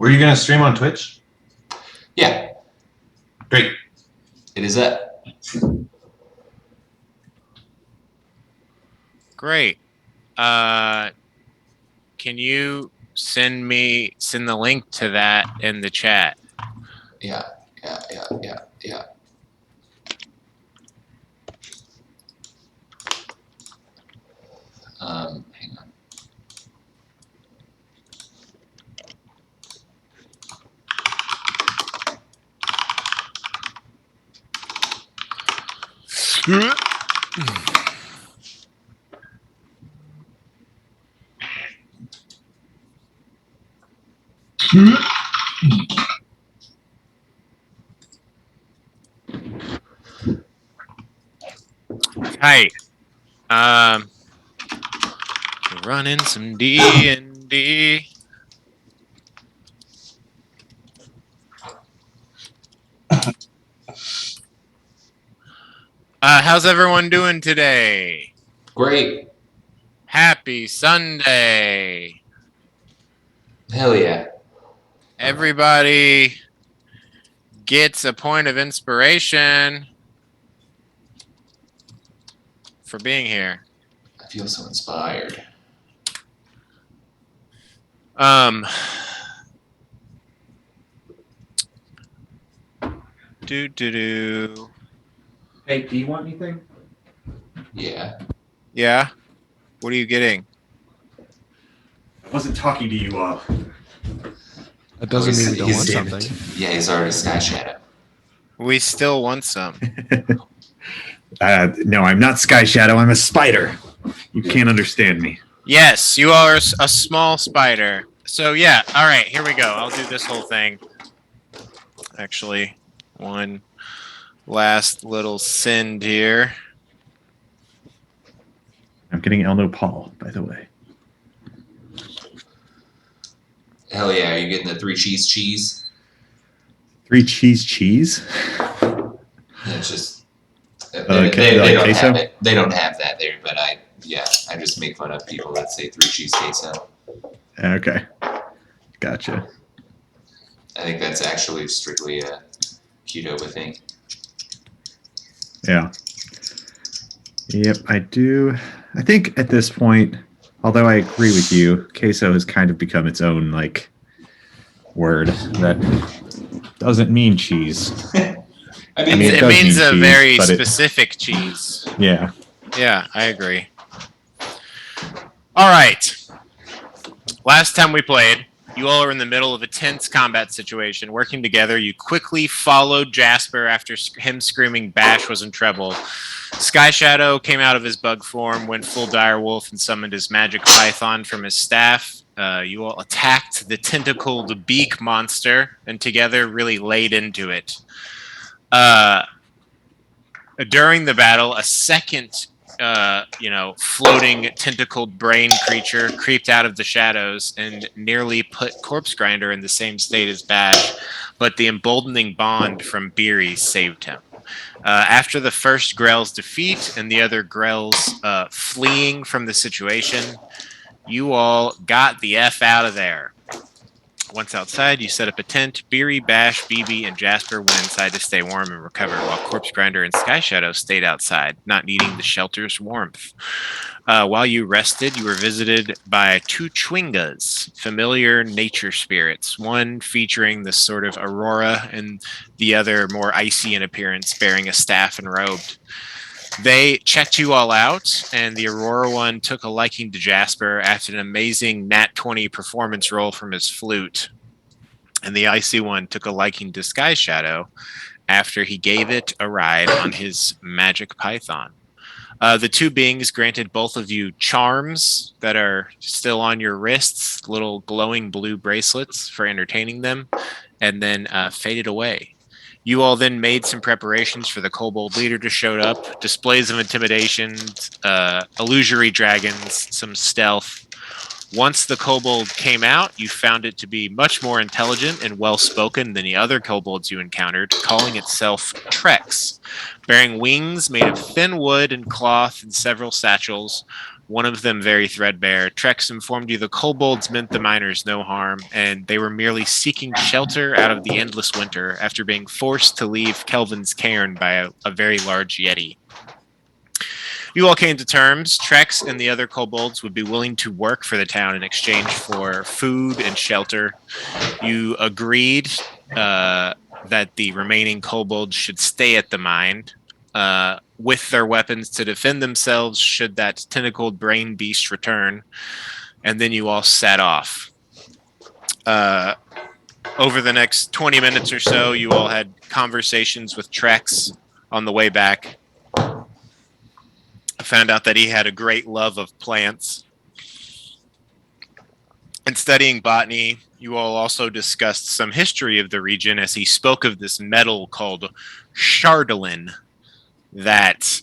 Were you going to stream on Twitch? Yeah. Great. It is up. Great. Can you send the link to that in the chat? Yeah. Hang on. Hi. Running some D&D. How's everyone doing today? Great. Happy Sunday. Hell yeah. Everybody gets a point of inspiration for being here. I feel so inspired. Hey, do you want anything? Yeah. Yeah? What are you getting? I wasn't talking to you all. That doesn't mean we don't want Damn something. it. Yeah, he's already Sky Shadow. We still want some. No, I'm not Sky Shadow. I'm a spider. You can't understand me. Yes, you are a small spider. So yeah, all right, here we go. I'll do this whole thing. Actually, one last little send here. I'm getting Elno Paul, by the way. Hell yeah, are you getting the 3 cheese? 3 cheese? Yeah, it's just they don't queso? have it. They don't have that there, but I just make fun of people that say 3 cheese queso. Okay. Gotcha. I think that's actually strictly a Qdoba thing. Yeah. Yep, I do. I think at this point, although I agree with you, queso has kind of become its own, like, word that doesn't mean cheese. I mean, It does means mean a cheese, very but specific cheese. Yeah. Yeah, I agree. All right. Last time we played, you all are in the middle of a tense combat situation. Working together, you quickly followed Jasper after him screaming Bash was in trouble. Sky Shadow came out of his bug form, went full direwolf, and summoned his magic python from his staff. You all attacked the tentacled beak monster, and together really laid into it. During the battle, a second floating tentacled brain creature creeped out of the shadows and nearly put Corpse Grinder in the same state as Bash, but the emboldening bond from Beery saved him. After the first Grell's defeat and the other Grell's fleeing from the situation, you all got the F out of there. Once outside, you set up a tent. Beery, Bash, BB, and Jasper went inside to stay warm and recover, while Corpse Grinder and Sky Shadow stayed outside, not needing the shelter's warmth. While you rested, you were visited by 2 Chwingas, familiar nature spirits, one featuring the sort of Aurora and the other more icy in appearance, bearing a staff and robed. They checked you all out, and the Aurora one took a liking to Jasper after an amazing Nat 20 performance roll from his flute. And the Icy one took a liking to Sky Shadow after he gave it a ride on his magic python. The 2 beings granted both of you charms that are still on your wrists, little glowing blue bracelets for entertaining them, and then faded away. You all then made some preparations for the kobold leader to show up, displays of intimidation, illusory dragons, some stealth. Once the kobold came out, you found it to be much more intelligent and well-spoken than the other kobolds you encountered, calling itself Trex, bearing wings made of thin wood and cloth and several satchels. one of them very threadbare. Trex informed you the kobolds meant the miners no harm, and they were merely seeking shelter out of the endless winter after being forced to leave Kelvin's cairn by a very large yeti. You all came to terms. Trex and the other kobolds would be willing to work for the town in exchange for food and shelter. You agreed that the remaining kobolds should stay at the mine with their weapons to defend themselves should that tentacled brain beast return. And then you all set off. Over the next 20 minutes or so, you all had conversations with Trex on the way back. I found out that he had a great love of plants. In studying botany, you all also discussed some history of the region as he spoke of this metal called chardolin that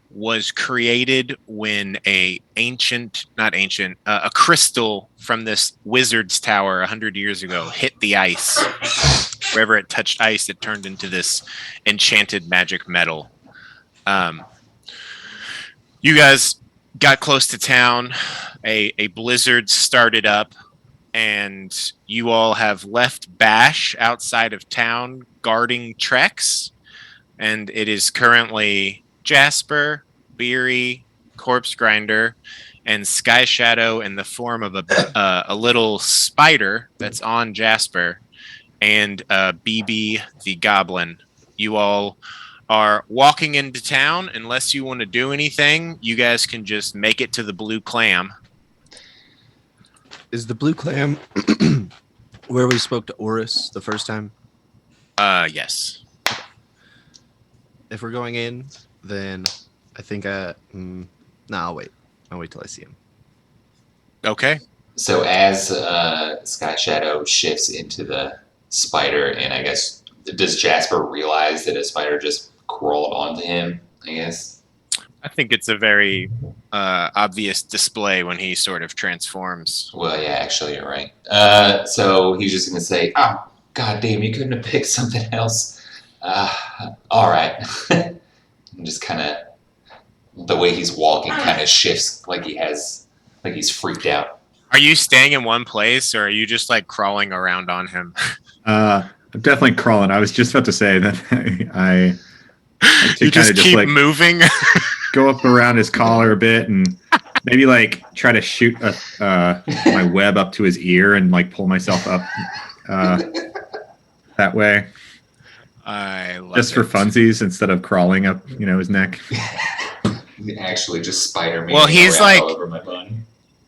was created when a crystal from this wizard's tower 100 years ago hit the ice. Wherever it touched ice, it turned into this enchanted magic metal. You guys got close to town. A blizzard started up, and you all have left Bash outside of town guarding Trex. And it is currently Jasper, Beery, Corpse Grinder, and Sky Shadow in the form of a little spider that's on Jasper, and BB the Goblin. You all are walking into town. Unless you want to do anything, you guys can just make it to the Blue Clam. Is the Blue Clam where we spoke to Oris the first time? Yes. If we're going in, then I think I'll wait. I'll wait till I see him. Okay. So as Sky Shadow shifts into the spider, and I guess, does Jasper realize that a spider just crawled onto him, I guess? I think it's a very obvious display when he sort of transforms. Well, yeah, actually, you're right. So he's just going to say, oh, God damn, you couldn't have picked something else. All right. And just kind of, the way he's walking kind of shifts like he's freaked out. Are you staying in one place, or are you just like crawling around on him? I'm definitely crawling. I was just about to say that I you just keep like moving. Go up around his collar a bit and maybe like try to shoot my web up to his ear and like pull myself up that way. I love just it. For funsies instead of crawling up, his neck. Actually, just Spider-Man. Well, he's like all over my body.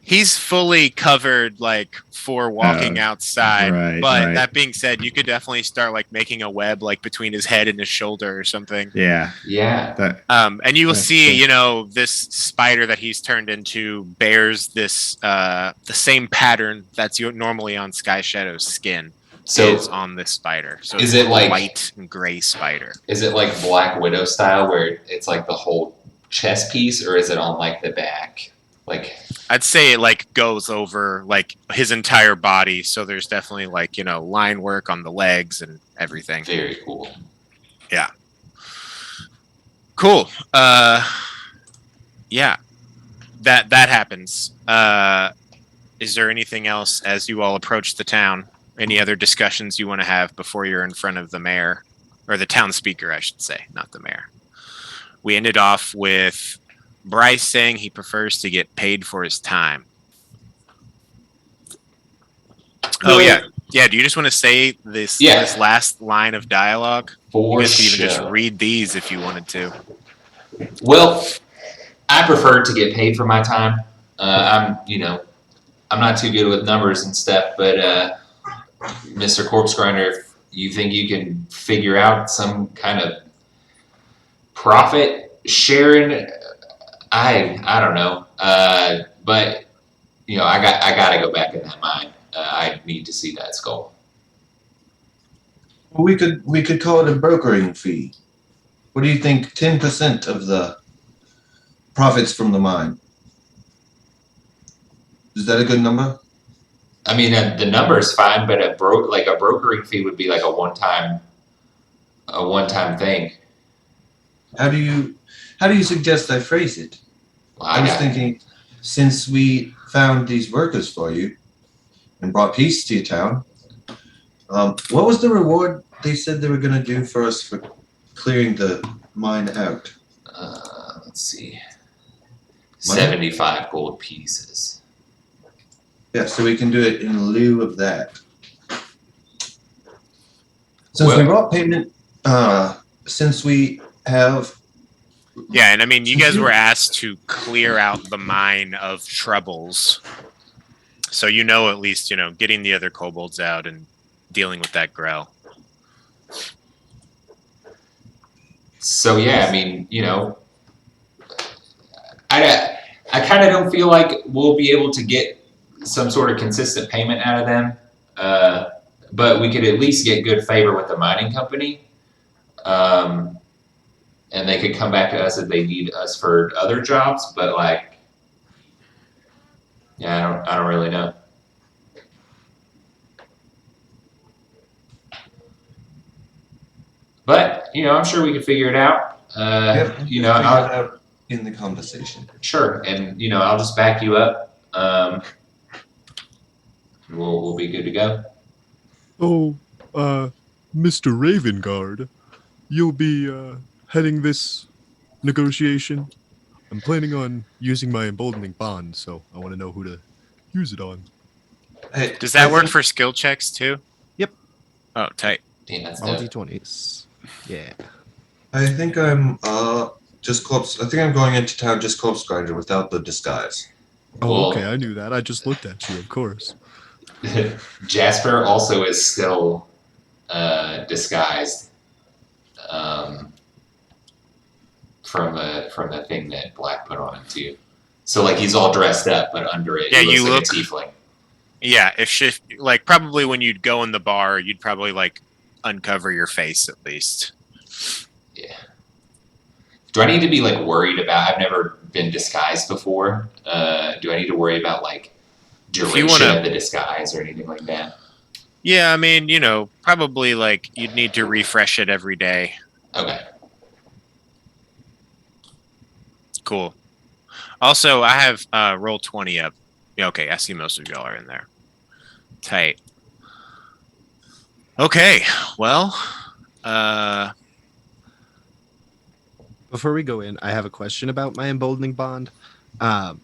He's fully covered, like, for walking outside. Right, but right. that being said, you could definitely start like making a web like between his head and his shoulder or something. Yeah. Yeah. And you will see, this spider that he's turned into bears this the same pattern that's normally on Sky Shadow's skin. So is on this spider. So is it's it like white and gray spider? Is it like Black Widow style where it's like the whole chest piece, or is it on like the back? Like, I'd say it like goes over like his entire body. So there's definitely like, line work on the legs and everything. Very cool. Yeah. Cool. Yeah. That happens. Is there anything else as you all approach the town? Any other discussions you want to have before you're in front of the mayor, or the town speaker, I should say, not the mayor? We ended off with Bryce saying he prefers to get paid for his time. Oh, yeah. Yeah, do you just want to say this last line of dialogue? For you guys could even just read these if you wanted to. Well, I prefer to get paid for my time. I'm not too good with numbers and stuff, but Mr. Corpse Grinder, if you think you can figure out some kind of profit sharing, I don't know. But I gotta go back in that mine. I need to see that skull. Well, we could call it a brokering fee. What do you think? 10% of the profits from the mine. Is that a good number? I mean, the number is fine, but a brokering fee would be like a one-time thing. How do you suggest I phrase it? Well, I was thinking since we found these workers for you and brought peace to your town, what was the reward they said they were going to do for us for clearing the mine out? Let's see. Money? 75 gold pieces. Yeah, so we can do it in lieu of that. Since Well- we brought payment, since we have Yeah, and I mean, you guys were asked to clear out the mine of troubles. So you know, at least, you know, getting the other kobolds out and dealing with that grell. So yeah, I mean, you know, I kind of don't feel like we'll be able to get some sort of consistent payment out of them, but we could at least get good favor with the mining company, and they could come back to us if they need us for other jobs. But like, yeah, I don't really know. But you know, I'm sure we can figure it out. You know, figure it out in the conversation. sure, and you know, I'll just back you up. We'll be good to go. Oh, Mr. Ravengard, you'll be heading this negotiation. I'm planning on using my emboldening bond, so I want to know who to use it on. Hey, Does that I work think- for skill checks too? Yep. Oh, tight. Damn, that's All dope. d20s. Yeah. I think I'm just corpse. I think I'm going into town just corpse grinder without the disguise. Oh, Well- okay, I knew that. I just looked at you, of course. Jasper also is still disguised from the thing that Black put on him too. So like he's all dressed up, but under it, Yeah, he you looks like a tiefling. Yeah, if shift, like probably when you'd go in the bar, you'd probably like uncover your face at least. Yeah. Do I need to be like worried about? I've never been disguised before. Do I need to worry about like duration wanna- of the disguise or anything like that? Yeah, I mean, you know, probably like you'd need to refresh it every day. Okay. Cool. Also, I have roll 20 up. Yeah, okay, I see most of y'all are in there. Tight. Okay, well, Before we go in, I have a question about my emboldening bond. Are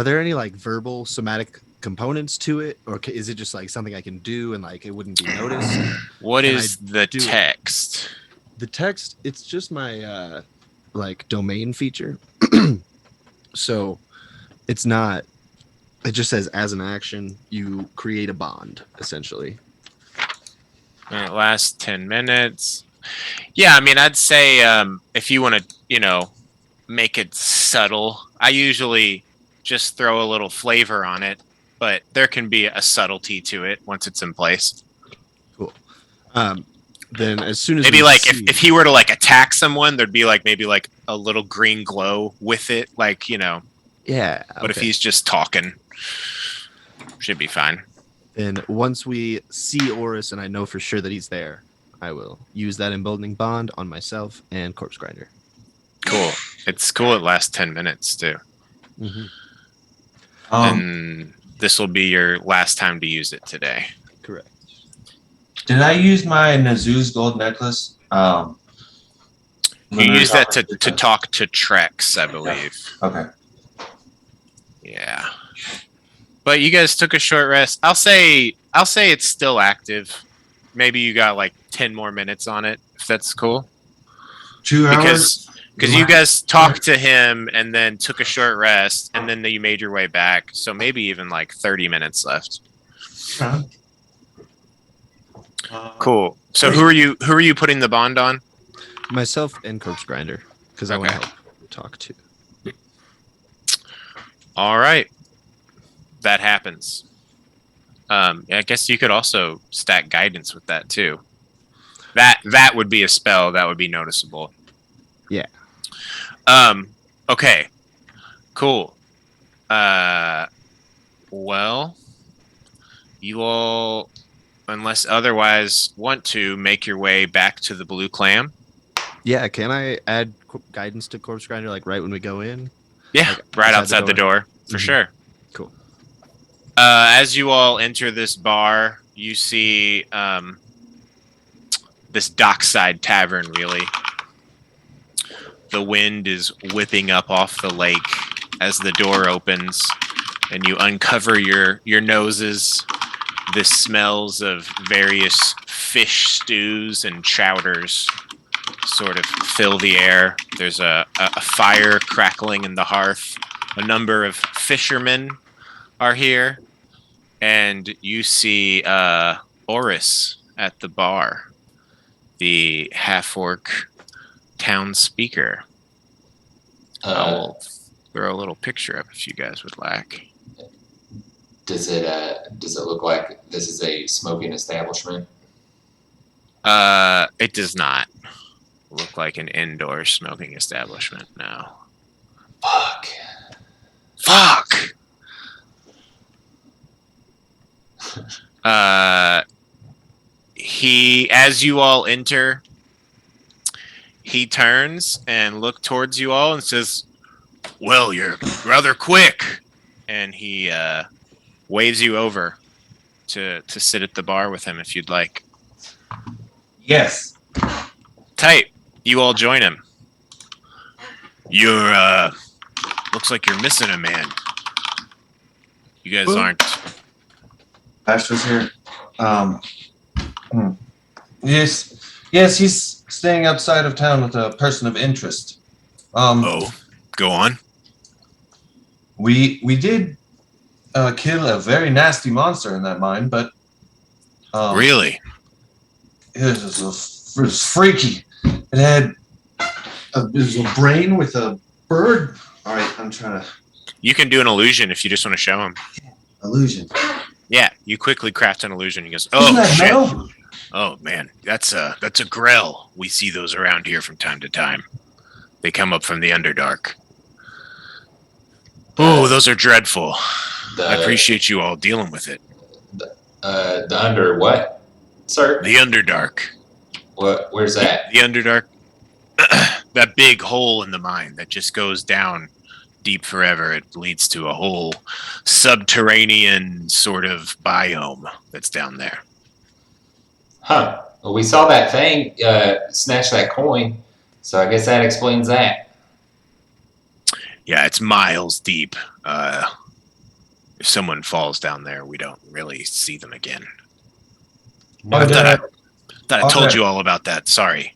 there any like verbal somatic components to it, or is it just like something I can do and like it wouldn't be noticed? what Can is the do it? text? The text, it's just my like domain feature. So it's not, it just says as an action you create a bond essentially. It lasts 10 minutes. Yeah, I mean, I'd say if you want to, you know, make it subtle, I usually just throw a little flavor on it, but there can be a subtlety to it once it's in place. Then as soon as Maybe we like see- if he were to like attack someone, there'd be like maybe like a little green glow with it, like, you know, yeah, but if okay. he's just talking, should be fine. Then once we see Oris and I know for sure that he's there, I will use that emboldening bond on myself and Corpse Grinder. Cool. It's cool. It lasts 10 minutes too. And this will be your last time to use it today. Correct. Did I use my Nazuz gold necklace? You use that to talk to Trex, I believe. Okay. Yeah. But you guys took a short rest. I'll say it's still active. Maybe you got like 10 more minutes on it, if that's cool. 2 hours. Because you guys talked to him and then took a short rest and then you made your way back. So maybe even like 30 minutes left. Cool. So who are you putting the bond on? Myself and Corpse Grinder, because I want to Okay. help talk to. All right. That happens. I guess you could also stack guidance with that too. That would be a spell that would be noticeable. Yeah. Okay. Cool. Well, you all, unless otherwise, want to make your way back to the Blue Clam. Yeah, can I add guidance to Corpse Grinder like right when we go in? Yeah, Like, right outside outside the door. for Mhm. sure. Cool. As you all enter this bar, you see this dockside tavern, really. The wind is whipping up off the lake as the door opens, and you uncover your noses. The smells of various fish stews and chowders sort of fill the air. There's a fire crackling in the hearth. A number of fishermen are here, and you see Oris at the bar, the half-orc town speaker. I will throw a little picture up if you guys would like. Does it look like this is a smoking establishment? It does not look like an indoor smoking establishment. No. Fuck. As you all enter, he turns and look towards you all and says, "Well, you're rather quick." And he waves you over to sit at the bar with him if you'd like. Yes. Tight. You all join him. You're looks like you're missing a man. You guys aren't. Pastor's here. Yes, he's staying outside of town with a person of interest. Oh, go on. We did kill a very nasty monster in that mine, but Really? it was freaky. It was a brain with a bird. All right, I'm trying to You can do an illusion if you just want to show him. illusion. Yeah, you quickly craft an illusion. He goes, Isn't "Oh that shit! metal? Oh man, that's a grell. We see those around here from time to time. They come up from the Underdark. Oh, those are dreadful. I appreciate you all dealing with it. The under what, sir? The Underdark. What? Where's that? The Underdark. That big hole in the mine that just goes down deep forever. It leads to a whole subterranean sort of biome that's down there. Huh. Well, we saw that thing snatch that coin, so I guess that explains that. Yeah, it's miles deep. If someone falls down there, we don't really see them again. I thought I told you all about that. Sorry.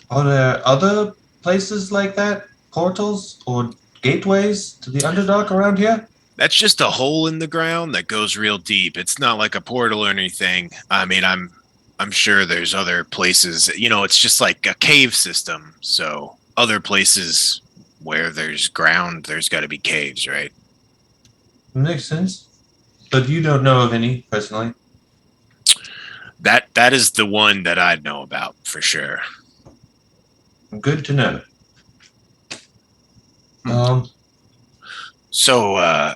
Are there other places like that? Portals or gateways to the Underdark around here? That's just a hole in the ground that goes real deep. It's not like a portal or anything. I mean, I'm sure there's other places. You know, it's just like a cave system. So other places where there's ground, there's got to be caves, right? Makes sense. But you don't know of any personally. That is the one that I know about for sure. Good to know. So,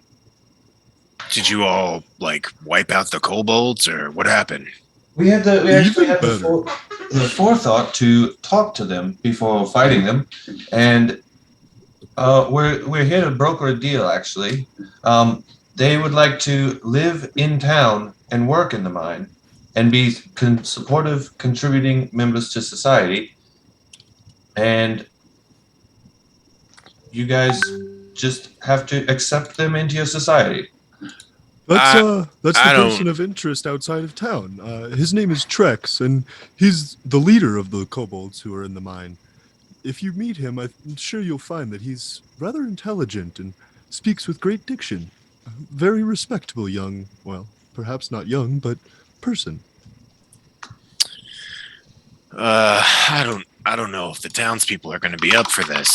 did you all like wipe out the kobolds, or what happened? We actually had better. the forethought to talk to them before fighting them, and we're here to broker a deal. Actually, they would like to live in town and work in the mine, and be supportive, contributing members to society, and you guys just have to accept them into your society. That's the I don't- person of interest outside of town. His name is Trex, and he's the leader of the kobolds who are in the mine. If you meet him, I'm sure you'll find that he's rather intelligent and speaks with great diction. A very respectable young, well, perhaps not young, but person. I don't know if the townspeople are going to be up for this.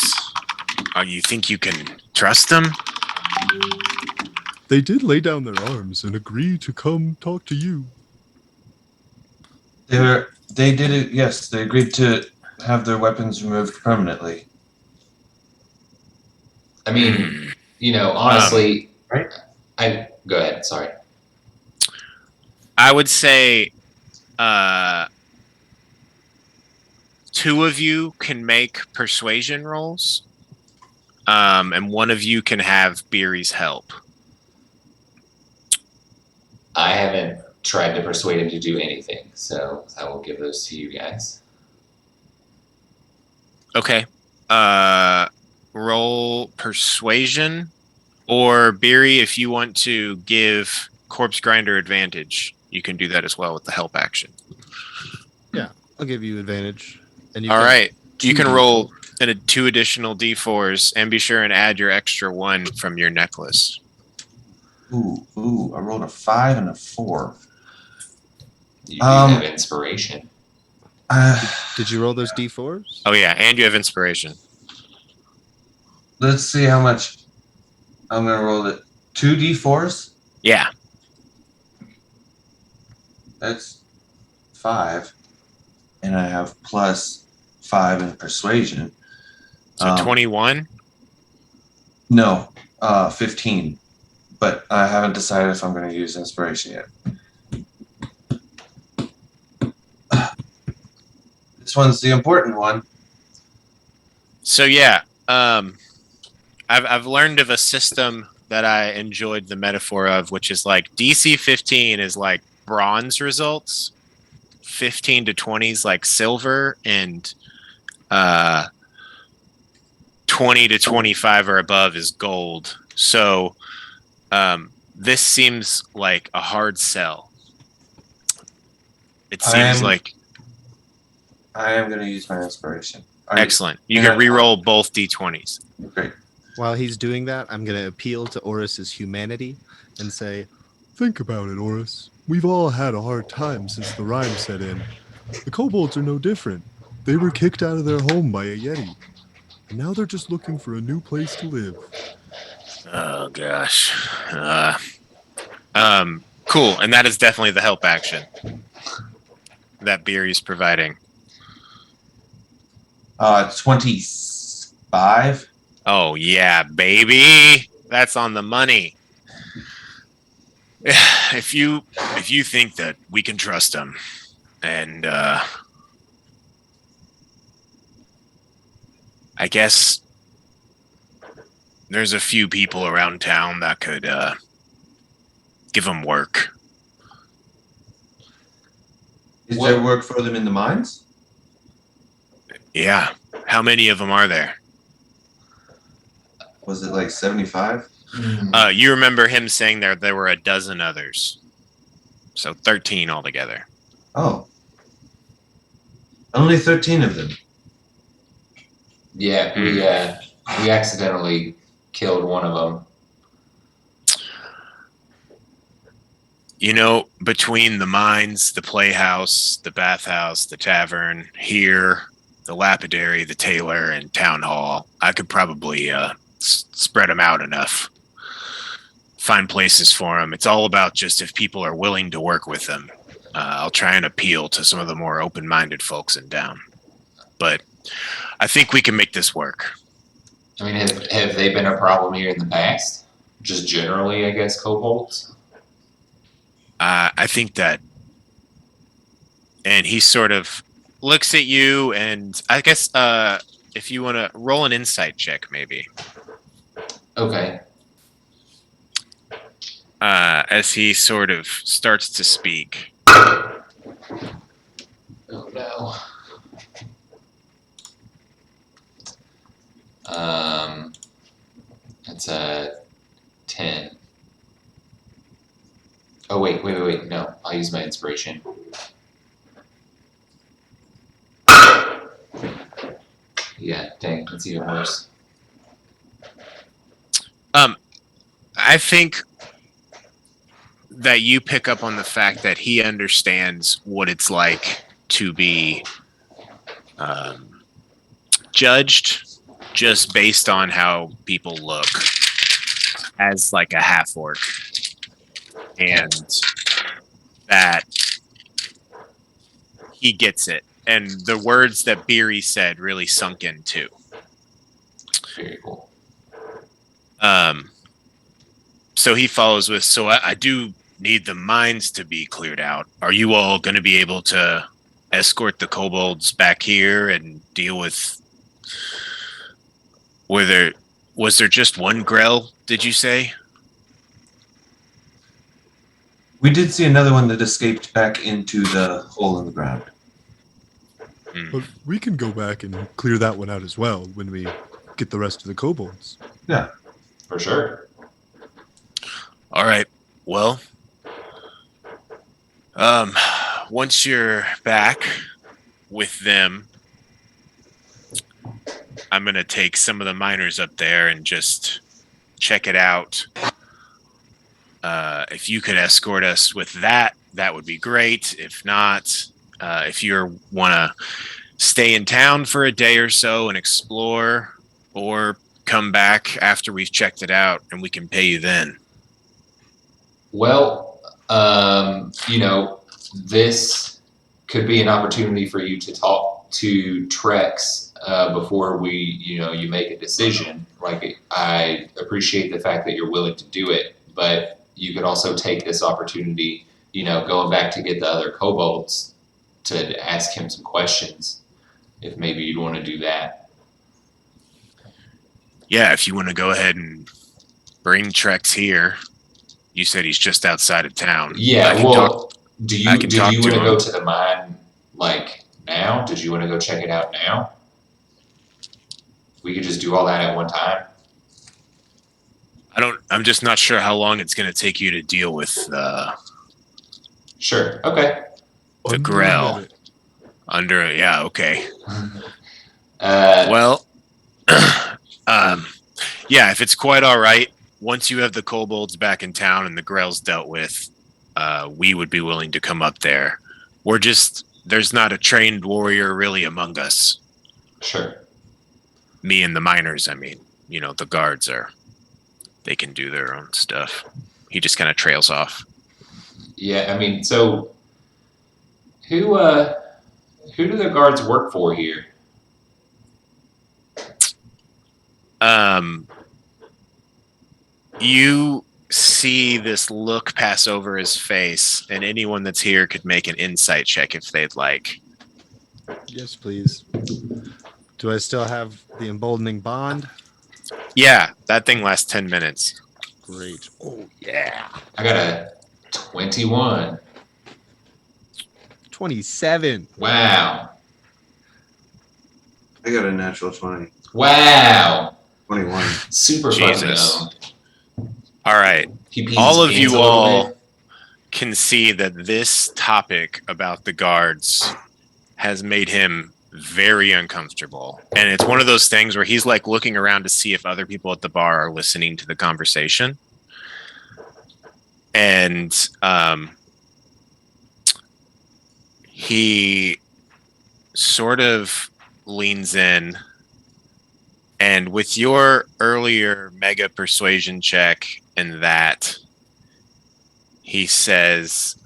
You think you can trust them? They did lay down their arms and agree to come talk to you. They did it. Yes, they agreed to have their weapons removed permanently. I mean, you know, honestly, right? Go ahead. Sorry. I would say two of you can make persuasion rolls. and one of you can have Beery's help. I haven't tried to persuade him to do anything, so I will give those to you guys. Okay. Roll persuasion, or Beery, if you want to give Corpse Grinder advantage, you can do that as well with the help action. I'll give you advantage. And All right. You 2 can roll D4. 2 additional d4s, and be sure and add your extra 1 from your necklace. Ooh, I rolled a 5 and a 4. You do have inspiration. Did you roll those D4s? Oh yeah, and you have inspiration. Let's see how much. I'm gonna roll it. 2 d4s. Yeah. That's 5, and I have plus 5 in persuasion. So 21. No, 15. But I haven't decided if I'm going to use inspiration yet. This one's the important one. So yeah, I've learned of a system that I enjoyed the metaphor of, which is like DC 15 is like bronze results, 15 to 20 is like silver, and 20 to 25 or above is gold. So this seems like a hard sell. It seems like I am going to use my inspiration. excellent. You can re-roll both d20s. Great. While he's doing that, I'm going to appeal to Oris's humanity and say, Think about it, Oris. We've all had a hard time since the rime set in. The kobolds are no different. They were kicked out of their home by a yeti. And now they're just looking for a new place to live. Oh gosh. Cool. And that is definitely the help action that Beery's providing. 25. Oh yeah, baby. That's on the money. If you think that we can trust him, and I guess there's a few people around town that could give him work. Is there work for them in the mines? Yeah. How many of them are there? Was it like 75? You remember him saying there were a dozen others. So 13 altogether. Oh. Only 13 of them. Yeah, we accidentally killed one of them. You know, between the mines, the playhouse, the bathhouse, the tavern, here, the lapidary, the tailor, and town hall, I could probably spread them out enough. Find places for them. It's all about just if people are willing to work with them. I'll try and appeal to some of the more open-minded folks in town. But I think we can make this work. I mean, have they been a problem here in the past? Just generally, I guess, kobolds? I think that, and he sort of looks at you, and I guess if you want to roll an insight check, maybe. Okay. As he sort of starts to speak. Oh no. That's a 10. Oh wait. No, I'll use my inspiration. Yeah, dang, that's even worse. I think that you pick up on the fact that he understands what it's like to be judged just based on how people look as like a half orc, and that he gets it, and the words that Beery said really sunk in too. Very cool. So he follows with, so I do need the mines to be cleared out. Are you all going to be able to escort the kobolds back here and deal with Was there just one Grell, did you say? We did see another one that escaped back into the hole in the ground. Hmm. But we can go back and clear that one out as well when we get the rest of the kobolds. For sure. All right. Well, once you're back with them, I'm gonna take some of the miners up there and just check it out. If you could escort us with that, that would be great. If not, if you want to stay in town for a day or so and explore, or come back after we've checked it out and we can pay you then. Well, this could be an opportunity for you to talk to Trex before you make a decision. Like, I appreciate the fact that you're willing to do it, but you could also take this opportunity, going back to get the other kobolds to ask him some questions, if maybe you'd want to do that. Yeah, if you want to go ahead and bring Trex here. You said he's just outside of town. Yeah, do you want to go him. to the mine like now? Did you want to go check it out now? We could just do all that at one time. I'm just not sure how long it's going to take you to deal with Sure. Okay. the Grell. Yeah, okay. Well, Yeah, if it's quite all right, once you have the kobolds back in town and the Grell's dealt with, we would be willing to come up there. There's not a trained warrior really among us. Sure. Me and the miners, I mean. The guards they can do their own stuff. He just kind of trails off. Yeah, I mean, so who do the guards work for here? You see this look pass over his face, and anyone that's here could make an insight check if they'd like. Yes, please. Do I still have the emboldening bond? Yeah, that thing lasts 10 minutes. Great. Oh, yeah. I got a 21. 27. Wow. I got a natural 20. Wow. 21. Super Jesus. fun though. All right. He pees All his of you pants a little all bit. can see that this topic about the guards has made him very uncomfortable. And it's one of those things where he's like looking around to see if other people at the bar are listening to the conversation. And he sort of leans in, and with your earlier mega persuasion check and that, he says,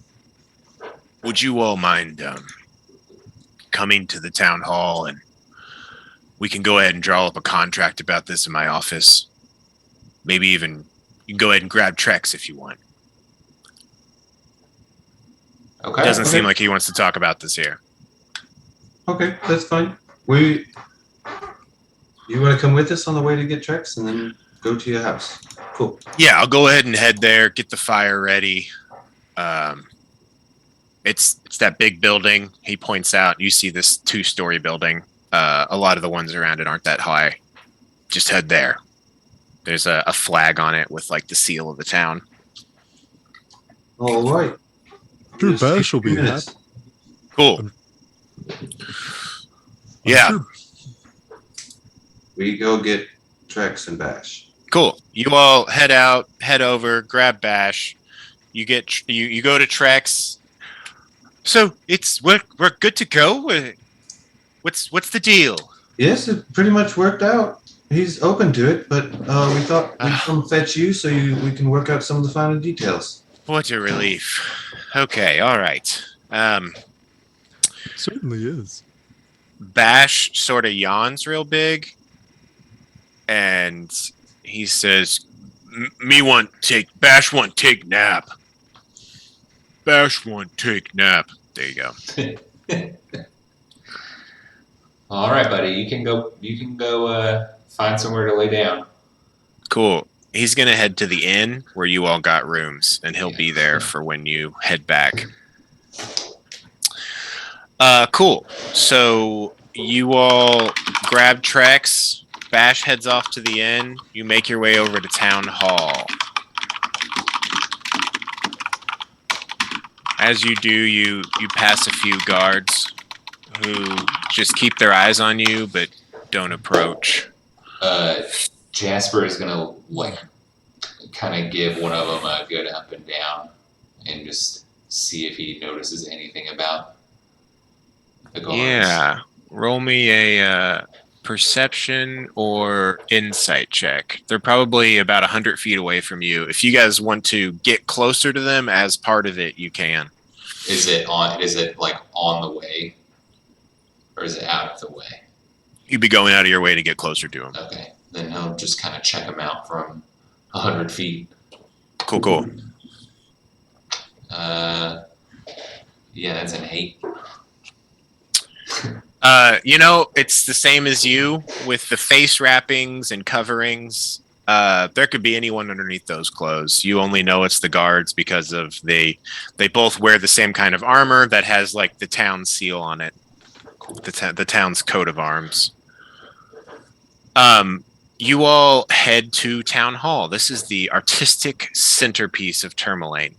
would you all mind coming to the town hall, and we can go ahead and draw up a contract about this in my office? Maybe even you can go ahead and grab Trex if you want. Okay. Doesn't seem like he wants to talk about this here. Okay, that's fine. You want to come with us on the way to get Trex and then go to your house? Cool. Yeah, I'll go ahead and head there, get the fire ready. It's that big building. He points out, you see this 2-story building. A lot of the ones around it aren't that high. Just head there. There's a flag on it with like the seal of the town. All right. Sure, Just Bash will 2 be minutes. happy. Cool. Yeah, Sure. We go get Trex and Bash. cool. You all head over, grab Bash. You go to Trex. So we're good to go. What's the deal? Yes, it pretty much worked out. He's open to it, but we thought we'd come fetch you so we can work out some of the finer details. What a relief. Okay, all right. It certainly is. Bash sort of yawns real big, and he says, Bash want take nap. Bash want take nap. There you go. All right, buddy. You can go find somewhere to lay down. Cool. He's gonna head to the inn where you all got rooms, and he'll be there for when you head back. Cool. So you all grab Trex. Bash heads off to the inn. You make your way over to town hall. As you do, you pass a few guards who just keep their eyes on you but don't approach. Jasper is gonna like kind of give one of them a good up and down, and just see if he notices anything about the guards. Yeah. Roll me a perception or insight check. They're probably about 100 feet away from you. If you guys want to get closer to them as part of it, you can. Is it like on the way, or is it out of the way? You'd be going out of your way to get closer to them. Okay, then he'll just kind of check them out from 100 feet. Cool. Yeah, that's an 8. It's the same as you with the face wrappings and coverings. There could be anyone underneath those clothes. You only know it's the guards because of they both wear the same kind of armor that has like the town seal on it, the town's coat of arms. You all head to town hall. This is the artistic centerpiece of Tourmaline.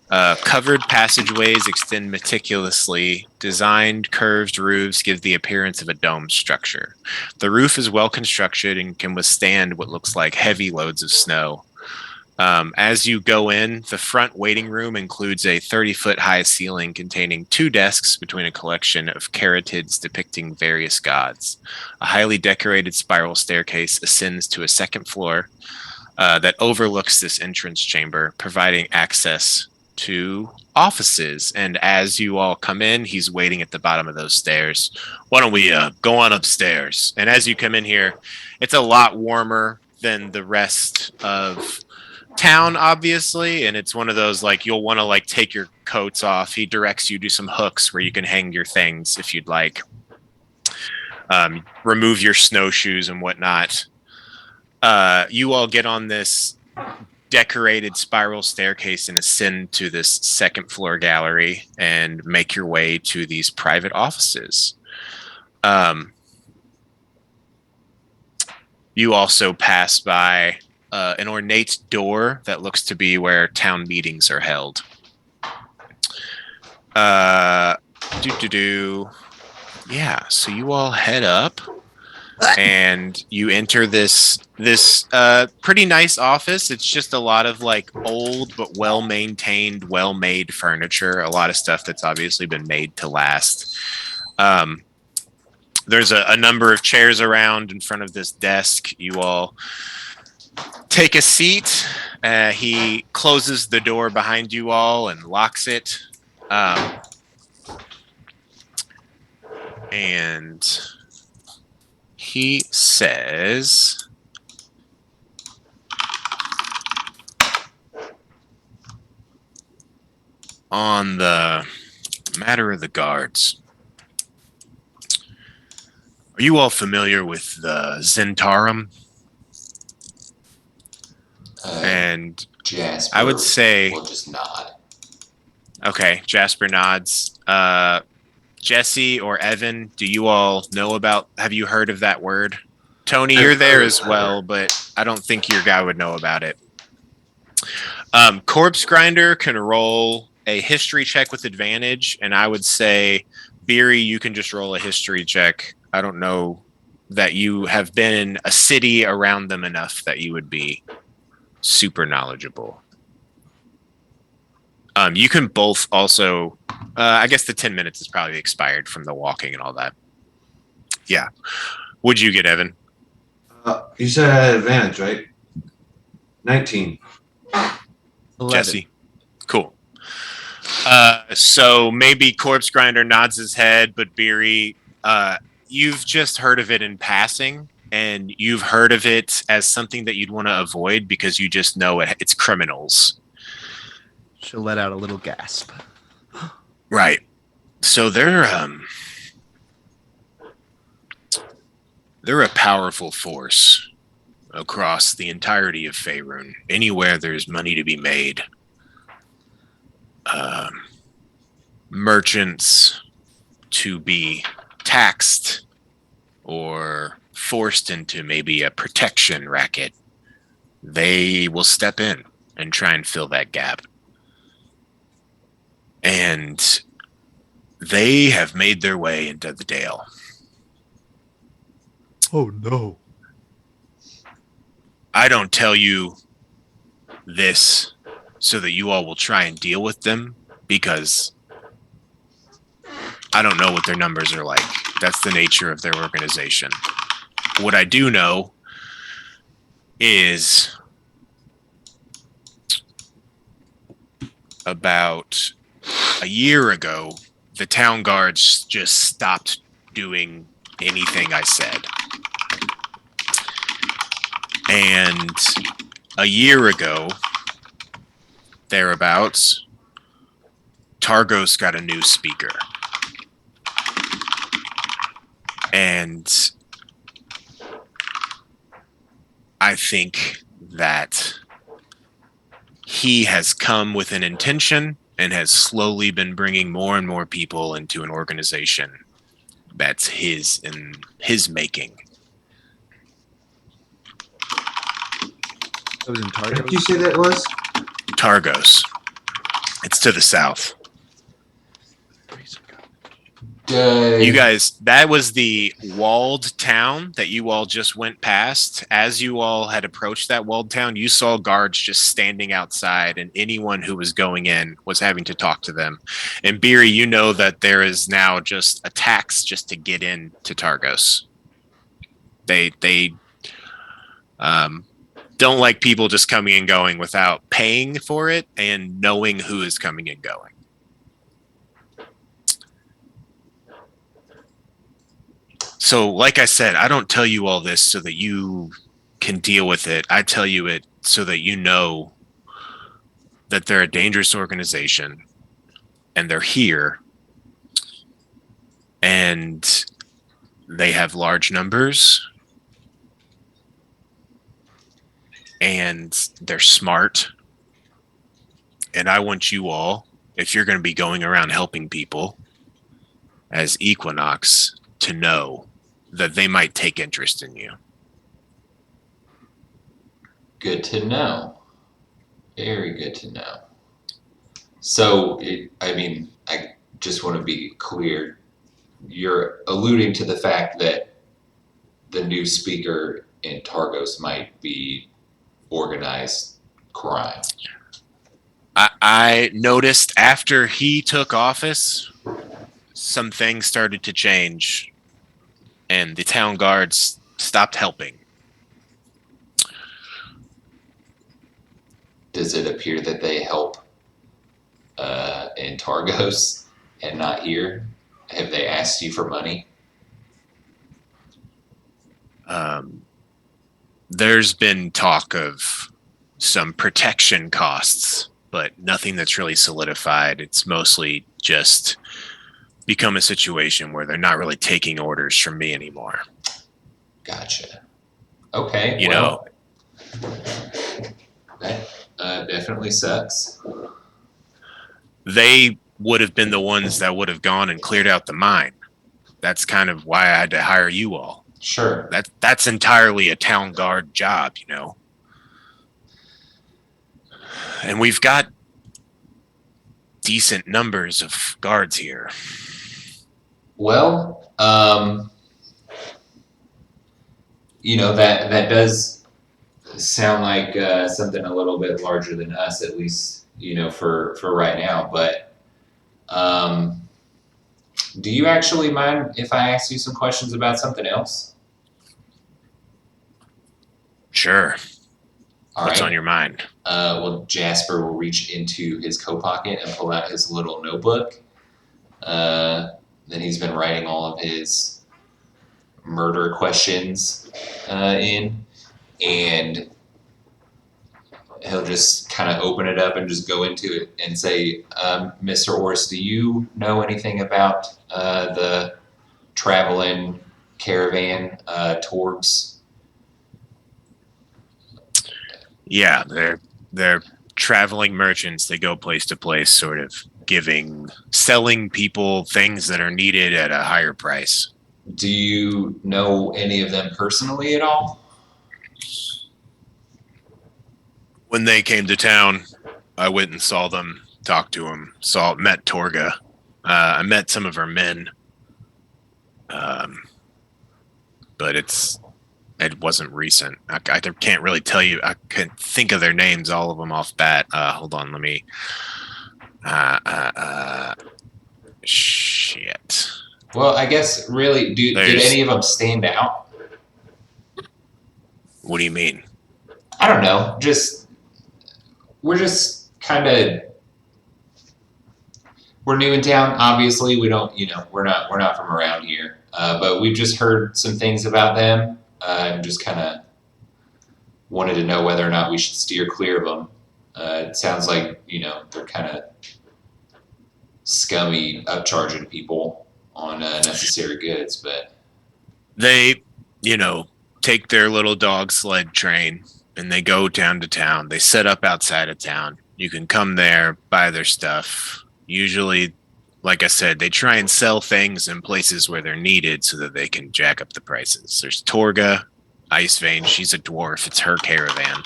Covered passageways extend meticulously. Designed curved roofs give the appearance of a dome structure. The roof is well constructed and can withstand what looks like heavy loads of snow. As you go in, the front waiting room includes a 30-foot high ceiling containing 2 desks between a collection of caryatids depicting various gods. A highly decorated spiral staircase ascends to a second floor that overlooks this entrance chamber, providing access to offices. And as you all come in, he's waiting at the bottom of those stairs. Why don't we go on upstairs? And as you come in here, it's a lot warmer than the rest of town, obviously, and it's one of those like you'll want to like take your coats off. He directs you to some hooks where you can hang your things if you'd like. Remove your snowshoes and whatnot. You all get on this decorated spiral staircase and ascend to this second floor gallery and make your way to these private offices. You also pass by an ornate door that looks to be where town meetings are held. Yeah, so you all head up and you enter this pretty nice office. It's just a lot of like old but well-maintained, well-made furniture, a lot of stuff that's obviously been made to last. There's a number of chairs around in front of this desk. You all take a seat. He closes the door behind you all and locks it. And he says, on the matter of the guards, are you all familiar with the Zentarum? And Jasper, I would say, will just nod. Okay, Jasper nods. Jesse or Evan, do you all know about, have you heard of that word? Tony, you're there as well, but I don't think your guy would know about it. Corpse Grinder can roll a history check with advantage, and I would say, Beery, you can just roll a history check. I don't know that you have been in a city around them enough that you would be super knowledgeable. You can both also, I guess the 10 minutes is probably expired from the walking and all that. Yeah. Would you get, Evan? You said I had advantage, right? 19. 11. Jesse? Cool. So maybe Corpse Grinder nods his head, but Beery, you've just heard of it in passing, and you've heard of it as something that you'd want to avoid because you just know it's criminals. She'll let out a little gasp. Right. So they're a powerful force. across the entirety of Faerun. Anywhere there's money to be made, merchants to be taxed or forced into maybe a protection racket, they will step in and try and fill that gap. And they have made their way into the Dale. Oh no. I don't tell you this so that you all will try and deal with them, because I don't know what their numbers are like. That's the nature of their organization. What I do know is about a year ago, the town guards just stopped doing anything I said. And a year ago, thereabouts, Targos got a new speaker. And I think that he has come with an intention and has slowly been bringing more and more people into an organization that's his in his making. That was in What did Targo. you say that was? Targos. It's to the south. You guys, that was the walled town that you all just went past. As you all had approached that walled town, you saw guards just standing outside, and anyone who was going in was having to talk to them. And Beery, you know that there is now just a tax just to get in to Targos. They don't like people just coming and going without paying for it and knowing who is coming and going. So, like I said, I don't tell you all this so that you can deal with it. I tell you it so that you know that they're a dangerous organization and they're here and they have large numbers and they're smart. And I want you all, if you're going to be going around helping people as Equinox, to know that they might take interest in you. Good to know. Very good to know. So, I just want to be clear. You're alluding to the fact that the new speaker in Targos might be organized crime. I noticed after he took office, some things started to change and the town guards stopped helping. Does it appear that they help in Targos and not here? Have they asked you for money? There's been talk of some protection costs, but nothing that's really solidified. It's mostly just become a situation where they're not really taking orders from me anymore. Gotcha. Okay. You know, that definitely sucks. they would have been the ones that would have gone and cleared out the mine. That's kind of why I had to hire you all. Sure. That's entirely a town guard job, you know. And we've got decent numbers of guards here. Well, that does sound like something a little bit larger than us, at least, for right now. But do you actually mind if I ask you some questions about something else? Sure. All What's right. on your mind? Well, Jasper will reach into his coat pocket and pull out his little notebook that he's been writing all of his murder questions in, and he'll just kind of open it up and just go into it and say, Mr. Orris, do you know anything about the traveling caravan towards Yeah, they're traveling merchants. They go place to place, sort of selling people things that are needed at a higher price. Do you know any of them personally at all? When they came to town, I went and saw them, talked to them, met Torga. I met some of her men, but it wasn't recent. I can't really tell you. I can't think of their names, all of them off bat. Hold on, let me. Shit. Well, I guess really, did There's- any of them stand out? What do you mean? I don't know. We're just kind of we're new in town. Obviously, we don't. We're not from around here. But we've just heard some things about them. And just kind of wanted to know whether or not we should steer clear of them. It sounds like they're kind of scummy, upcharging people on necessary goods, but They, take their little dog sled train and they go down to town. They set up outside of town. You can come there, buy their stuff. Usually, like I said, they try and sell things in places where they're needed so that they can jack up the prices. There's Torga, Icevein. She's a dwarf. It's her caravan.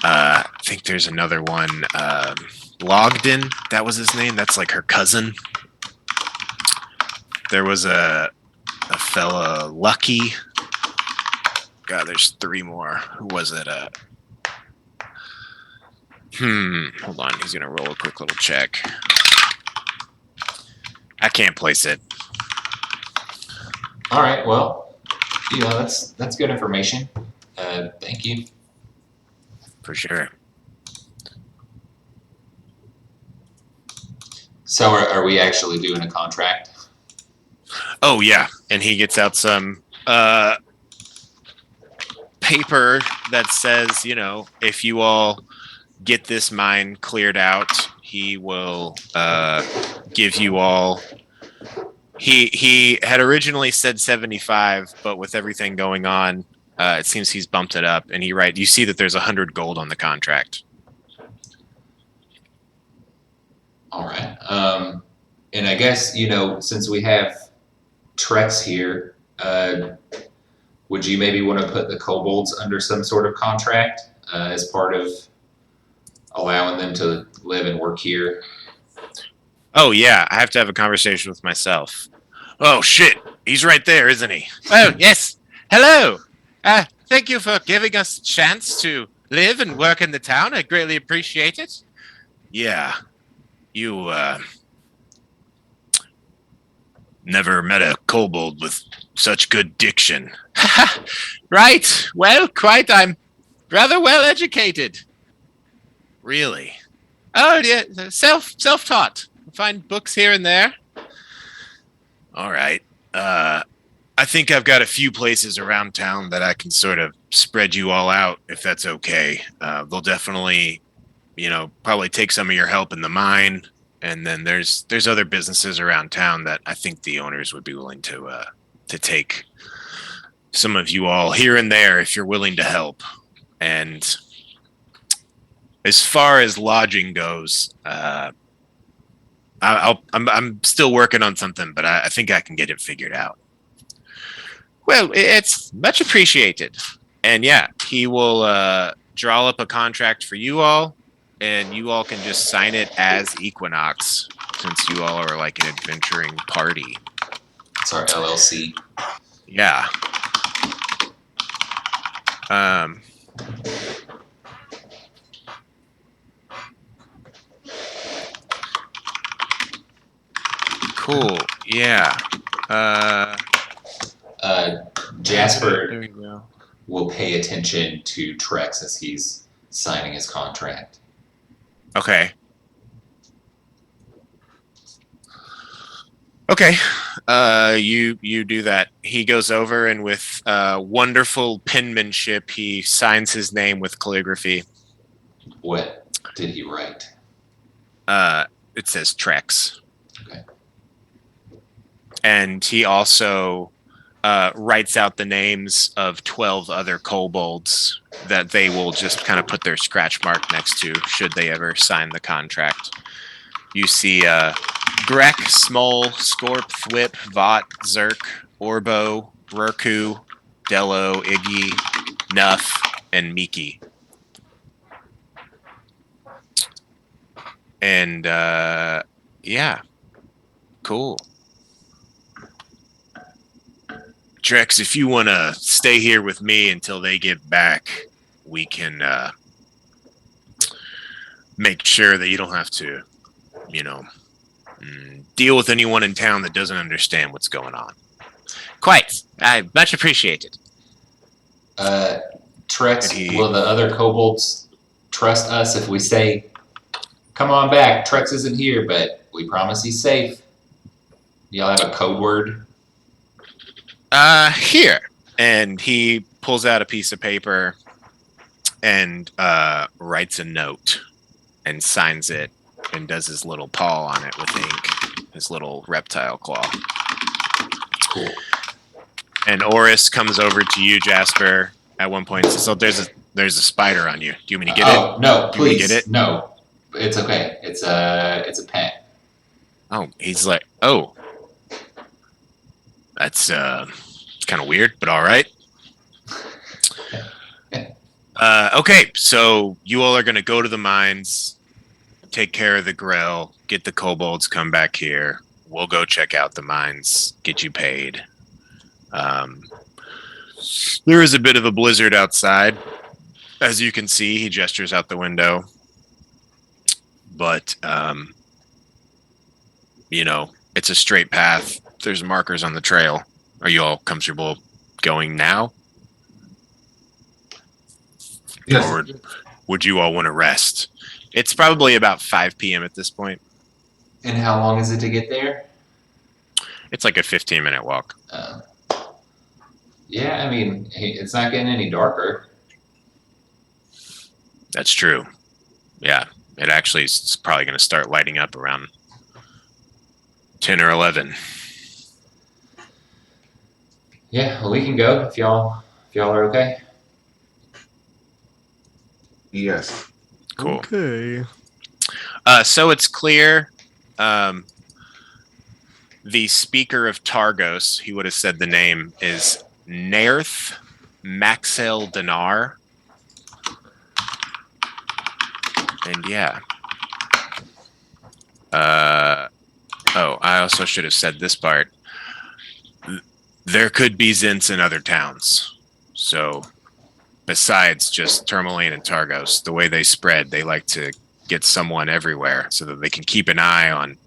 I think there's another one. Logden, that was his name. That's like her cousin. There was a fella, Lucky. God, there's three more. Who was it? Hold on. He's gonna roll a quick little check. I can't place it. all right. Well, that's good information. Thank you. For sure. So, are we actually doing a contract? Oh yeah, and he gets out some paper that says, if you all get this mine cleared out, he will give you all. He had originally said 75, but with everything going on, it seems he's bumped it up. And you see that there's 100 gold on the contract. All right. And I guess since we have Trex here, would you maybe want to put the kobolds under some sort of contract as part of allowing them to live and work here? Oh yeah, I have to have a conversation with myself. Oh shit, he's right there, isn't he? Oh yes. Hello. Thank you for giving us a chance to live and work in the town. I greatly appreciate it. Yeah. You never met a kobold with such good diction. Right. Well, quite. I'm rather well educated. Really? Oh, yeah. Self-taught. Find books here and there. All right. I think I've got a few places around town that I can sort of spread you all out, if that's okay. They'll definitely, probably take some of your help in the mine, and then there's other businesses around town that I think the owners would be willing to take some of you all here and there if you're willing to help. And as far as lodging goes, I'm still working on something, but I think I can get it figured out. Well, it's much appreciated. And yeah, he will draw up a contract for you all, and you all can just sign it as Equinox, since you all are like an adventuring party. It's our LLC. Yeah. Cool. Yeah. Jasper There we go. will pay attention to Trex as he's signing his contract. Okay. Okay. You do that. He goes over and with wonderful penmanship, he signs his name with calligraphy. What did he write? It says Trex. Okay. And he also writes out the names of 12 other kobolds that they will just kind of put their scratch mark next to should they ever sign the contract. You see Grek, Smol, Scorp, Thwip, Vought, Zerk, Orbo, Rurku, Dello, Iggy, Nuff, and Miki. And yeah, cool. Trex, if you want to stay here with me until they get back, we can make sure that you don't have to, deal with anyone in town that doesn't understand what's going on. Quite. I much appreciate it. Trex, will the other kobolds trust us if we say, come on back, Trex isn't here, but we promise he's safe? Y'all have a code word? Here. And he pulls out a piece of paper and writes a note and signs it and does his little paw on it with ink, his little reptile claw. Cool. And Oris comes over to you, Jasper, at one point and says, so there's a spider on you. Do you want me to get it? Oh, no, Do you want me please. to get it? No. It's okay. It's a pet. Oh, he's like, oh. That's kind of weird, but all right. Okay, so you all are going to go to the mines, take care of the grill, get the kobolds, come back here. We'll go check out the mines, get you paid. There is a bit of a blizzard outside. As you can see, he gestures out the window. But, it's a straight path. There's markers on the trail. Are you all comfortable going now? Yes. Or would you all want to rest? It's probably about 5 p.m. at this point. And how long is it to get there? It's like a 15-minute walk. Yeah, I mean, it's not getting any darker. That's true. Yeah, it actually is probably going to start lighting up around 10 or 11. Yeah, well, we can go if y'all are okay. Yes. Cool. Okay. So it's clear. The speaker of Targos, he would have said the name, is Naerth Maxel Dinar. And yeah. I also should have said this part. There could be Zins in other towns. So besides just Tourmaline and Targos, the way they spread, they like to get someone everywhere so that they can keep an eye on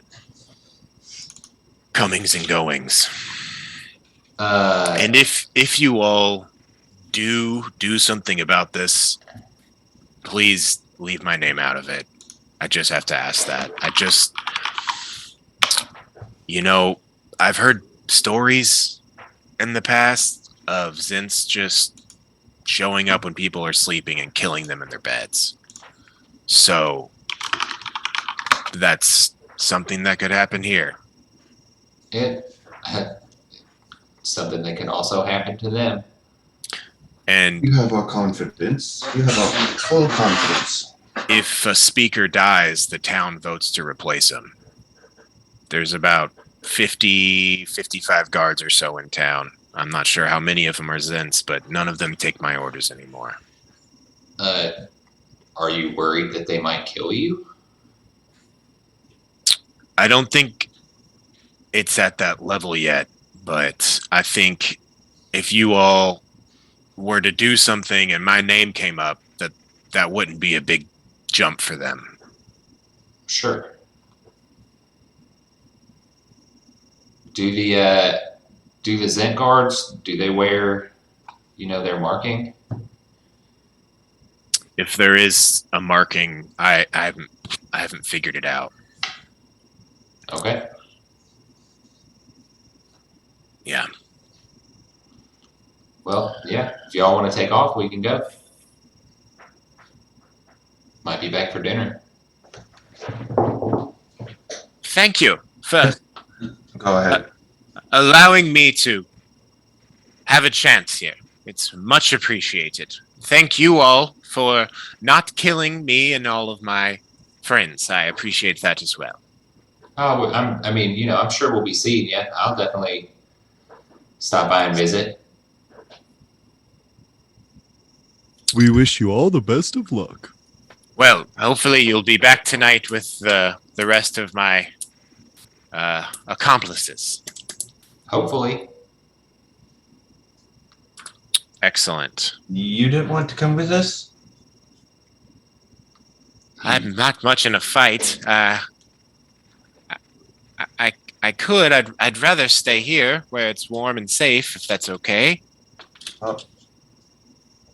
comings and goings. And if you all do something about this, please leave my name out of it. I just have to ask that. I've heard stories in the past of Zins just showing up when people are sleeping and killing them in their beds. So that's something that could happen here. Something that could also happen to them. And You have our confidence. You have our full confidence. if a speaker dies, the town votes to replace him. There's about 55 guards or so in town. I'm not sure how many of them are Zins, but none of them take my orders anymore. Are you worried that they might kill you? I don't think it's at that level yet, but I think if you all were to do something and my name came up, that wouldn't be a big jump for them. Sure. Do the Zent guards, do they wear, their marking? If there is a marking, I haven't figured it out. Okay. Yeah. Well, yeah. If y'all want to take off, we can go. Might be back for dinner. Thank you for Go ahead. allowing me to have a chance here. It's much appreciated. Thank you all for not killing me and all of my friends. I appreciate that as well. Oh, well, I'm sure we'll be seeing you. I'll definitely stop by and visit. We wish you all the best of luck. Well, hopefully you'll be back tonight with the rest of my accomplices. Hopefully. Excellent. You didn't want to come with us? I'm not much in a fight. I could. I'd rather stay here where it's warm and safe, if that's okay.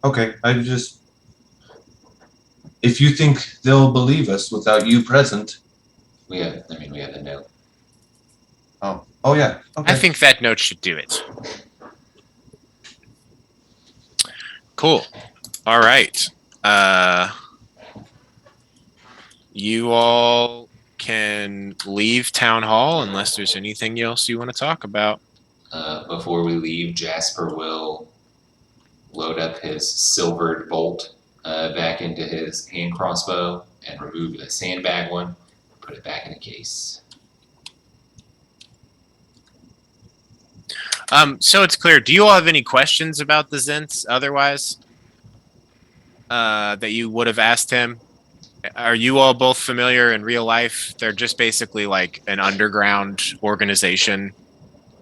Okay, if you think they'll believe us without you present. We have a note. Oh yeah. Okay. I think that note should do it. Cool. All right. You all can leave town hall unless there's anything else you want to talk about. Before we leave, Jasper will load up his silvered bolt back into his hand crossbow and remove the sandbag one, put it back in the case. So it's clear. Do you all have any questions about the Zents otherwise that you would have asked him? Are you all both familiar in real life? They're just basically like an underground organization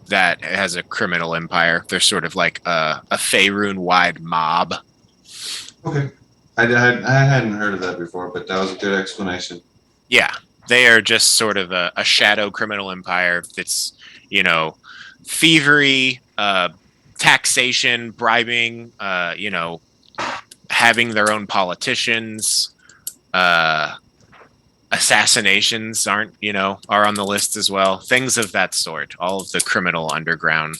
that has a criminal empire. They're sort of like a Faerun-wide mob. Okay. I hadn't heard of that before, but that was a good explanation. Yeah, they are just sort of a shadow criminal empire that's, thievery, taxation, bribing, having their own politicians, assassinations are on the list as well. Things of that sort. All of the criminal underground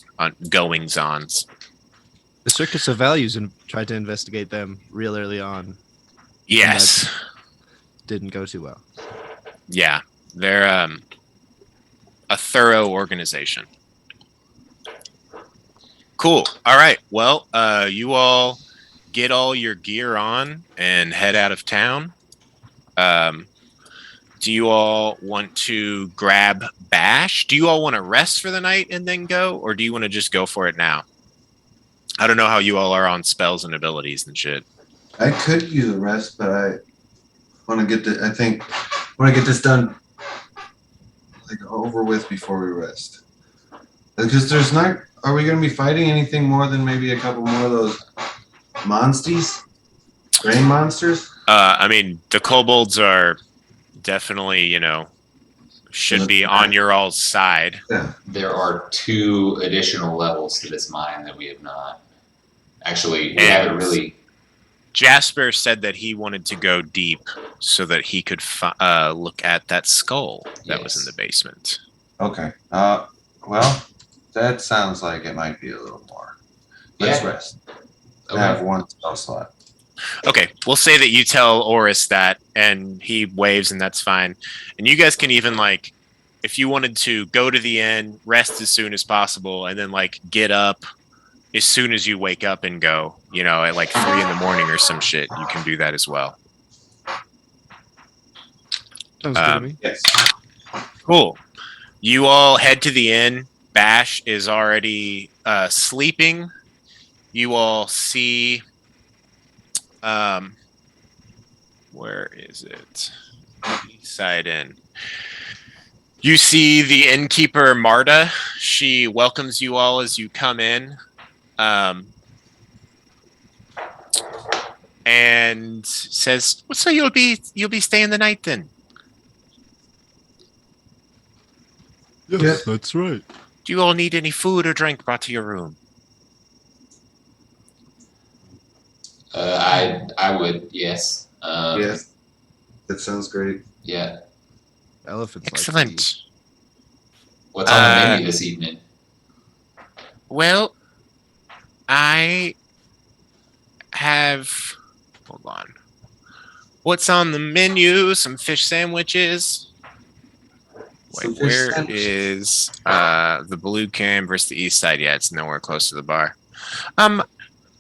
goings-ons. The Circus of Values and tried to investigate them real early on. Yes. Didn't go too well. Yeah, they're a thorough organization. Cool. All right. Well, you all get all your gear on and head out of town. Do you all want to grab Bash? Do you all want to rest for the night and then go? Or do you want to just go for it now? I don't know how you all are on spells and abilities and shit. I could use a rest, but I want to get this done over with before we rest. Because are we going to be fighting anything more than maybe a couple more of those monsties? Brain monsters? The kobolds are definitely, should be on your all's side. Yeah. There are 2 additional levels to this mine that we have not. Actually, we And haven't really. Jasper said that he wanted to go deep so that he could look at that skull that was in the basement. Okay. Well, that sounds like it might be a little more. Let's rest. Okay. I have 1 spell slot. Okay, we'll say that you tell Oris that, and he waves, and that's fine. And you guys can even, if you wanted to go to the inn, rest as soon as possible, and then, get up as soon as you wake up and go, at 3 in the morning or some shit, you can do that as well. Sounds good to me. Yes. Cool. You all head to the inn. Bash is already sleeping. You all see... where is it? East Side Inn. You see the innkeeper, Marta. She welcomes you all as you come in. And says, so you'll be staying the night then? Yes, that's right. Do you all need any food or drink brought to your room? I would, yes. Yes. That sounds great. Yeah. Elephants. Excellent. What's on the menu this evening? Well, I have... Hold on. What's on the menu? Some fish sandwiches. Some Wait, fish where sandwiches. is the blue cam versus the east side? Yeah, it's nowhere close to the bar. I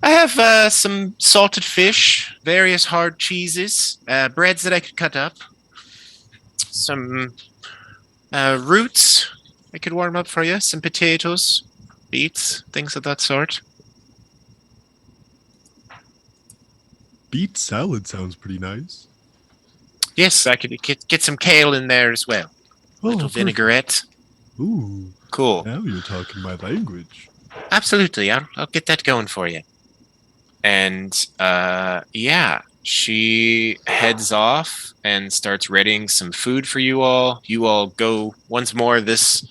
have some salted fish, various hard cheeses, breads that I could cut up, some roots I could warm up for you, some potatoes, beets, things of that sort. Beet salad sounds pretty nice. Yes, I could get some kale in there as well. Little perfect. vinaigrette. Ooh, Cool. now you're talking my language. Absolutely. I'll get that going for you. And yeah, she heads off and starts readying some food for you all. You all go once more this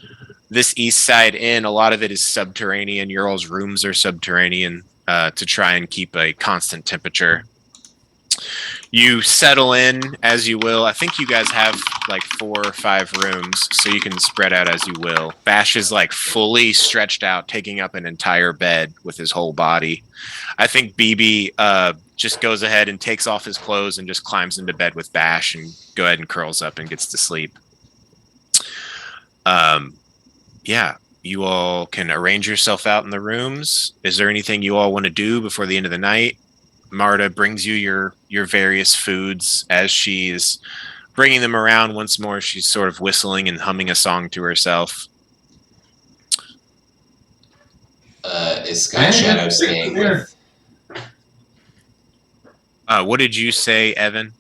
east side inn. A lot of it is subterranean. Your all's rooms are subterranean to try and keep a constant temperature. You settle in as you will. I think you guys have like 4 or 5 rooms, so you can spread out as you will. Bash is like fully stretched out, taking up an entire bed with his whole body. I think BB just goes ahead and takes off his clothes and just climbs into bed with Bash and go ahead and curls up and gets to sleep. Yeah, you all can arrange yourself out in the rooms. Is there anything you all want to do before the end of the night? Marta brings you your various foods. As she's bringing them around once more, she's sort of whistling and humming a song to herself. Is Sky Shadow staying with? What did you say, Evan?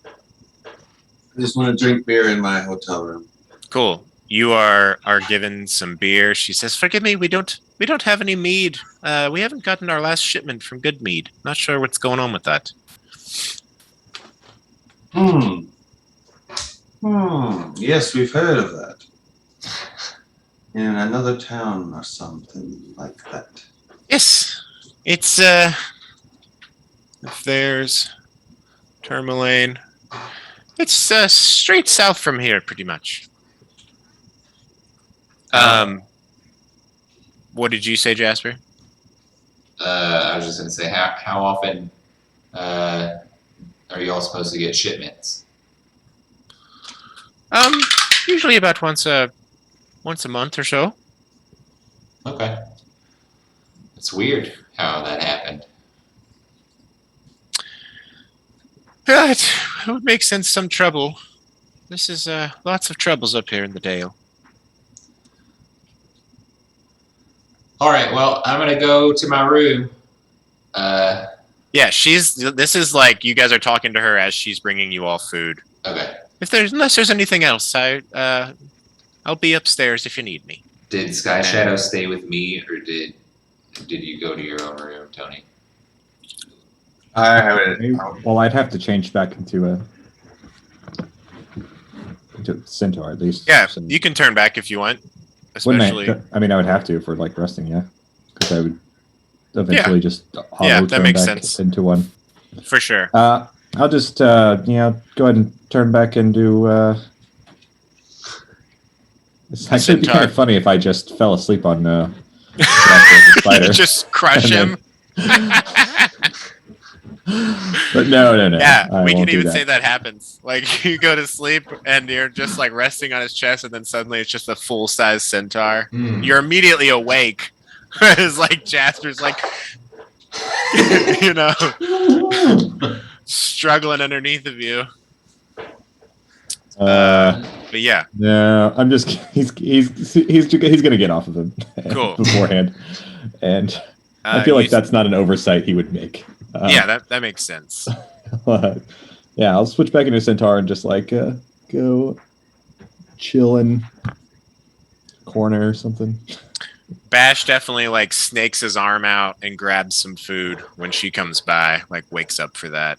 I just want to drink beer in my hotel room. Cool. You are given some beer. She says, "Forgive me, we don't have any mead. We haven't gotten our last shipment from Good Mead. Not sure what's going on with that." Yes, we've heard of that. In another town or something like that. Yes, it's if there's Tourmaline, it's straight south from here, pretty much. What did you say, Jasper? I was just gonna say, how often are you all supposed to get shipments? Usually about once a month or so. Okay. It's weird how that happened. Yeah, it would make sense. Some trouble. This is lots of troubles up here in the Dale. All right. Well, I'm gonna go to my room. Yeah, this is like you guys are talking to her as she's bringing you all food. Okay. Unless there's anything else, I'll be upstairs if you need me. Did Sky Shadow stay with me, or did you go to your own room, Tony? I have it. Well, I'd have to change back into Centaur at least. Yeah, So- you can turn back if you want. Wouldn't Especially, I mean, I would have to for like resting, yeah, because I would eventually just hollow that turn makes back sense. into one. for sure. I'll just go ahead and turn back into. It's actually be kind of funny if I just fell asleep on the spider. Just crush And him. But no. Yeah, I we can won't do even say that happens. Like you go to sleep and you're just like resting on his chest, and then suddenly it's just a full size centaur. You're immediately awake. It's like Jasper's like, you know, struggling underneath of you. But yeah, No, I'm just he's gonna get off of him Cool. beforehand, and I feel like that's not an oversight he would make. Yeah, that makes sense. Yeah, I'll switch back into Centaur and just like go chill in corner or something. Bash definitely like snakes his arm out and grabs some food when she comes by, like wakes up for that.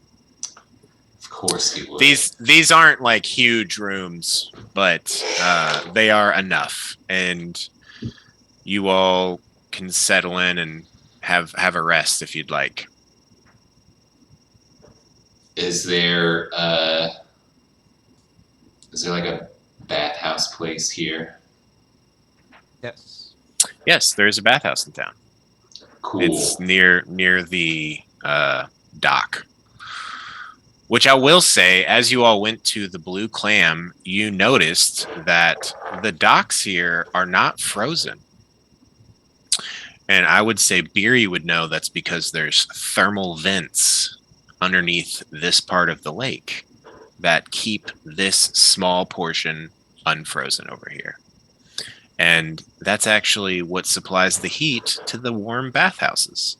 Of course he would. These aren't like huge rooms, but they are enough, and you all can settle in and have a rest if you'd like. Is there like a bathhouse place here? Yes, there's a bathhouse in town. Cool. It's near the dock. Which I will say, as you all went to the Blue Clam, you noticed that the docks here are not frozen. And I would say Beery would know that's because there's thermal vents underneath this part of the lake that keep this small portion unfrozen over here. And that's actually what supplies the heat to the warm bathhouses.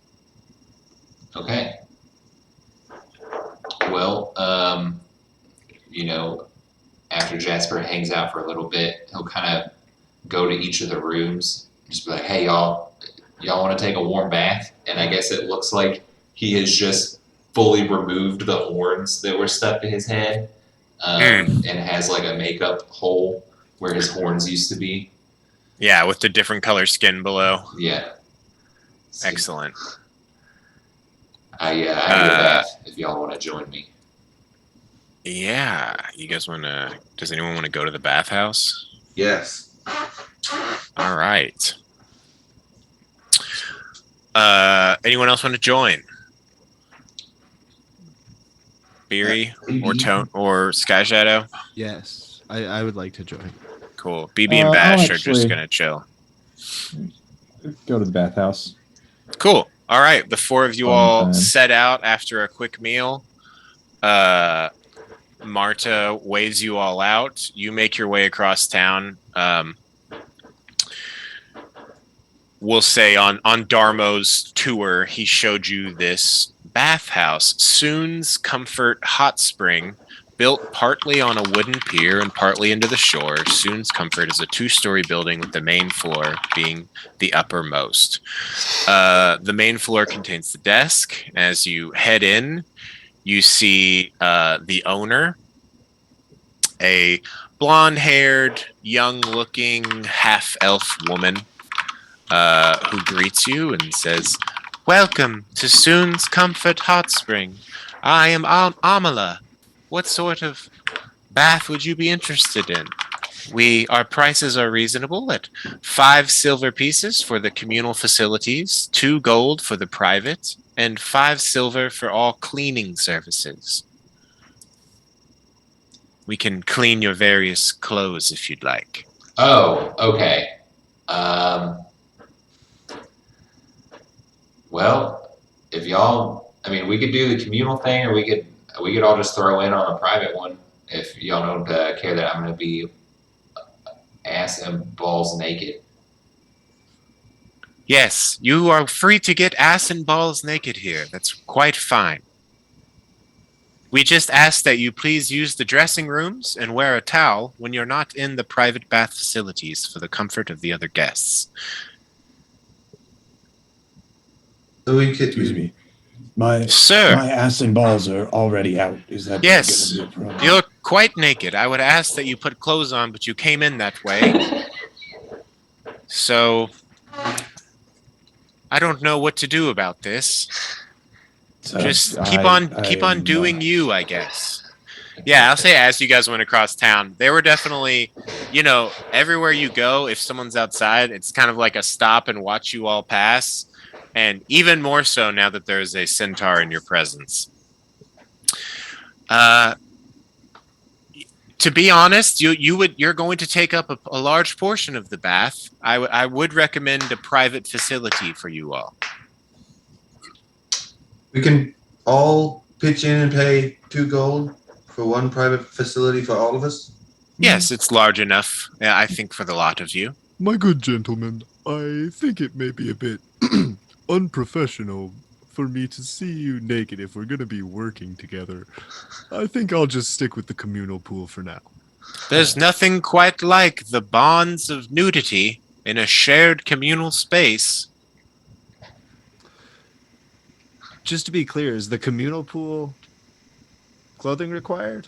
Okay. Well, after Jasper hangs out for a little bit, he'll kind of go to each of the rooms, just be like, "Hey, y'all want to take a warm bath?" And I guess it looks like he has just fully removed the horns that were stuck to his head, and has like a makeup hole where his horns used to be. Yeah, with the different color skin below. Yeah. Excellent. I need a bath if y'all want to join me. Yeah, you guys want to? Does anyone want to go to the bathhouse? Yes. All right. Anyone else want to join? Beery or Tone or Sky Shadow? Yes, I would like to join. Cool. BB and Bash are just actually- gonna chill. Go to the bathhouse. Cool. All right. The four of you Fun all time. set out after a quick meal. Marta waves you all out. You make your way across town. We'll say on Darmo's tour, he showed you this bathhouse, Soon's Comfort Hot Spring, built partly on a wooden pier and partly into the shore. Soon's Comfort is a 2-story building with the main floor being the uppermost. The main floor contains the desk. As you head in, you see the owner, a blonde-haired, young-looking half-elf woman who greets you and says, "Welcome to Soon's Comfort Hot Spring. I am Amala. What sort of bath would you be interested in? Our prices are reasonable at 5 silver pieces for the communal facilities, 2 gold for the private, and 5 silver for all cleaning services. We can clean your various clothes if you'd like." Oh, okay. Well, if y'all, we could do the communal thing, or we could all just throw in on a private one. If y'all don't care that I'm gonna be ass and balls naked. Yes, you are free to get ass and balls naked here. That's quite fine. We just ask that you please use the dressing rooms and wear a towel when you're not in the private bath facilities for the comfort of the other guests. So we could. Excuse me. My Sir, ass and balls are already out. Is that Yes. gonna be a problem? you're quite naked. I would ask that you put clothes on, but you came in that way. So, I don't know what to do about this. Just keep on doing you, I guess. Yeah, I'll say as you guys went across town, they were definitely, everywhere you go, if someone's outside, it's kind of like a stop and watch you all pass. And even more so now that there's a centaur in your presence. To be honest, you're going to take up a large portion of the bath. I would recommend a private facility for you all. We can all pitch in and pay 2 gold for one private facility for all of us. Yes, it's large enough, I think, for the lot of you. My good gentleman, I think it may be a bit unprofessional for me to see you naked if we're going to be working together. I think I'll just stick with the communal pool for now. There's nothing quite like the bonds of nudity in a shared communal space. Just to be clear, is the communal pool clothing required?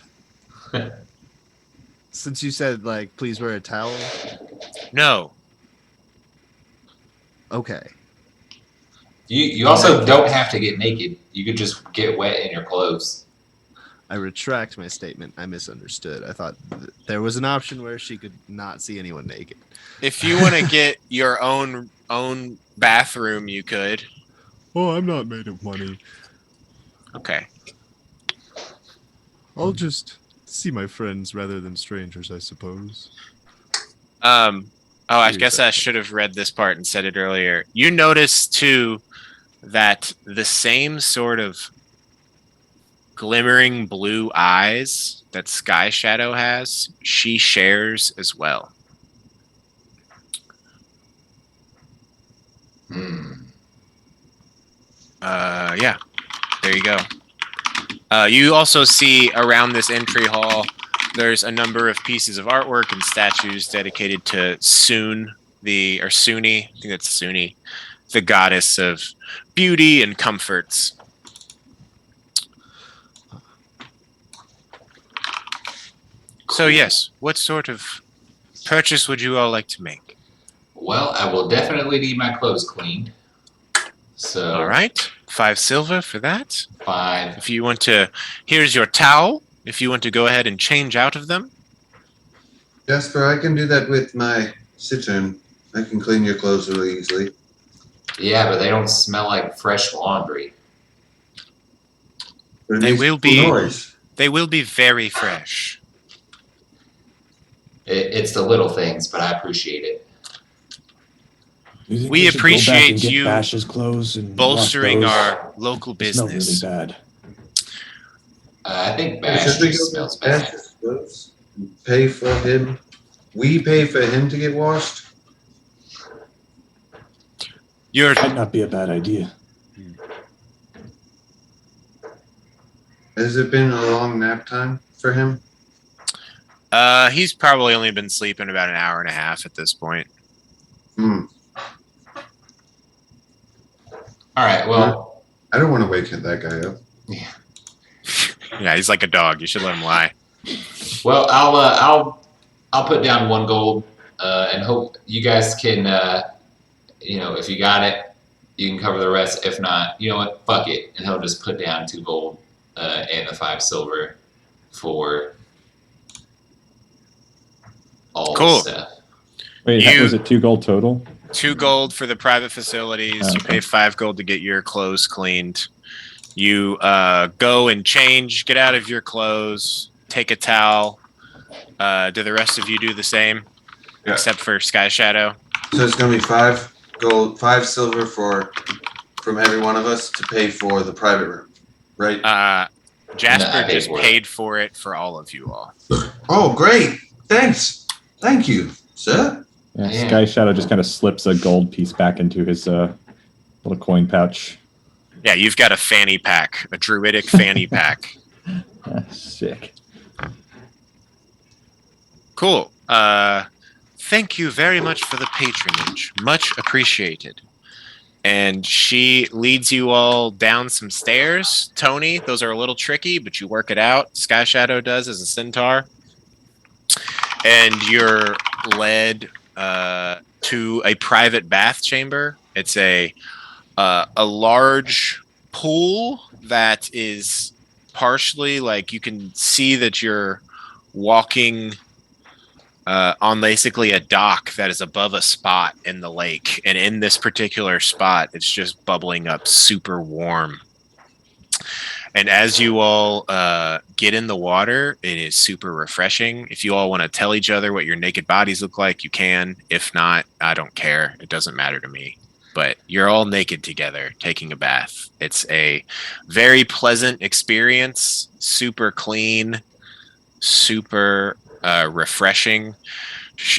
Since you said, please wear a towel. No. Okay. You also don't have to get naked. You could just get wet in your clothes. I retract my statement. I misunderstood. I thought there was an option where she could not see anyone naked. If you want to get your own bathroom, you could. Oh, I'm not made of money. Okay. I'll just see my friends rather than strangers, I suppose. Oh, I guess I should have read this part and said it earlier. You notice too that the same sort of glimmering blue eyes that Sky Shadow has, she shares as well. Yeah, there you go. You also see around this entry hall, there's a number of pieces of artwork and statues dedicated to Suni, I think that's Suni, the goddess of beauty and comforts. So yes, what sort of purchase would you all like to make? Well, I will definitely need my clothes cleaned. So All right, 5 silver for that. 5. If you want to, here's your towel. If you want to go ahead and change out of them. Jasper, I can do that with my citern. I can clean your clothes really easily. Yeah, but they don't smell like fresh laundry. But it They makes will cool be- noise. They will be very fresh. It's the little things, but I appreciate it. Do you think We should go back appreciate and get you Bash's clothes and bolstering wash those? our local They smell really business. bad. I think Should Bash we just go smells get bad. Bash's clothes and pay for him? We pay for him to get washed? You're Might not be a bad idea. Has it been a long nap time for him? he's probably only been sleeping about an hour and a half at this point. Hmm. All right. Well, I don't want to wake that guy up. Yeah, he's like a dog. You should let him lie. well, I'll put down 1 gold and hope you guys can. If you got it, you can cover the rest. If not, you know what? Fuck it, and he'll just put down 2 gold and the 5 silver for all Cool. the stuff. Wait, You- was it 2 gold total? 2 gold for the private facilities. You Okay. pay 5 gold to get your clothes cleaned. You go and change, get out of your clothes, take a towel. Do the rest of you do the same? Yeah. Except for Sky Shadow? So it's gonna be 5 gold, 5 silver from every one of us to pay for the private room, right? Jasper I paid just for it. paid for it for all of you all. Oh, great! Thanks, thank you, sir. Yeah, Yeah. Sky Shadow just kind of slips a gold piece back into his little coin pouch. Yeah, you've got a fanny pack, a druidic fanny pack. Sick. Cool. Thank you very much for the patronage. Much appreciated. And she leads you all down some stairs. Tony, those are a little tricky, but you work it out. Sky Shadow does as a centaur. And you're led to a private bath chamber. It's a large pool that is partially like you can see that you're walking on basically a dock that is above a spot in the lake. And in this particular spot, it's just bubbling up super warm. And as you all get in the water, it is super refreshing. If you all want to tell each other what your naked bodies look like, you can. If not, I don't care. It doesn't matter to me. But you're all naked together taking a bath. It's a very pleasant experience, super clean, super refreshing.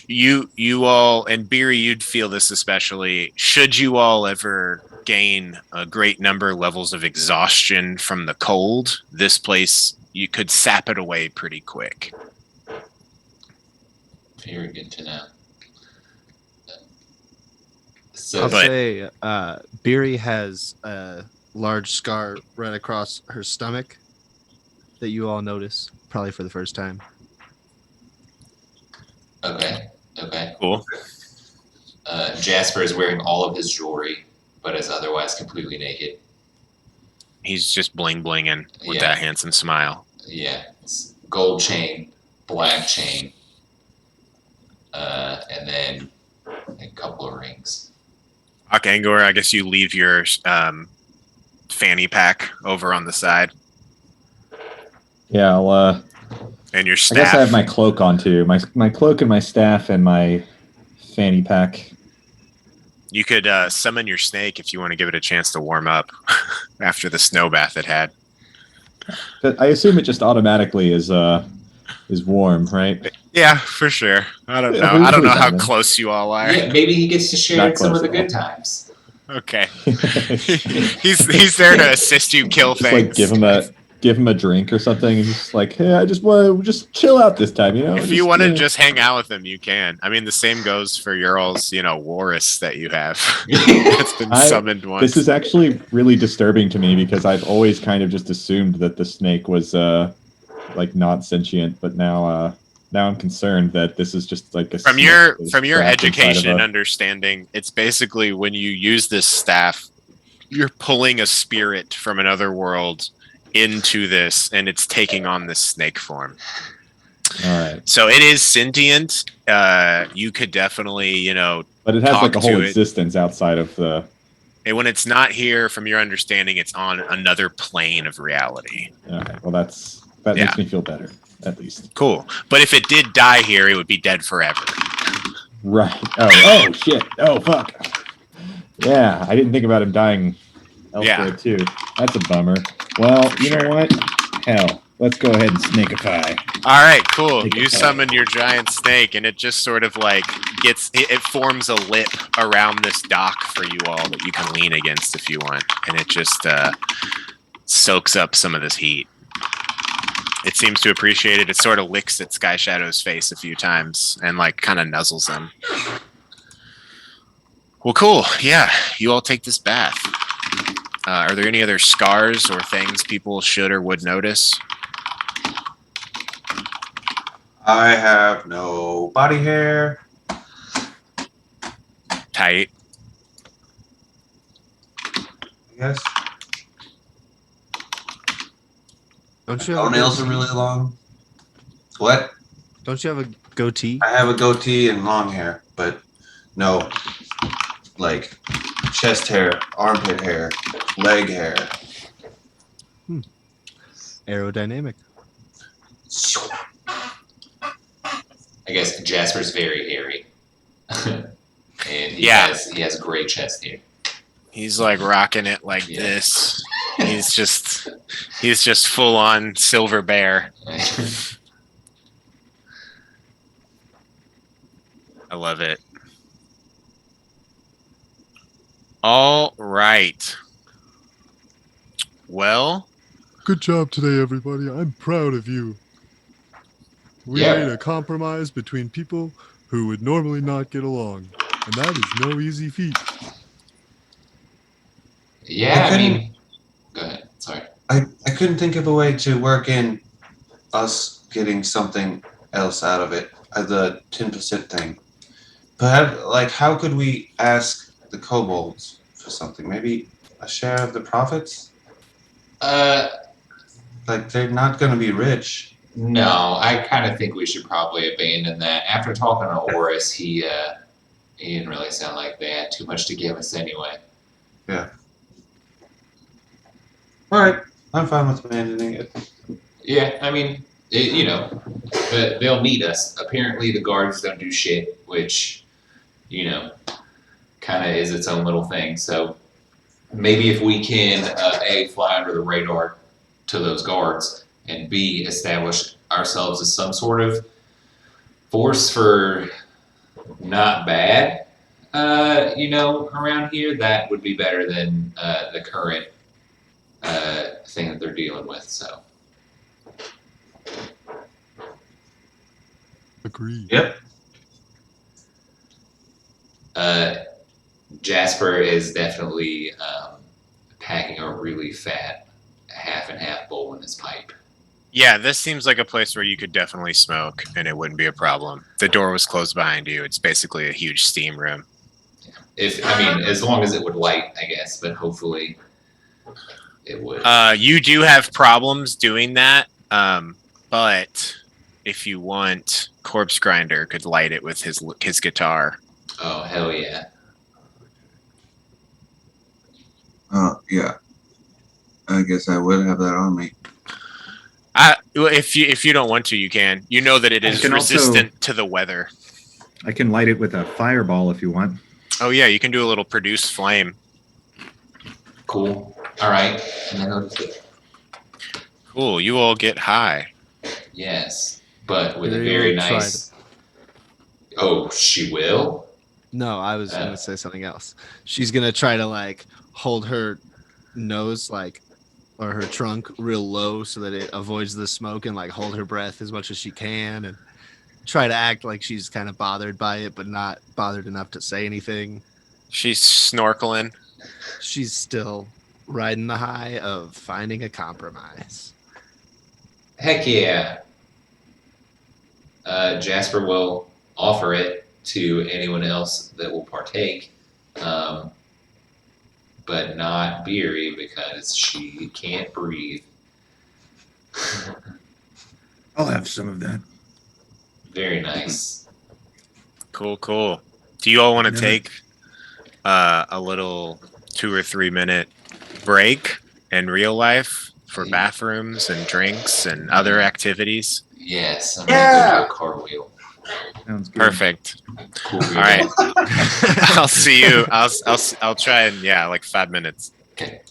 You all, and Beery, you'd feel this especially, should you all ever gain a great number of levels of exhaustion from the cold, this place, you could sap it away pretty quick. Very good to know. I'll So But- say Beery has a large scar right across her stomach that you all notice, probably for the first time. okay. Cool. Jasper is wearing all of his jewelry, but is otherwise completely naked. He's just bling blinging with Yeah. that handsome smile. Yeah, it's gold chain, black chain, and then a couple of rings. Angor, I guess you leave your fanny pack over on the side Yeah, and your I staff. guess I have my cloak on too. My cloak and my staff and my fanny pack. You could summon your snake if you want to give it a chance to warm up after the snow bath it had. But I assume it just automatically is warm, right? Yeah, for sure. I don't Yeah, know. I don't know who's how on it? close you all are. Yeah, maybe he gets to share Not in some of close the at all. good times. Okay. he's there to assist you kill Just things. like give him a drink or something, and just like, hey, I just want to just chill out this time, you know. If you want to just hang out with him, you can. I mean, the same goes for Ural's, Walrus that you have. It's been summoned once. This is actually really disturbing to me because I've always kind of just assumed that the snake was like not sentient, but now I'm concerned that this is just like a from snake your that is from your trapped inside education of and a- understanding, it's basically when you use this staff, you're pulling a spirit from another world into this, and it's taking on this snake form. All right, So it is sentient. You could definitely, but it has like a talk whole to it. existence outside of the. And when it's not here, from your understanding, it's on another plane of reality. All right, well that Yeah. makes me feel better at least. Cool. But if it did die here, it would be dead forever. Right. Oh shit. Oh fuck. Yeah, I didn't think about him dying elsewhere Yeah. too. That's a bummer. Well, you know what? Hell, let's go ahead and snakeify. All right, cool. Take a You bite. summon your giant snake, and it just sort of like it forms a lip around this dock for you all that you can lean against if you want, and it just soaks up some of this heat. It seems to appreciate it. It sort of licks at Sky Shadow's face a few times and like kind of nuzzles him. Well, cool. Yeah, you all take this bath. Are there any other scars or things people should or would notice? I have no body hair. Tight. I guess. Don't you have Toenails a are goatee? really long. What? Don't you have a goatee? I have a goatee and long hair, but no, like chest hair, armpit hair, leg hair. Aerodynamic. I guess Jasper's very hairy. And he Yeah. has gray chest hair. He's like rocking it like Yeah. this. He's just full on silver bear. I love it. All right. Well, Good job today, everybody. I'm proud of you. We Yeah. made a compromise between people who would normally not get along, and that is no easy feat. Yeah, I couldn't- mean, go ahead. Sorry. I couldn't think of a way to work in us getting something else out of it, the 10% thing. Perhaps, like, how could we ask the kobolds for something? Maybe a share of the profits? Like, they're not going to be rich. No, I kind of think we should probably abandon that. After talking to Oris, he didn't really sound like they had too much to give us anyway. All right, I'm fine with abandoning it. Yeah, I mean, they'll need us. Apparently, the guards don't do shit, which, kind of is its own little thing. So maybe if we can, A, fly under the radar to those guards, and B, establish ourselves as some sort of force for not bad, around here, that would be better than the current thing that they're dealing with. So. Agreed. Yep. Jasper is definitely packing a really fat half and half bowl in his pipe. yeah, this seems like a place where you could definitely smoke and it wouldn't be a problem. The door was closed behind you. It's basically a huge steam room. As long as it would light, I guess, but hopefully it would. You do have problems doing that, but if you want, Corpse Grinder could light it with his guitar. Oh, hell yeah. Yeah. I guess I would have that on me. If you don't want to, you can. You know that it I is can also- resistant to the weather. I can light it with a fireball if you want. Oh yeah, you can do a little produce flame. Cool. All right. And then notice it. Cool. You all get high. Yes, but with a Mary very will try nice. Oh, she will. No, I was gonna say something else. She's gonna try to like hold her nose like or her trunk real low so that it avoids the smoke and like hold her breath as much as she can and try to act like she's kind of bothered by it but not bothered enough to say anything. She's snorkeling. She's still riding the high of finding a compromise. Heck yeah. Jasper will offer it to anyone else that will partake, but not Beery because she can't breathe. I'll have some of that. Very nice. Cool, cool. Do you all want to No. take a little 2 or 3 minute break in real life for bathrooms and drinks and other activities? Yes, I'm gonna go do a cartwheel. Sounds good. Perfect. Cool. All right. I'll see you. I'll try in like 5 minutes. Okay.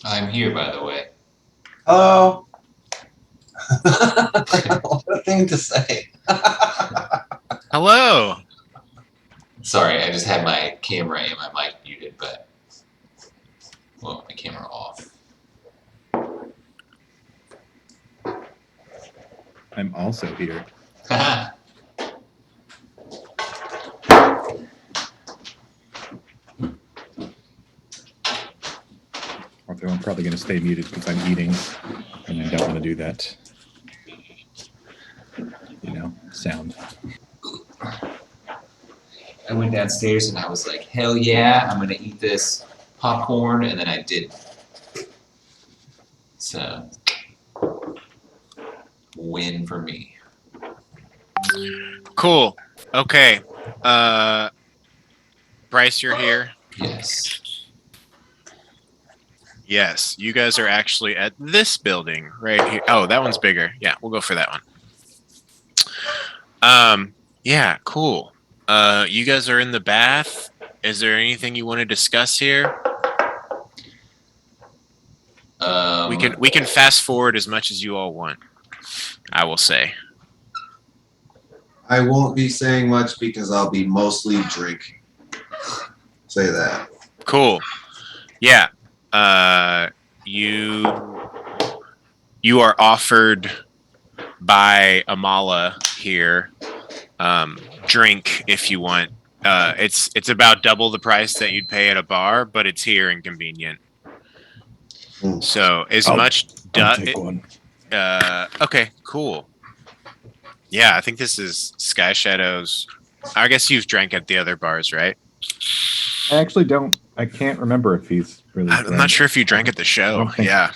I'm here, by the way. Oh. What a thing to say. Hello. Sorry, I just had my camera and my mic muted, but well, my camera off. I'm also here. Although I'm probably going to stay muted because I'm eating, and I don't want to do that. Sound. I went downstairs and I was like, hell yeah, I'm gonna eat this popcorn, and then I didn't. So, win for me. Cool. Okay. Bryce, you're here. Yes. Yes, you guys are actually at this building right here. Oh, that one's bigger. Yeah, we'll go for that one. Yeah, cool. You guys are in the bath. Is there anything you want to discuss here? We can fast forward as much as you all want. I will say. I won't be saying much because I'll be mostly drinking. Say that. Cool. Yeah. You are offered by Amala here drink if you want. It's about double the price that you'd pay at a bar, but it's here and convenient. So I'll take one. Okay, cool. Yeah, I think this is Sky Shadows. I guess you've drank at the other bars, right? I actually don't. I can't remember if he's really. I'm not sure if you drank at the show. I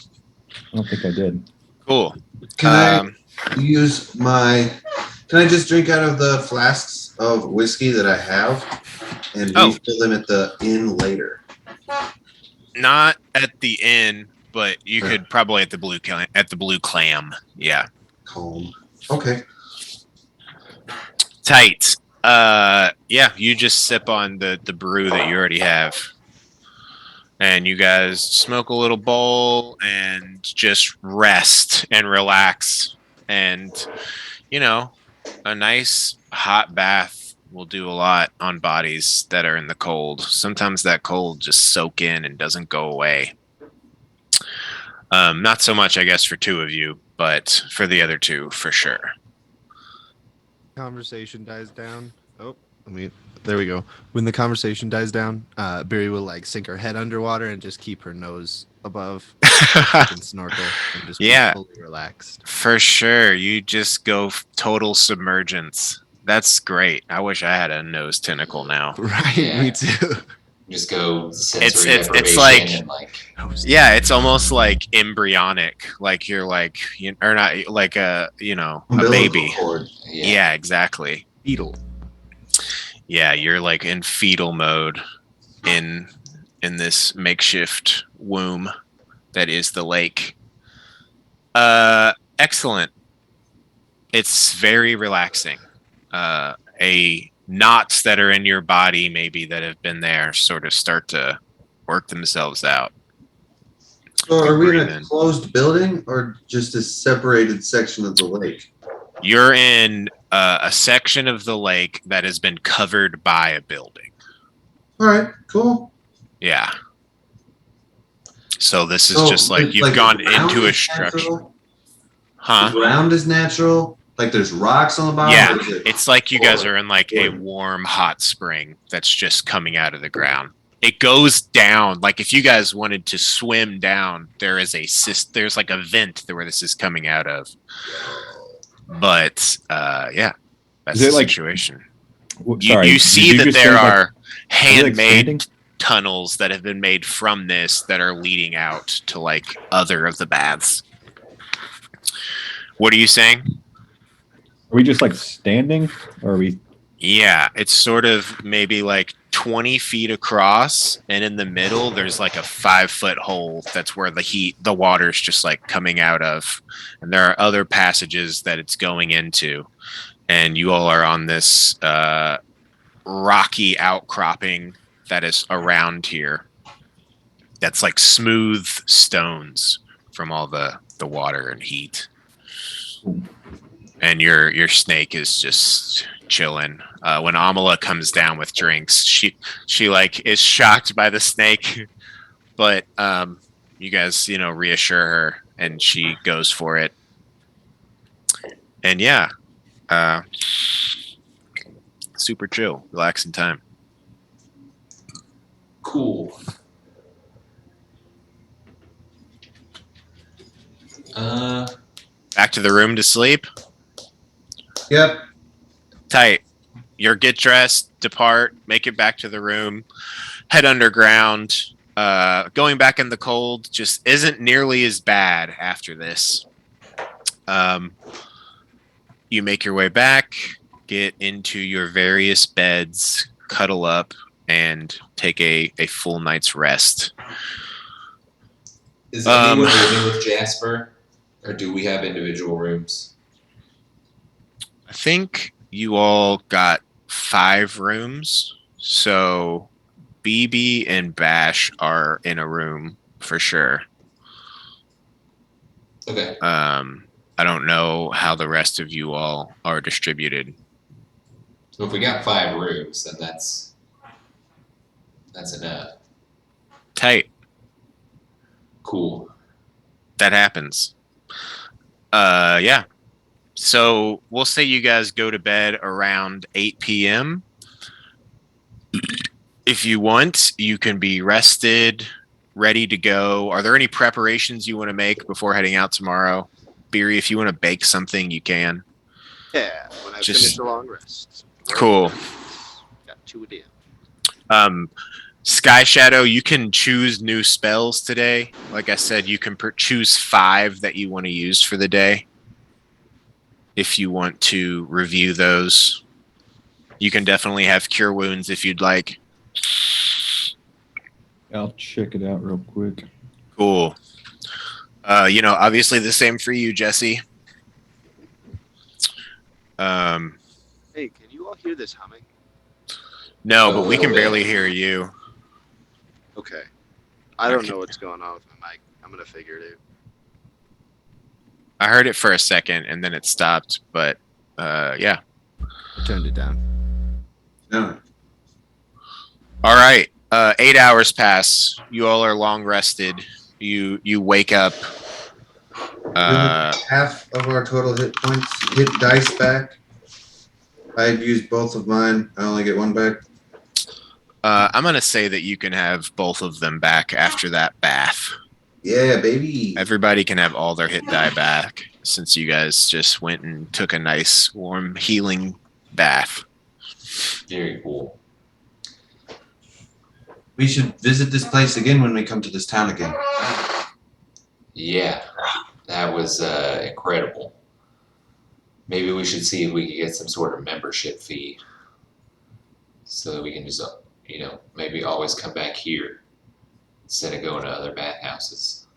don't think I did. Cool. Can I use my? Can I just drink out of the flasks of whiskey that I have and refill them at the inn later? Not at the inn, but you could probably at the Blue Clam. Yeah. Calm. Okay. Tight. Yeah, you just sip on the brew that you already have. And you guys smoke a little bowl and just rest and relax. And, a nice hot bath will do a lot on bodies that are in the cold. Sometimes that cold just soak in and doesn't go away. Not so much, I guess, for two of you, but for the other two, for sure. Conversation dies down. There we go. When the conversation dies down, Barry will sink her head underwater and just keep her nose above and snorkel and just be fully relaxed. For sure. You just go total submergence. That's great. I wish I had a nose tentacle now. Right, Yeah. me too. Just go sensory It's deprivation like and yeah, it's almost like embryonic, like you're or not like a baby. Cord. Yeah, exactly. Fetal. Yeah, you're like in fetal mode in this makeshift womb that is the lake. Excellent. It's very relaxing. Knots that are in your body maybe that have been there sort of start to work themselves out. So are we in a closed building or just a separated section of the lake? You're in a section of the lake that has been covered by a building. All right, cool. Yeah. So this is just like you've gone into a structure. Natural? Huh? The ground is natural. Like there's rocks on the bottom. Yeah, it's like you guys are in like a warm, hot spring that's just coming out of the ground. It goes down. Like if you guys wanted to swim down, there's like a vent where this is coming out of. But yeah, that's the situation. You see that there are handmade tunnels that have been made from this that are leading out to like other of the baths. What are you saying? Are we just like standing, or are we? Yeah, it's sort of maybe like 20 feet across, and in the middle there's like a 5-foot hole that's where the water's just like coming out of, and there are other passages that it's going into, and you all are on this rocky outcropping that is around here. that's like smooth stones from all the water and heat. And your snake is just chilling. When Amala comes down with drinks, she like is shocked by the snake, but you guys reassure her, and she goes for it. And yeah, super chill, relaxing time. Cool. Back to the room to sleep. Yep. Tight. You're get dressed, depart, make it back to the room, head underground. Going back in the cold just isn't nearly as bad after this. You make your way back, get into your various beds, cuddle up, and take a full night's rest. Is anyone living with Jasper, or do we have individual rooms? I think you all got 5 rooms, so BB and Bash are in a room for sure. Okay. I don't know how the rest of you all are distributed. So if we got 5 rooms, then that's enough. Tight. Cool. That happens. Yeah. So we'll say you guys go to bed around 8 p.m. If you want, you can be rested, ready to go. Are there any preparations you want to make before heading out tomorrow? Beery, if you want to bake something, you can. Yeah, when I Just- finish the long rest. Cool. Got 2 a.m. Sky Shadow, you can choose new spells today. Like I said, you can choose 5 that you want to use for the day. If you want to review those, you can definitely have Cure Wounds if you'd like. I'll check it out real quick. Cool. Obviously the same for you, Jesse. Hey, can you all hear this humming? No, A but we little can bit. barely hear you. Okay. I don't Okay. know what's going on with my mic. I'm gonna figure it out. I heard it for a second and then it stopped, but yeah. I turned it down. No. All right. 8 hours pass. You all are long rested. You wake up. Half of our total hit points, hit dice back. I've used both of mine. I only get 1 back. I'm gonna say that you can have both of them back after that bath. Yeah, baby. Everybody can have all their hit die back since you guys just went and took a nice warm healing bath. Very cool. We should visit this place again when we come to this town again. Yeah, that was incredible. Maybe we should see if we could get some sort of membership fee so that we can just, maybe always come back here instead of going to other bathhouses.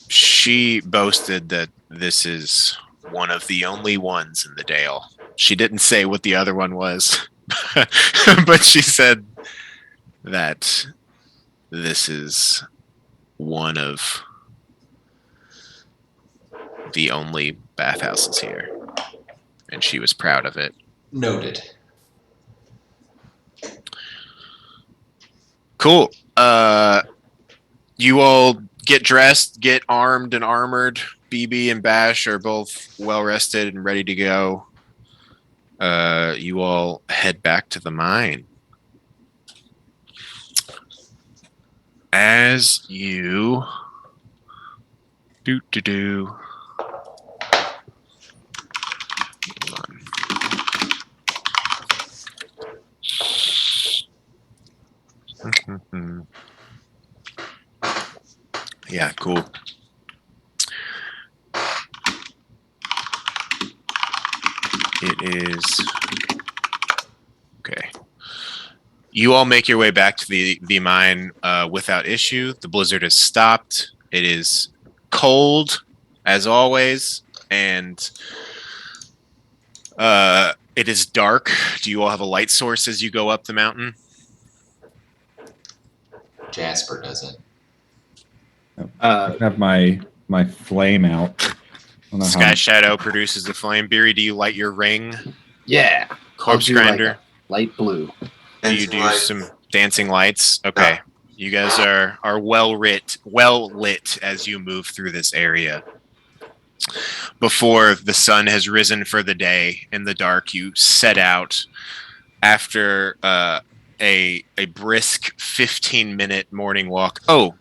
She boasted that this is one of the only ones in the Dale. She didn't say what the other one was, but she said that this is one of the only bathhouses here, and she was proud of it. Noted. Cool. You all get dressed, get armed and armored. BB and Bash are both well rested and ready to go. You all head back to the mine. As you do. Hold on. Yeah, cool. It is okay. You all make your way back to the mine without issue. The blizzard has stopped. It is cold as always, and it is dark. Do you all have a light source as you go up the mountain? Jasper doesn't. I have my flame out. I don't know Sky how. Shadow produces the flame. Beery, do you light your ring? Yeah. Corpse I'll do, like, Grinder, a light blue. do you Dancing do lights. some dancing lights? Okay. You guys are well lit as you move through this area. Before the sun has risen for the day in the dark, you set out after a brisk 15-minute morning walk. Oh,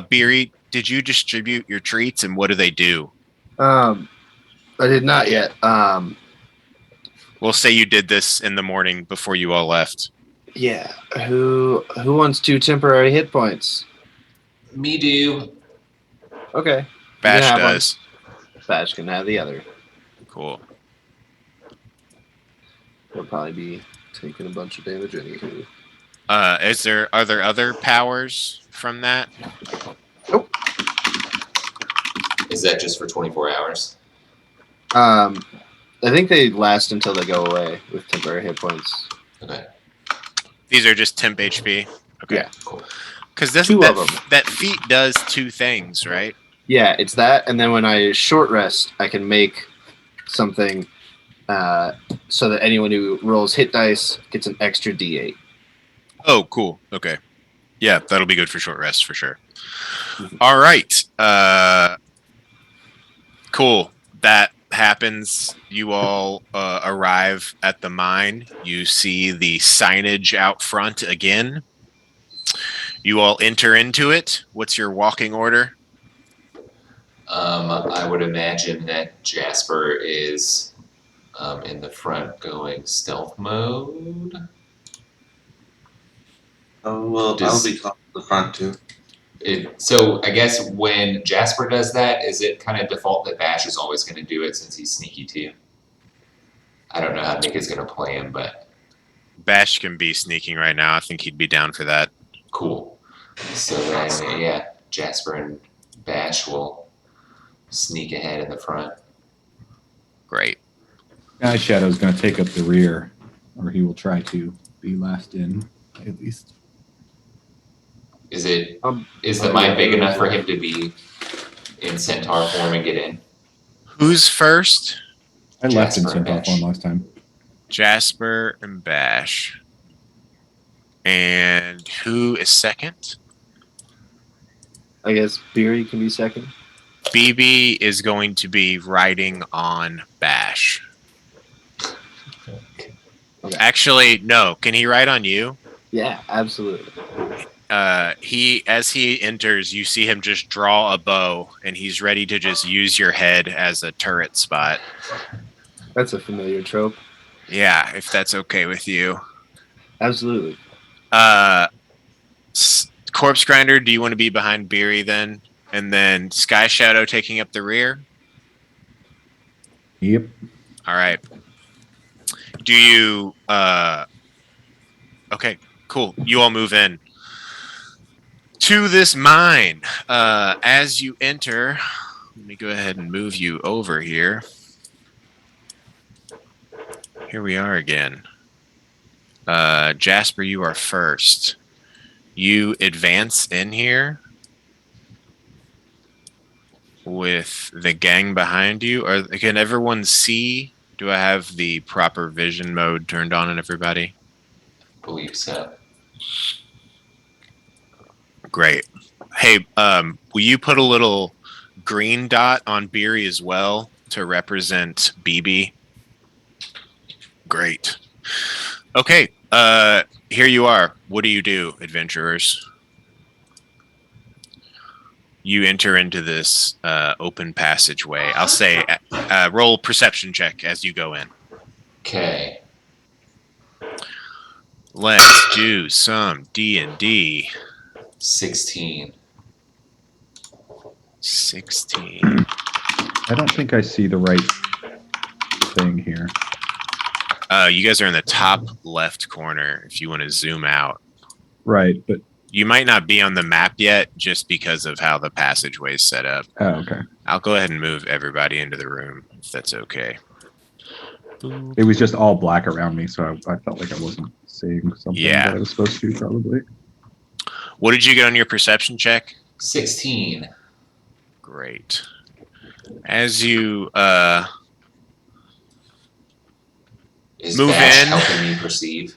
Beery, did you distribute your treats, and what do they do? I did not yet. We'll say you did this in the morning before you all left. Yeah. Who wants 2 temporary hit points? Me do. Okay. Bash have one. does. Bash can have the other. Cool. He'll probably be taking a bunch of damage anywho. Are there other powers from that? Is that just for 24 hours? I think they last until they go away with temporary hit points. Okay. These are just temp HP. Okay. Yeah. Cool. Because 2 of them. that feat does 2 things, right? Yeah, it's that, and then when I short rest, I can make something so that anyone who rolls hit dice gets an extra D8. Oh, cool. Okay. Yeah, that'll be good for short rest for sure. All right. Cool. That happens. You all arrive at the mine. You see the signage out front again. You all enter into it. What's your walking order? I would imagine that Jasper is in the front going stealth mode. Oh, well, Does- I'll be close to the front too. So I guess when Jasper does that, is it kind of default that Bash is always going to do it since he's sneaky too? I don't know how Nick is going to play him, but Bash can be sneaking right now. I think he'd be down for that. cool. So then, yeah, Jasper and Bash will sneak ahead in the front. Great. Sky Shadow's going to take up the rear, or he will try to be last in, at least. Is the Oh, mine yeah, big it enough is. for him to be in centaur form and get in? Who's first? I left in Jasper and Centaur Bash. form last time. Jasper and Bash. And who is second? I guess Beery can be second. BB is going to be riding on Bash. Okay. Actually, no. Can he ride on you? Yeah, absolutely. As he enters, you see him just draw a bow, and he's ready to just use your head as a turret spot. That's a familiar trope. Yeah, if that's okay with you. Absolutely. Corpse Grinder, do you want to be behind Beery then? And then Sky Shadow taking up the rear? Yep. All right. Do you okay, cool. You all move in to this mine. As you enter, let me go ahead and move you over here. Here we are again. Jasper, you are first. You advance in here with the gang behind you. Can everyone see? Do I have the proper vision mode turned on in everybody? Believe so. Great. Hey, will you put a little green dot on Beery as well to represent BB? Great. Okay, here you are. What do you do, adventurers? You enter into this open passageway. I'll say roll perception check as you go in. Okay. Let's do some D&D. 16. 16. I don't think I see the right thing here. You guys are in the top left corner if you want to zoom out. Right, but You might not be on the map yet just because of how the passageway is set up. oh, okay. I'll go ahead and move everybody into the room if that's okay. It was just all black around me, so I felt like I wasn't seeing something Yeah. that I was supposed to, probably. What did you get on your perception check? 16. Great. As you Is move Bash in, helping me perceive?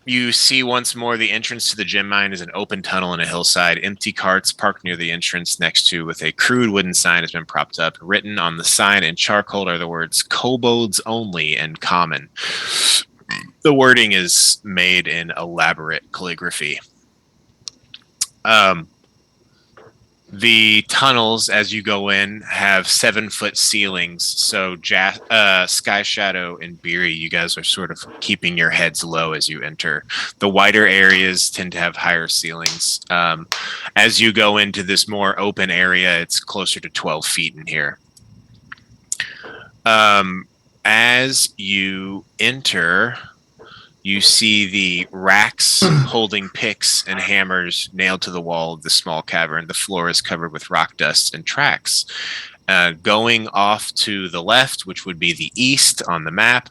you see once more the entrance to the gem mine is an open tunnel in a hillside. Empty carts parked near the entrance next to with a crude wooden sign has been propped up. Written on the sign in charcoal are the words kobolds only and common. The wording is made in elaborate calligraphy. The tunnels, as you go in, have 7-foot ceilings. So, Sky Shadow and Beery, you guys are sort of keeping your heads low as you enter. The wider areas tend to have higher ceilings. As you go into this more open area, it's closer to 12 feet in here. As you enter, you see the racks holding picks and hammers nailed to the wall of the small cavern. The floor is covered with rock dust and tracks. Going off to the left, which would be the east on the map,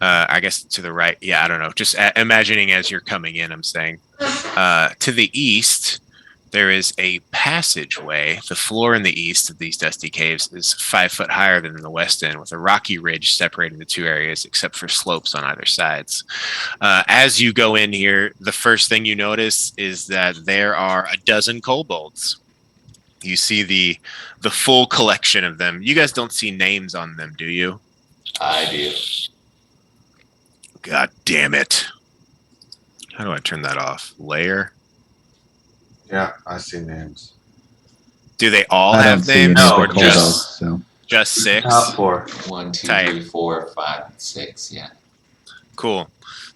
I guess to the right. Yeah, I don't know. Just imagining as you're coming in, I'm saying. To the east, there is a passageway. The floor in the east of these dusty caves is 5 foot higher than in the west end, with a rocky ridge separating the two areas, except for slopes on either sides. As you go in here, the first thing you notice is that there are a dozen kobolds. You see the full collection of them. You guys don't see names on them, do you? I do. God damn it. How do I turn that off? Layer? Yeah, I see names. Do they all I don't have see any names, No, or of the kobolds, just so just 6? Top 4. 1, 2, Type. 3, 4, 5, 6. Yeah. Cool.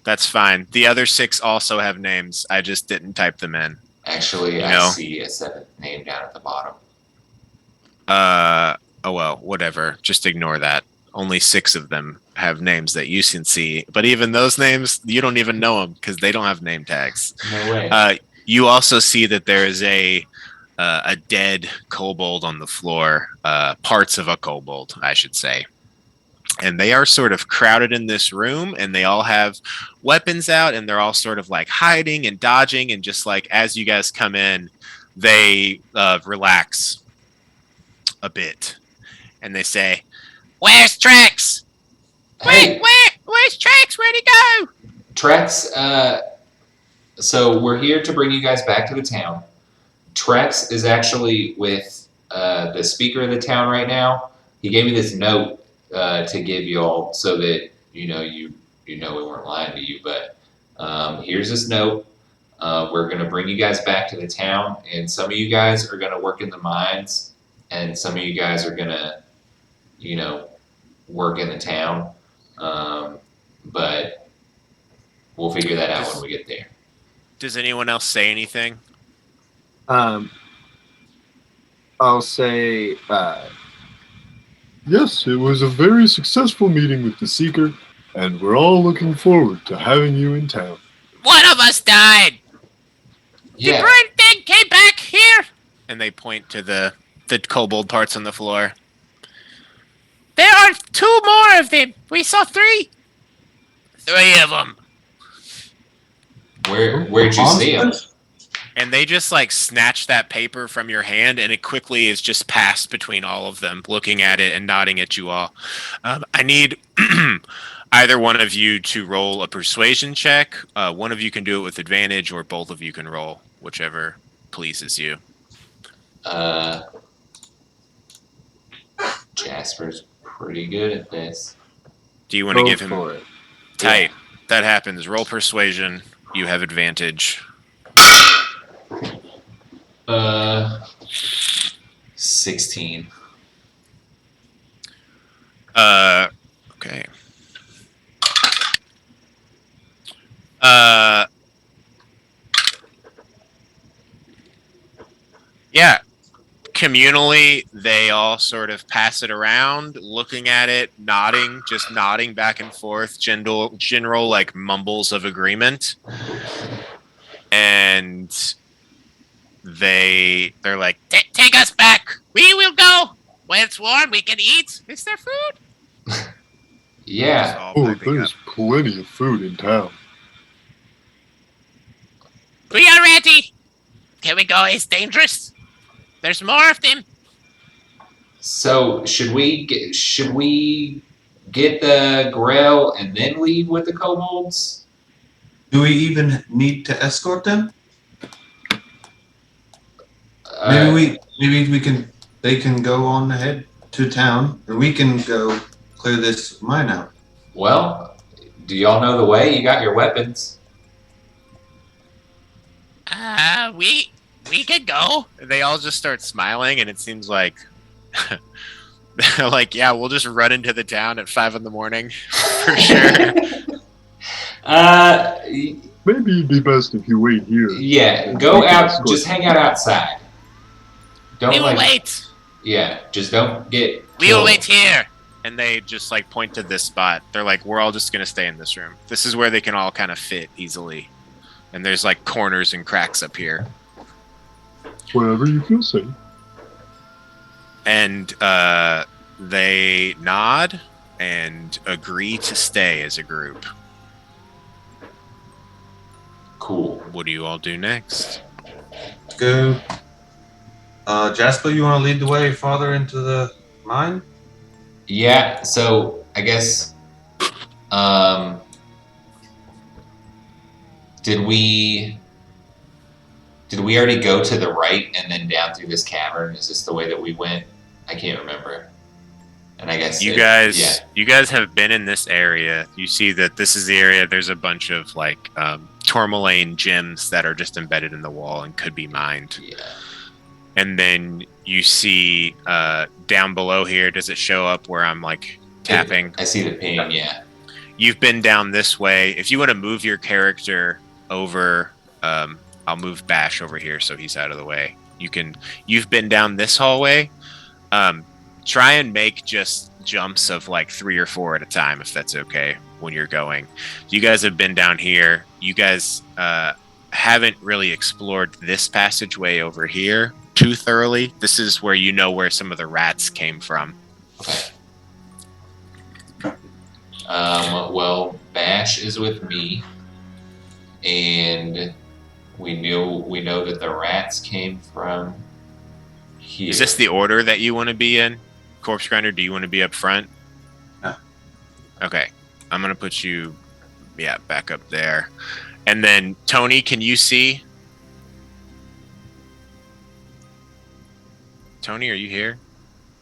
That's fine. The other 6 also have names. I just didn't type them in. Actually, I see a 7th name down at the bottom. Oh well, whatever. Just ignore that. Only 6 of them have names that you can see. But even those names, you don't even know them because they don't have name tags. No way. You also see that there is a dead kobold on the floor, parts of a kobold, I should say. And they are sort of crowded in this room, and they all have weapons out, and they're all sort of like hiding and dodging, and just like as you guys come in, they relax a bit, and they say, "Where's Trex? Hey, Where's Trex? Where'd he go?" Trex, so we're here to bring you guys back to the town. Trex is actually with the speaker of the town right now. He gave me this note to give y'all so that you know we weren't lying to you. But here's this note. We're gonna bring you guys back to the town, and some of you guys are gonna work in the mines, and some of you guys are gonna, work in the town. But we'll figure that out when we get there. Does anyone else say anything? I'll say, Yes, it was a very successful meeting with the Seeker, and we're all looking forward to having you in town. One of us died. Yeah. The bird thing came back here. And they point to the kobold parts on the floor. There are 2 more of them. We saw 3. 3 of them. Where'd you see him? And they just like snatch that paper from your hand, and it quickly is just passed between all of them, looking at it and nodding at you all. I need either one of you to roll a persuasion check. One of you can do it with advantage, or both of you can roll, whichever pleases you. Jasper's pretty good at this. Do you want to go give him for it. tight? That happens. Roll persuasion. You have advantage. 16. Okay. Yeah. Communally, they all sort of pass it around, looking at it, nodding, just nodding back and forth, general like mumbles of agreement. And they're like, take us back. We will go. When it's warm, we can eat. Is there food? Yeah. Just all Oh, piping there's up. plenty of food in town. We are ready. Can we go? It's dangerous. There's more of them. So should we get the grill and then leave with the kobolds? Do we even need to escort them? Uh, Maybe we can. They can go on ahead to town, and we can go clear this mine out. Well, do y'all know the way? You got your weapons. We could go. They all just start smiling, and it seems like they're like, yeah, we'll just run into the town at 5 a.m. for sure. Maybe it'd be best if you wait here. Yeah, go out. Just hang out outside. Don't wait. Yeah, just don't get. We'll wait here. And they just like point to this spot. They're like, we're all just gonna stay in this room. This is where they can all kind of fit easily. And there's like corners and cracks up here. Wherever you feel safe. And they nod and agree to stay as a group. Cool. What do you all do next? Go. Jasper, you want to lead the way farther into the mine? Yeah. So I guess. Did we already go to the right and then down through this cavern? Is this the way that we went? I can't remember. And I guess you guys have been in this area. You see that this is the area. There's a bunch of like tourmaline gems that are just embedded in the wall and could be mined. Yeah. And then you see down below here. Does it show up where I'm like tapping? I see the ping. Yeah. You've been down this way. If you want to move your character over, I'll move Bash over here so he's out of the way. You've been down this hallway. Try and make just jumps of like 3 or 4 at a time, if that's okay, when you're going. You guys have been down here. You guys haven't really explored this passageway over here too thoroughly. This is where you know where some of the rats came from. Okay. Well, Bash is with me, and we know that the rats came from here. Is this the order that you want to be in? Corpse Grinder, do you want to be up front? No. Okay. I'm going to put you, back up there. And then, Tony, can you see? Tony, are you here?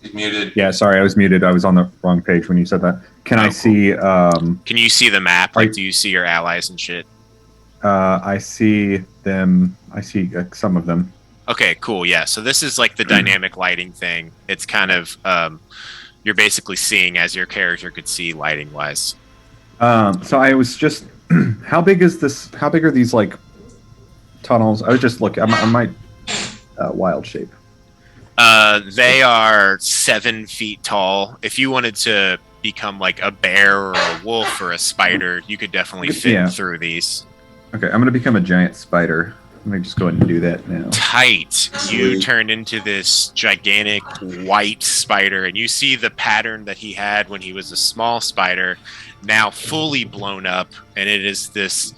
He's muted. Yeah, sorry, I was muted. I was on the wrong page when you said that. Can I see? Can you see the map? Like, do you see your allies and shit? I see them. I see some of them. Okay, cool. Yeah. So this is like the dynamic lighting thing. It's kind of you're basically seeing as your character could see lighting wise. So I was just, how big is this? How big are these like tunnels? I was just looking. I might wild shape. They are 7 feet tall. If you wanted to become like a bear or a wolf or a spider, you could definitely fit through these. Okay, I'm gonna become a giant spider. Let me just go ahead and do that now. Tight. You turn into this gigantic white spider, and you see the pattern that he had when he was a small spider, now fully blown up, and it is this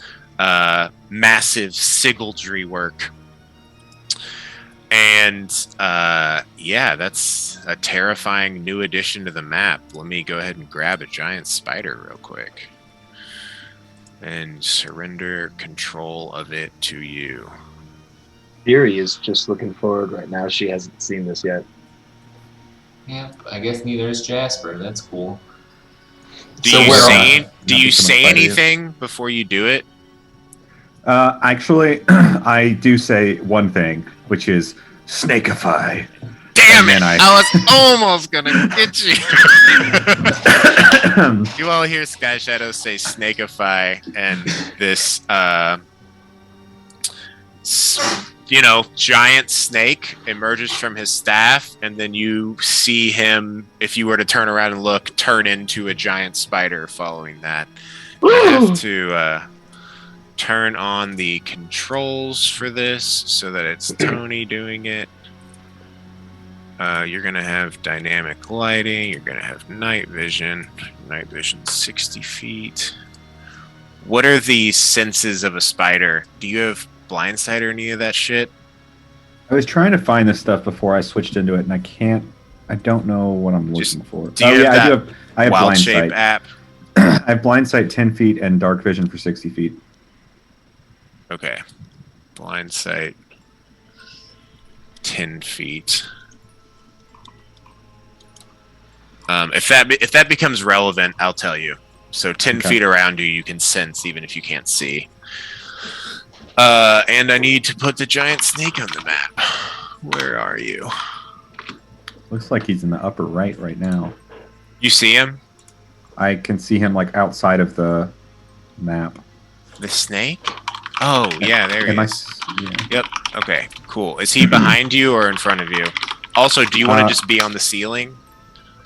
massive sigildry work. And that's a terrifying new addition to the map. Let me go ahead and grab a giant spider real quick and surrender control of it to you. Fury is just looking forward right now. She hasn't seen this yet. Yeah, I guess neither is Jasper. That's cool. Do you say anything before you do it? Actually, I do say one thing, which is snakeify. Damn it! I was almost gonna get you. You all hear Sky Shadow say snakeify, and this, giant snake emerges from his staff, and then you see him, if you were to turn around and look, turn into a giant spider following that. I have to turn on the controls for this so that it's Tony doing it. You're going to have dynamic lighting. You're going to have night vision. Night vision 60 feet. What are the senses of a spider? Do you have blind sight or any of that shit? I was trying to find this stuff before I switched into it, and I can't. I don't know what I'm Just- looking for. do you have I that do have. I have Wild blind Shape sight. app. I have blind sight 10 feet and dark vision for 60 feet. Okay. Blind sight. 10 feet. If that becomes relevant, I'll tell you. So 10 Okay. feet around you, you can sense even if you can't see. And I need to put the giant snake on the map. Where are you? Looks like he's in the upper right now. You see him? I can see him like outside of the map. The snake? Oh, yeah, there he Am I is. yeah. Yep. Okay, cool. Is he behind you or in front of you? Also, do you want to just be on the ceiling?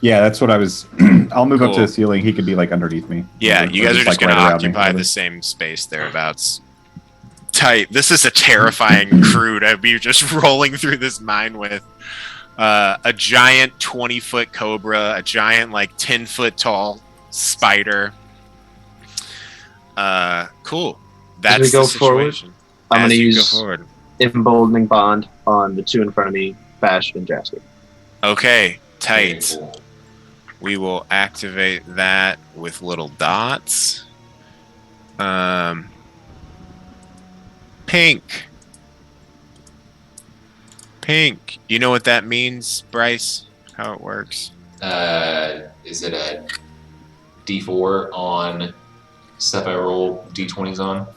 Yeah, that's what I was. I'll move up to Cool. the ceiling. He could be like underneath me. Yeah, Or you guys are just like, going to right around me, occupy whatever. the same space thereabouts. Tight. This is a terrifying crude I'd be just rolling through this mine with. A giant 20-foot cobra, a giant like 10-foot tall spider. Cool. That's we go the situation. I'm As going to you use go forward. emboldening bond on the two in front of me, Bash and Jasper. Okay, Very tight. cool. We will activate that with little dots. Pink. Pink. You know what that means, Bryce? How it works? Is it a D4 on stuff I roll D20s on?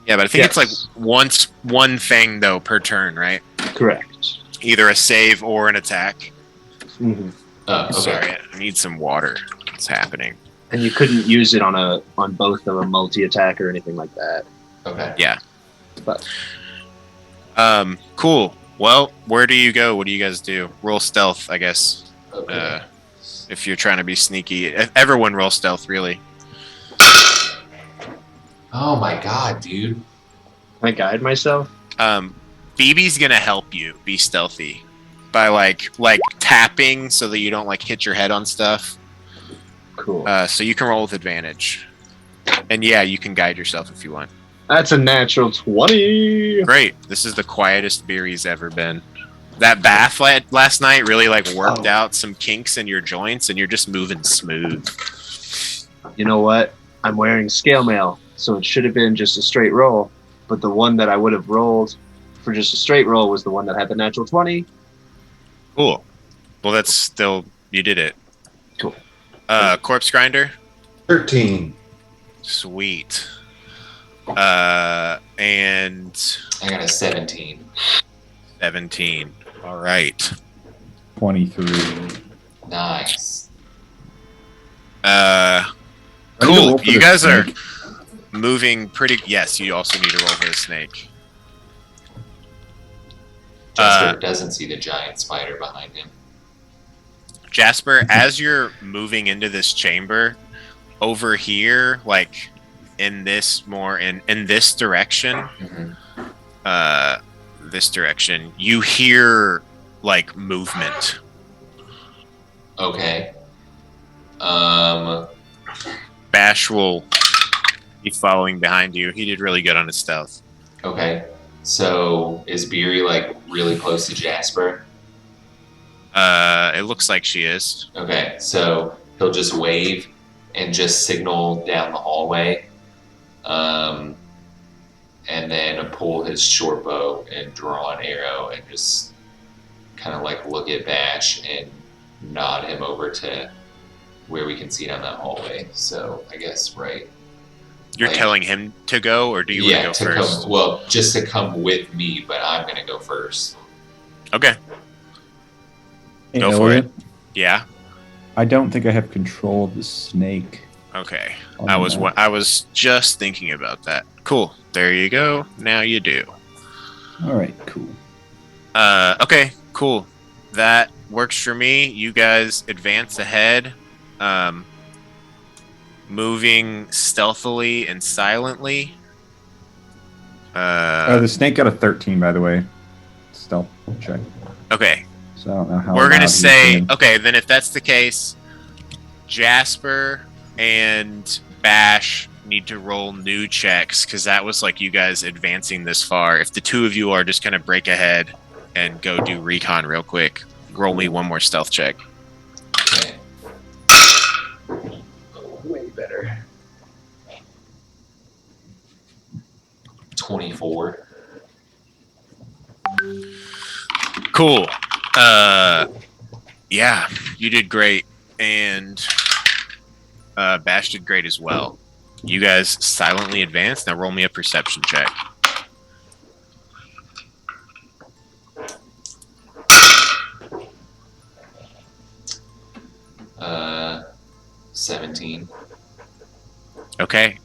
Yeah, but I think it's like Yes. one thing though per turn, right? Correct. Either a save or an attack. hmm Oh, okay. Sorry, I need some water. What's happening? And you couldn't use it on both of a multi-attack or anything like that. Okay. Yeah. But Cool. Well, where do you go? What do you guys do? Roll stealth, I guess. Okay. If you're trying to be sneaky. Everyone roll stealth, really. Oh my god, dude. can I guide myself? Phoebe's gonna help you be stealthy by like tapping so that you don't like hit your head on stuff. Cool. So you can roll with advantage. And yeah, you can guide yourself if you want. That's a natural 20. Great. This is the quietest Beery's ever been. That bath last night really like worked out some kinks in your joints and you're just moving smooth. You know what? I'm wearing scale mail, so it should have been just a straight roll. But the one that I would have rolled for just a straight roll was the one that had the natural 20. Cool. Well, that's still, you did it. Cool. Corpse Grinder? 13. Sweet. And I got a 17. 17. All right. 23. Nice. I need to roll Cool. for You the guys are snake. moving pretty. Yes, you also need to roll for the snake. Jasper doesn't see the giant spider behind him. Jasper, as you're moving into this chamber, over here, like in this in this direction, Mhm. this direction, you hear like movement. Okay. Bash will be following behind you. He did really good on his stealth. Okay. So is Beery like really close to Jasper? It looks like she is. Okay. So he'll just wave and just signal down the hallway. And then pull his short bow and draw an arrow and just kind of like look at Bash and nod him over to where we can see down that hallway. So I guess right. You're Like- telling him to go, or do you Yeah, want to to go first? come. Well, just to come with me, but I'm gonna go first. Okay. Hey, Go for Elliot, Yeah. I don't think I have control of the snake. Okay. on I the was map. I was just thinking about that. Cool. There you go. Now you do. All right, cool. Okay, cool. That works for me. You guys advance ahead, moving stealthily and silently. The snake got a 13, by the way. Stealth check. Okay, So I don't know how. we're loud gonna he's say being. okay. Then if that's the case, Jasper and Bash need to roll new checks because that was like you guys advancing this far. If the two of you are just gonna break ahead, and go do recon real quick. Roll me one more stealth check. Okay. Way better. 24. Cool. Yeah, you did great, and Bash did great as well. You guys silently advanced. Now roll me a perception check. 17. Okay.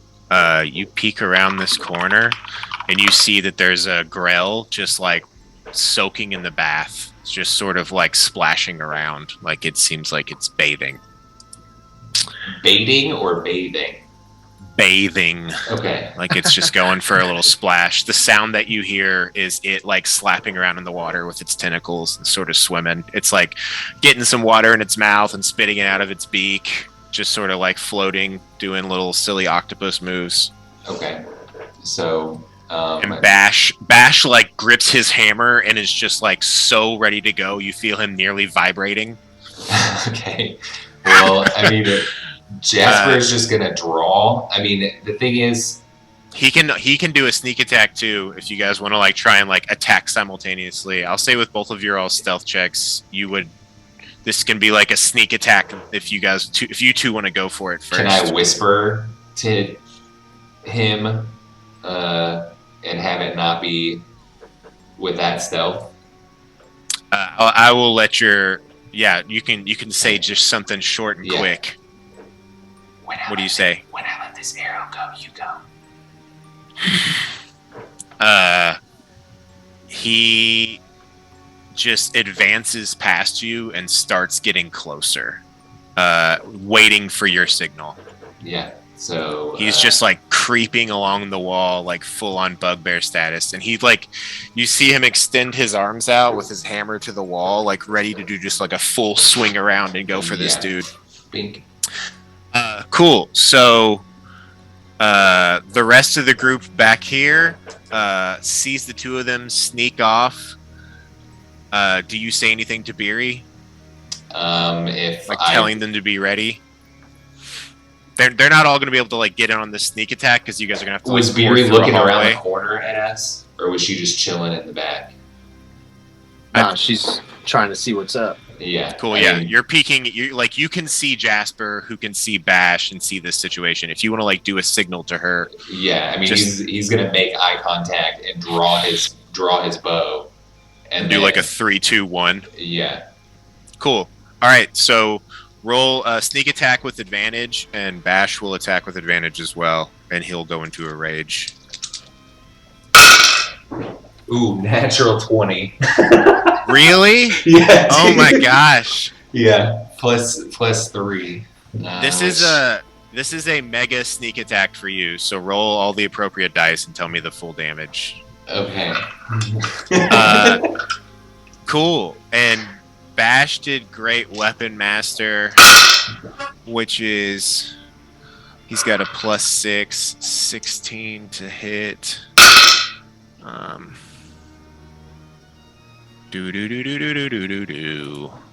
You peek around this corner, and you see that there's a Grell just like soaking in the bath. It's just sort of like splashing around, like it seems like it's bathing. Baiting or bathing? Bathing. Okay. Like it's just going for a little splash. The sound that you hear is it like slapping around in the water with its tentacles and sort of swimming. It's like getting some water in its mouth and spitting it out of its beak, just sort of like floating, doing little silly octopus moves. Okay. So and Bash like grips his hammer and is just like so ready to go. You feel him nearly vibrating. Okay. Well, I mean, Jasper is just gonna draw. I mean, the thing is, he can do a sneak attack too if you guys want to like try and like attack simultaneously. I'll say with both of your all stealth checks, this can be like a sneak attack if you two want to go for it first. Can I whisper to him and have it not be with that stealth? I will let your you can say just something short and quick. What do you say? When I let this arrow go, you go. He just advances past you and starts getting closer, waiting for your signal. Yeah. So he's just like creeping along the wall, like full on bugbear status, and he like you see him extend his arms out with his hammer to the wall, like ready to do just like a full swing around and go for this dude. Bink. Cool. So the rest of the group back here sees the two of them sneak off. Do you say anything to Beery? If like telling them to be ready. They're not all going to be able to like get in on the sneak attack because you guys are going to have to. Was Beery looking around the corner at us, or was she just chilling in the back? Nah, she's trying to see what's up. Yeah. Cool. I mean, you're peeking. You can see Jasper, who can see Bash and see this situation. If you want to like do a signal to her. Yeah, I mean he's gonna make eye contact and draw his bow, and do like a 3, 2, 1. Yeah. Cool. All right. So roll a sneak attack with advantage, and Bash will attack with advantage as well, and he'll go into a rage. Ooh, natural 20. Really? Yeah. Oh my gosh. Yeah. Plus 3. This is a mega sneak attack for you. So roll all the appropriate dice and tell me the full damage. Okay. Cool. And Bash did great weapon master, which is he's got a +6, 16 to hit.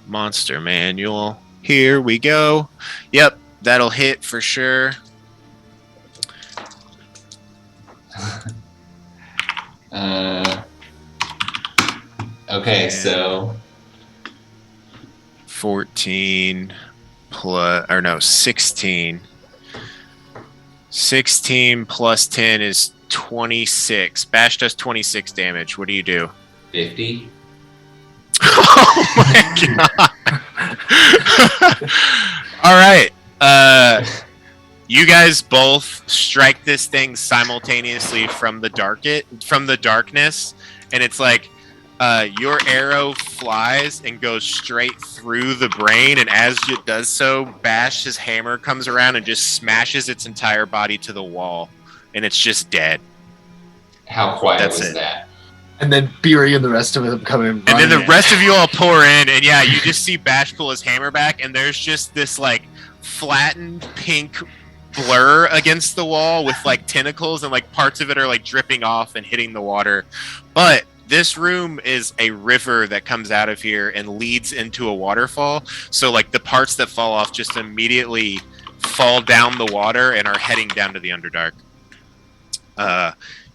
Monster manual. Here we go. Yep, that'll hit for sure. Okay, so 14 plus 16. 16 plus 10 is 26. Bash does 26 damage. What do you do? 50. Oh my god. All right. You guys both strike this thing simultaneously from the darkness, and it's like your arrow flies and goes straight through the brain, and as it does so, Bash's hammer comes around and just smashes its entire body to the wall, and it's just dead. How quiet was that? And then Beery and the rest of them come in. And then the rest of you all pour in, and yeah, you just see Bash pull his hammer back, and there's just this like flattened pink blur against the wall with like tentacles, and like parts of it are like dripping off and hitting the water. But this room is a river that comes out of here and leads into a waterfall. So like the parts that fall off just immediately fall down the water and are heading down to the Underdark.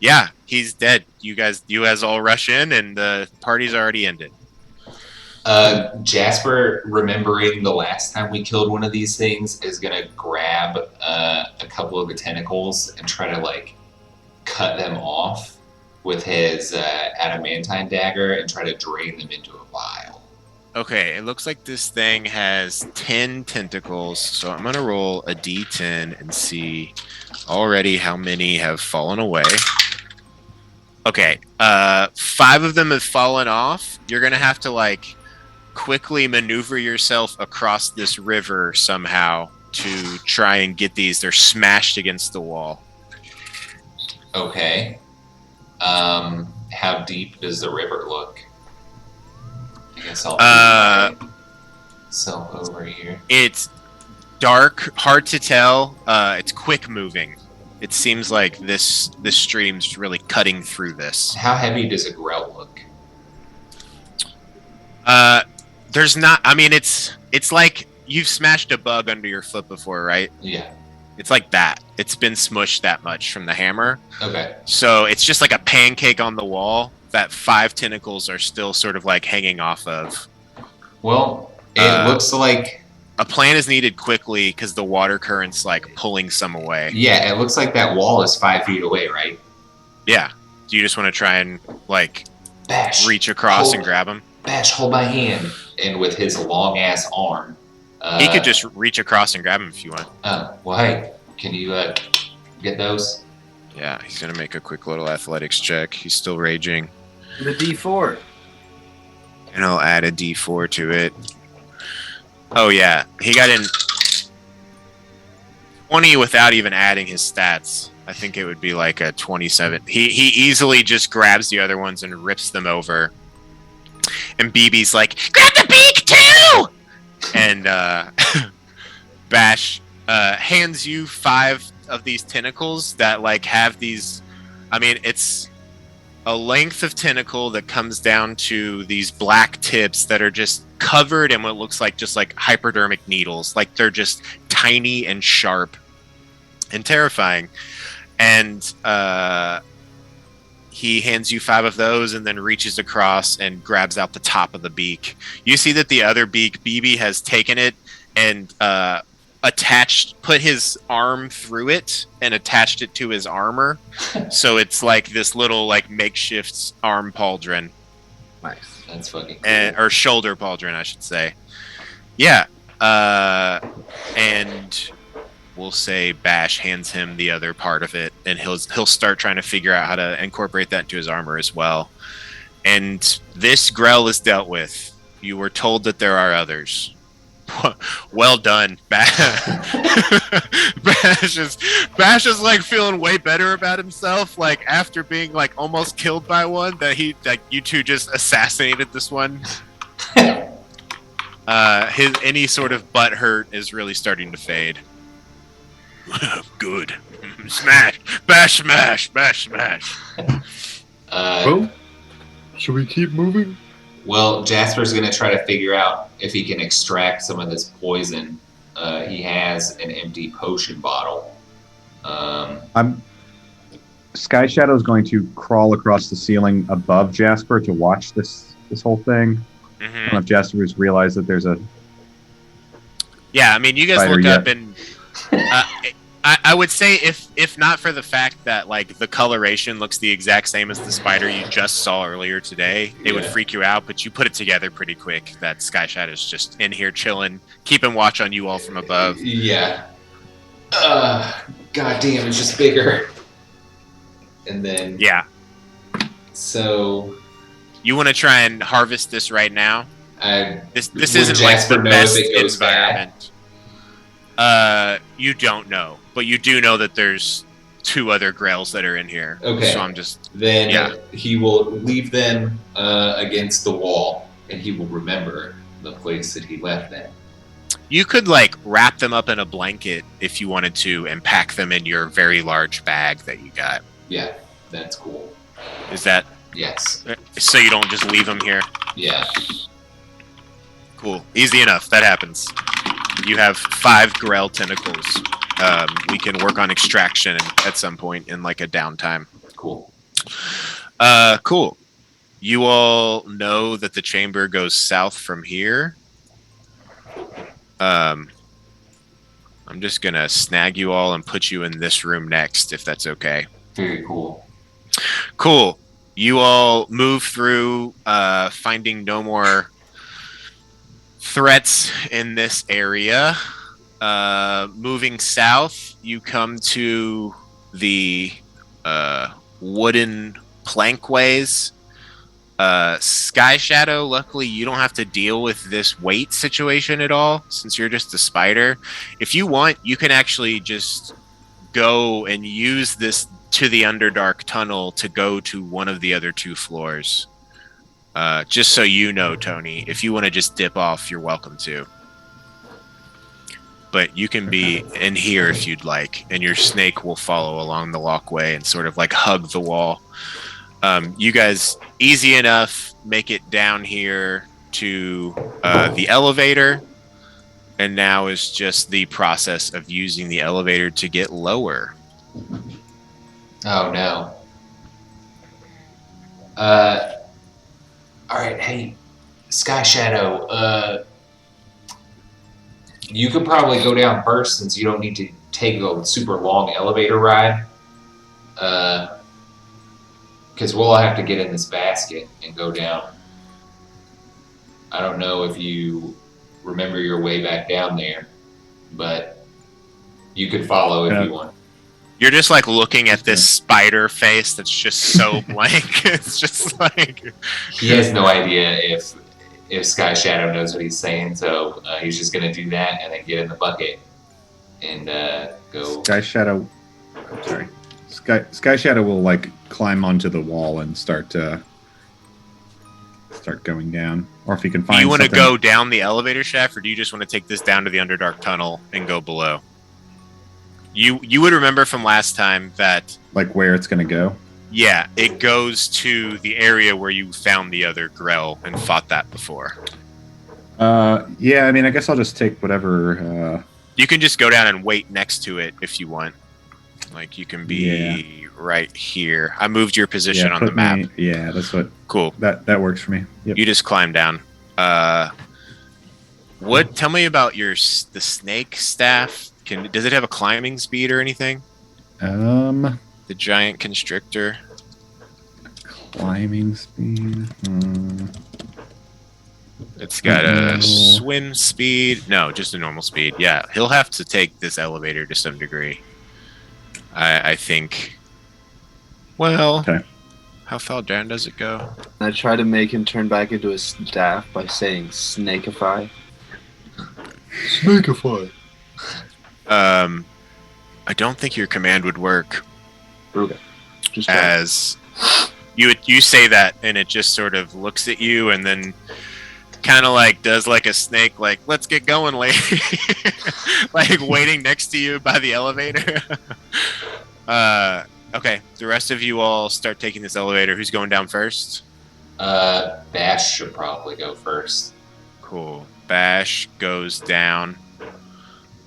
Yeah, he's dead. You guys all rush in, and the party's already ended. Jasper, remembering the last time we killed one of these things, is gonna grab a couple of the tentacles and try to like cut them off with his adamantine dagger and try to drain them into a vial. Okay, it looks like this thing has 10 tentacles, so I'm gonna roll a d10 and see already how many have fallen away. Okay, 5 of them have fallen off. You're gonna have to like quickly maneuver yourself across this river somehow to try and get these. They're smashed against the wall. Okay. How deep does the river look? I guess I'll move myself over here. It's dark, hard to tell. It's quick moving. It seems like this stream's really cutting through this. How heavy does a grell look? There's not. I mean, it's like you've smashed a bug under your foot before, right? Yeah. It's like that. It's been smushed that much from the hammer. Okay. So it's just like a pancake on the wall that 5 tentacles are still sort of like hanging off of. Well, it looks like a plan is needed quickly because the water current's like pulling some away. Yeah, it looks like that wall is 5 feet away, right? Yeah. Do you just want to try and like Bash, reach across and grab him? Bash, hold my hand. And with his long ass arm, he could just reach across and grab him if you want. Well, hey, can you get those? Yeah, he's gonna make a quick little athletics check. He's still raging. The D4. And I'll add a D4 to it. Oh yeah, he got in 20 without even adding his stats. I think it would be like a 27. He easily just grabs the other ones and rips them over. And BB's like, grab the beak too! And Bash hands you 5 of these tentacles that like have these. I mean, it's a length of tentacle that comes down to these black tips that are just covered in what looks like just like hypodermic needles. Like they're just tiny and sharp and terrifying. And he hands you 5 of those and then reaches across and grabs out the top of the beak. You see that the other beak, BB has taken it and put his arm through it and attached it to his armor. So it's like this little like makeshift arm pauldron. Nice. That's fucking cool. Or shoulder pauldron, I should say. Yeah. And we'll say Bash hands him the other part of it, and he'll start trying to figure out how to incorporate that into his armor as well. And this Grell is dealt with. You were told that there are others. Well done, Bash. Bash is like feeling way better about himself, like after being like almost killed by one, that you two just assassinated this one. His any sort of butt hurt is really starting to fade. Good. Smash! Bash smash! Bash smash! Well, should we keep moving? Well, Jasper's going to try to figure out if he can extract some of this poison. He has an empty potion bottle. Sky Shadow is going to crawl across the ceiling above Jasper to watch this whole thing. I don't know if Jasper's realized that there's a. Yeah, I mean, you guys spider look yet. up and I would say if not for the fact that like the coloration looks the exact same as the spider you just saw earlier today, it would freak you out. But you put it together pretty quick that Sky Shadow's just in here chilling, keeping watch on you all from above. Yeah. God damn, it's just bigger. And then Yeah, so you want to try and harvest this right now. This would isn't like Jasper the know best if it goes environment. You don't know, but you do know that there's 2 other Grails that are in here. Okay. So I'm just Then he will leave them against the wall, and he will remember the place that he left them. You could like wrap them up in a blanket if you wanted to and pack them in your very large bag that you got. Yeah, that's cool. Is that Yes. So you don't just leave them here. Yeah. Cool. Easy enough. That happens. You have 5 Grell tentacles. We can work on extraction at some point in like a downtime. Cool. Cool. You all know that the chamber goes south from here. I'm just gonna snag you all and put you in this room next, if that's okay. Very cool. Cool. You all move through, finding no more threats in this area. Moving south, you come to the wooden plankways. Sky Shadow, luckily you don't have to deal with this weight situation at all, since you're just a spider. If you want, you can actually just go and use this to the Underdark tunnel to go to one of the other 2 floors. Just so you know, Tony, if you want to just dip off, you're welcome to. But you can be in here if you'd like, and your snake will follow along the walkway and sort of like hug the wall. You guys, easy enough, make it down here to the elevator, and now is just the process of using the elevator to get lower. Oh no. Alright, hey, Sky Shadow, you could probably go down first since you don't need to take a super long elevator ride. Because we'll have to get in this basket and go down. I don't know if you remember your way back down there, but you could follow if you want. You're just like looking at this spider face that's just so blank. It's just like He has no idea if Sky Shadow knows what he's saying, so he's just gonna do that and then get in the bucket and go. Sky Shadow. I'm sorry. Sky Shadow will like climb onto the wall and start going down, or if he can find. Do you want to something- go down the elevator shaft, or do you just want to take this down to the Underdark tunnel and go below? You would remember from last time that like where it's gonna go. Yeah, it goes to the area where you found the other Grell and fought that before. Yeah, I mean, I guess I'll just take whatever. You can just go down and wait next to it if you want. Like, you can be right here. I moved your position on the map. Yeah, that's what. Cool. That works for me. Yep. You just climb down. What? Tell me about the snake staff. Does it have a climbing speed or anything? The giant constrictor. Climbing speed. It's got a swim speed. No, just a normal speed. Yeah, he'll have to take this elevator to some degree. I think. Well, okay. How far down does it go? I try to make him turn back into a staff by saying snakeify. Snakeify. I don't think your command would work. Okay. Just as you say that, and it just sort of looks at you, and then kind of like does like a snake, like let's get going, lady, like waiting next to you by the elevator. Okay, the rest of you all start taking this elevator. Who's going down first? Bash should probably go first. Cool. Bash goes down.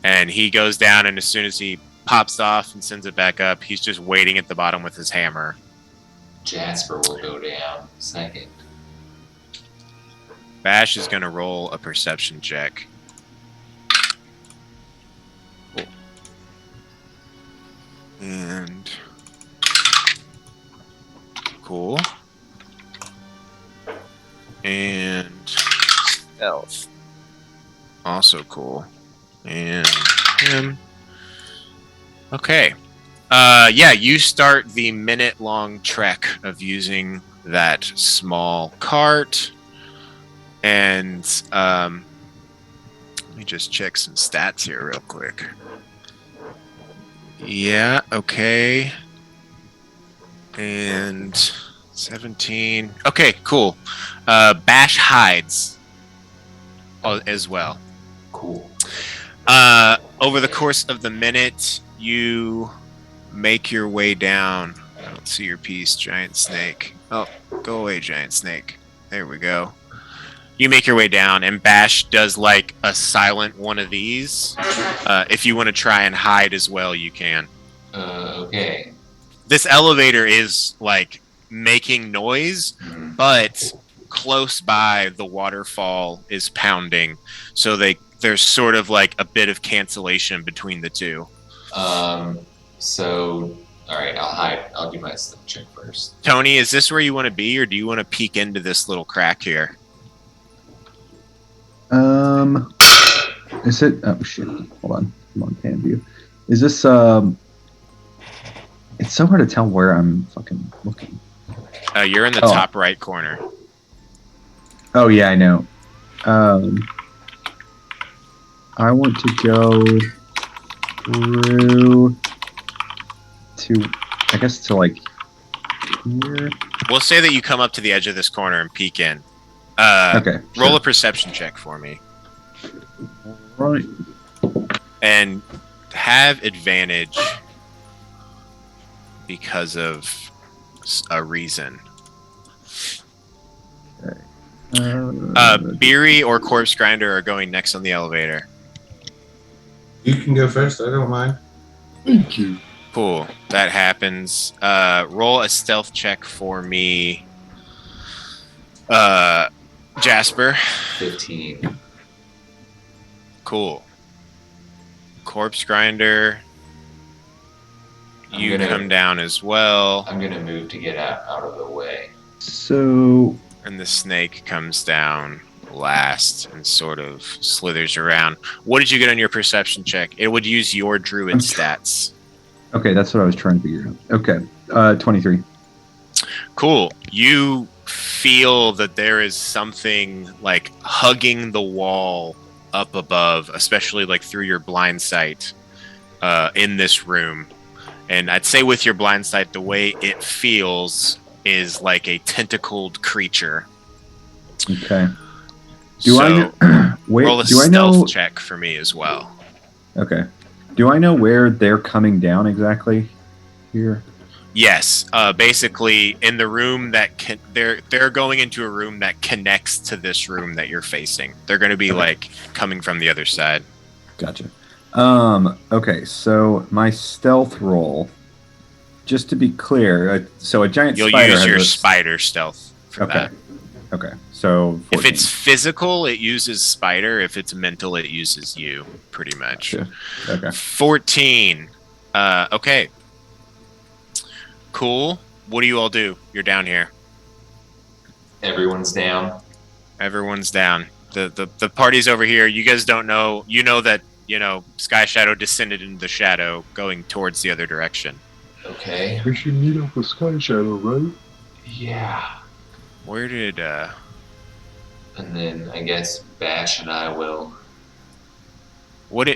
And he goes down, and as soon as he pops off and sends it back up, he's just waiting at the bottom with his hammer. Jasper will go down second. Bash is going to roll a perception check. Cool. And... Cool. And... Stealth. Also cool. And him. Okay. Yeah, you start the minute-long trek of using that small cart. And let me just check some stats here real quick. Yeah, okay. And 17. Okay, cool. Bash hides as well. Cool. Over the course of the minute, you make your way down. I don't don't see your piece, giant snake. Oh, go away, giant snake. There we go. You make your way down, and Bash does like a silent one of these. If you want to try and hide as well, you can. Okay. This elevator is like making noise, but close by the waterfall is pounding, so there's sort of like a bit of cancellation between the two. So, all right, I'll hide. I'll do my stealth check first. Tony, is this where you want to be, or do you want to peek into this little crack here? Is it? Oh shit! Hold on. I'm on pan view. Is this? It's so hard to tell where I'm fucking looking. You're in the top right corner. Oh yeah, I know. I want to go through to, I guess, to like here. We'll say that you come up to the edge of this corner and peek in. Okay. Roll sure. a perception check for me. Right. And have advantage because of a reason. Beery or Corpse Grinder are going next on the elevator. You can go first. I don't mind. Thank you. Cool. That happens. Roll a stealth check for me. Jasper. 15. Cool. Corpse Grinder. You come down as well. I'm gonna move to get out of the way. So And the snake comes down last and sort of slithers around. What did you get on your perception check? It would use your druid stats. okay, that's what I was trying to figure out. Okay, 23. Cool. You feel that there is something like hugging the wall up above, especially like through your blind sight in this room. And I'd say with your blind sight, the way it feels is like a tentacled creature. Okay. So roll a do I stealth know? check for me as well. Okay. Do I know where they're coming down exactly? Here. Yes, basically in the room that they're going into a room that connects to this room that you're facing. They're going to be like coming from the other side. Gotcha. Okay, so my stealth roll, just to be clear, so a giant You'll spider use has your a- spider stealth for Okay. that. Okay, so 14. If it's physical, it uses spider. If it's mental, it uses you, pretty much. Gotcha. Okay. 14. Okay. Cool. What do you all do? You're down here. Everyone's down. Everyone's down. The party's over here. You guys don't know. You know that, Sky Shadow descended into the shadow going towards the other direction. Okay. We should meet up with Sky Shadow, right? Yeah. Where did, And then I guess Bash and I will.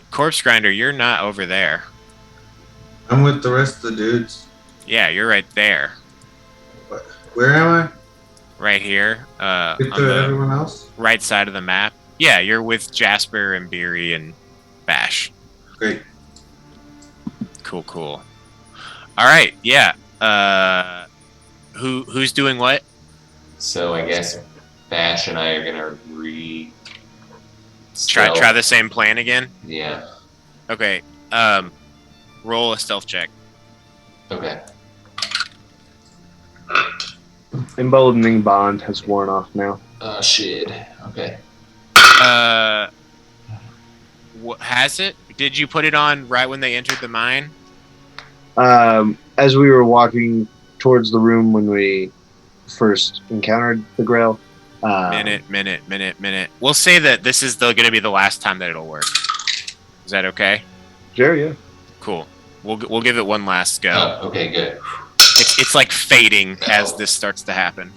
Corpse Grinder, you're not over there. I'm with the rest of the dudes. Yeah, you're right there. Where am Right here. I? With On the everyone else? right side of the map. Yeah, you're with Jasper and Beery and Bash. Great. Cool. All right, yeah. Who's doing what? So I guess Bash and I are gonna Try the same plan again. Yeah. Okay. Roll a stealth check. Okay. Emboldening bond has worn off now. Oh shit. Okay. What has it? Did you put it on right when they entered the mine? As we were walking towards the room when we first encountered the Grail. Minute. We'll say that this is going to be the last time that it'll work. Is that okay? Sure, yeah. Cool. We'll give it one last go. Oh, okay, good. It's like fading as this starts to happen.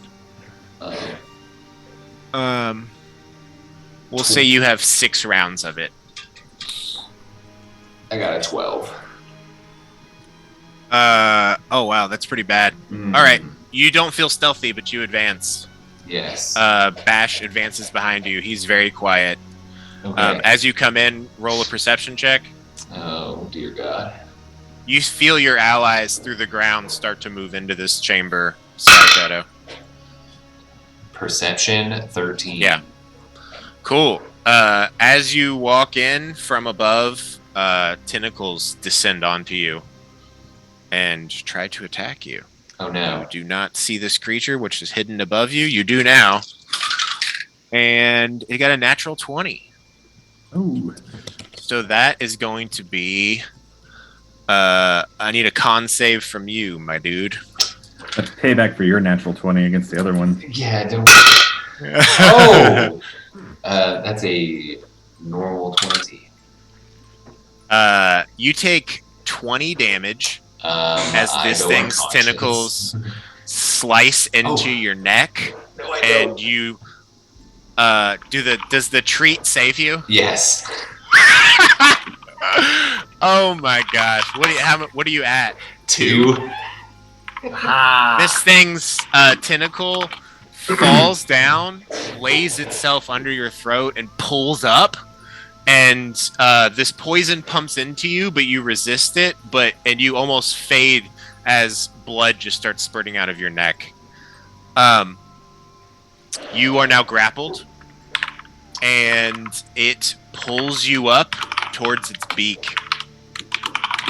We'll say you have 6 rounds of it. I got a 12. Oh wow, that's pretty bad. All right, you don't feel stealthy, but you advance. Yes. Bash advances behind you. He's very quiet. Okay. As you come in, roll a perception check. Oh dear God. You feel your allies through the ground start to move into this chamber, Shadow. Perception 13. Yeah. Cool. As you walk in from above, tentacles descend onto you and try to attack you. Oh no. You do not see this creature, which is hidden above you. You do now. And it got a natural 20. Ooh. So that is going to be... I need a con save from you, my dude. That's payback for your natural 20 against the other one. Yeah, don't. Oh! That's a normal 20. You take 20 damage as I this go thing's unconscious. tentacles slice into your neck, No, I and don't. you does the treat save you? Yes. Oh my gosh! What are you at? 2. This thing's tentacle falls down, lays itself under your throat, and pulls up. And this poison pumps into you, but you resist it. And you almost fade as blood just starts spurting out of your neck. You are now grappled, and it pulls you up towards its beak,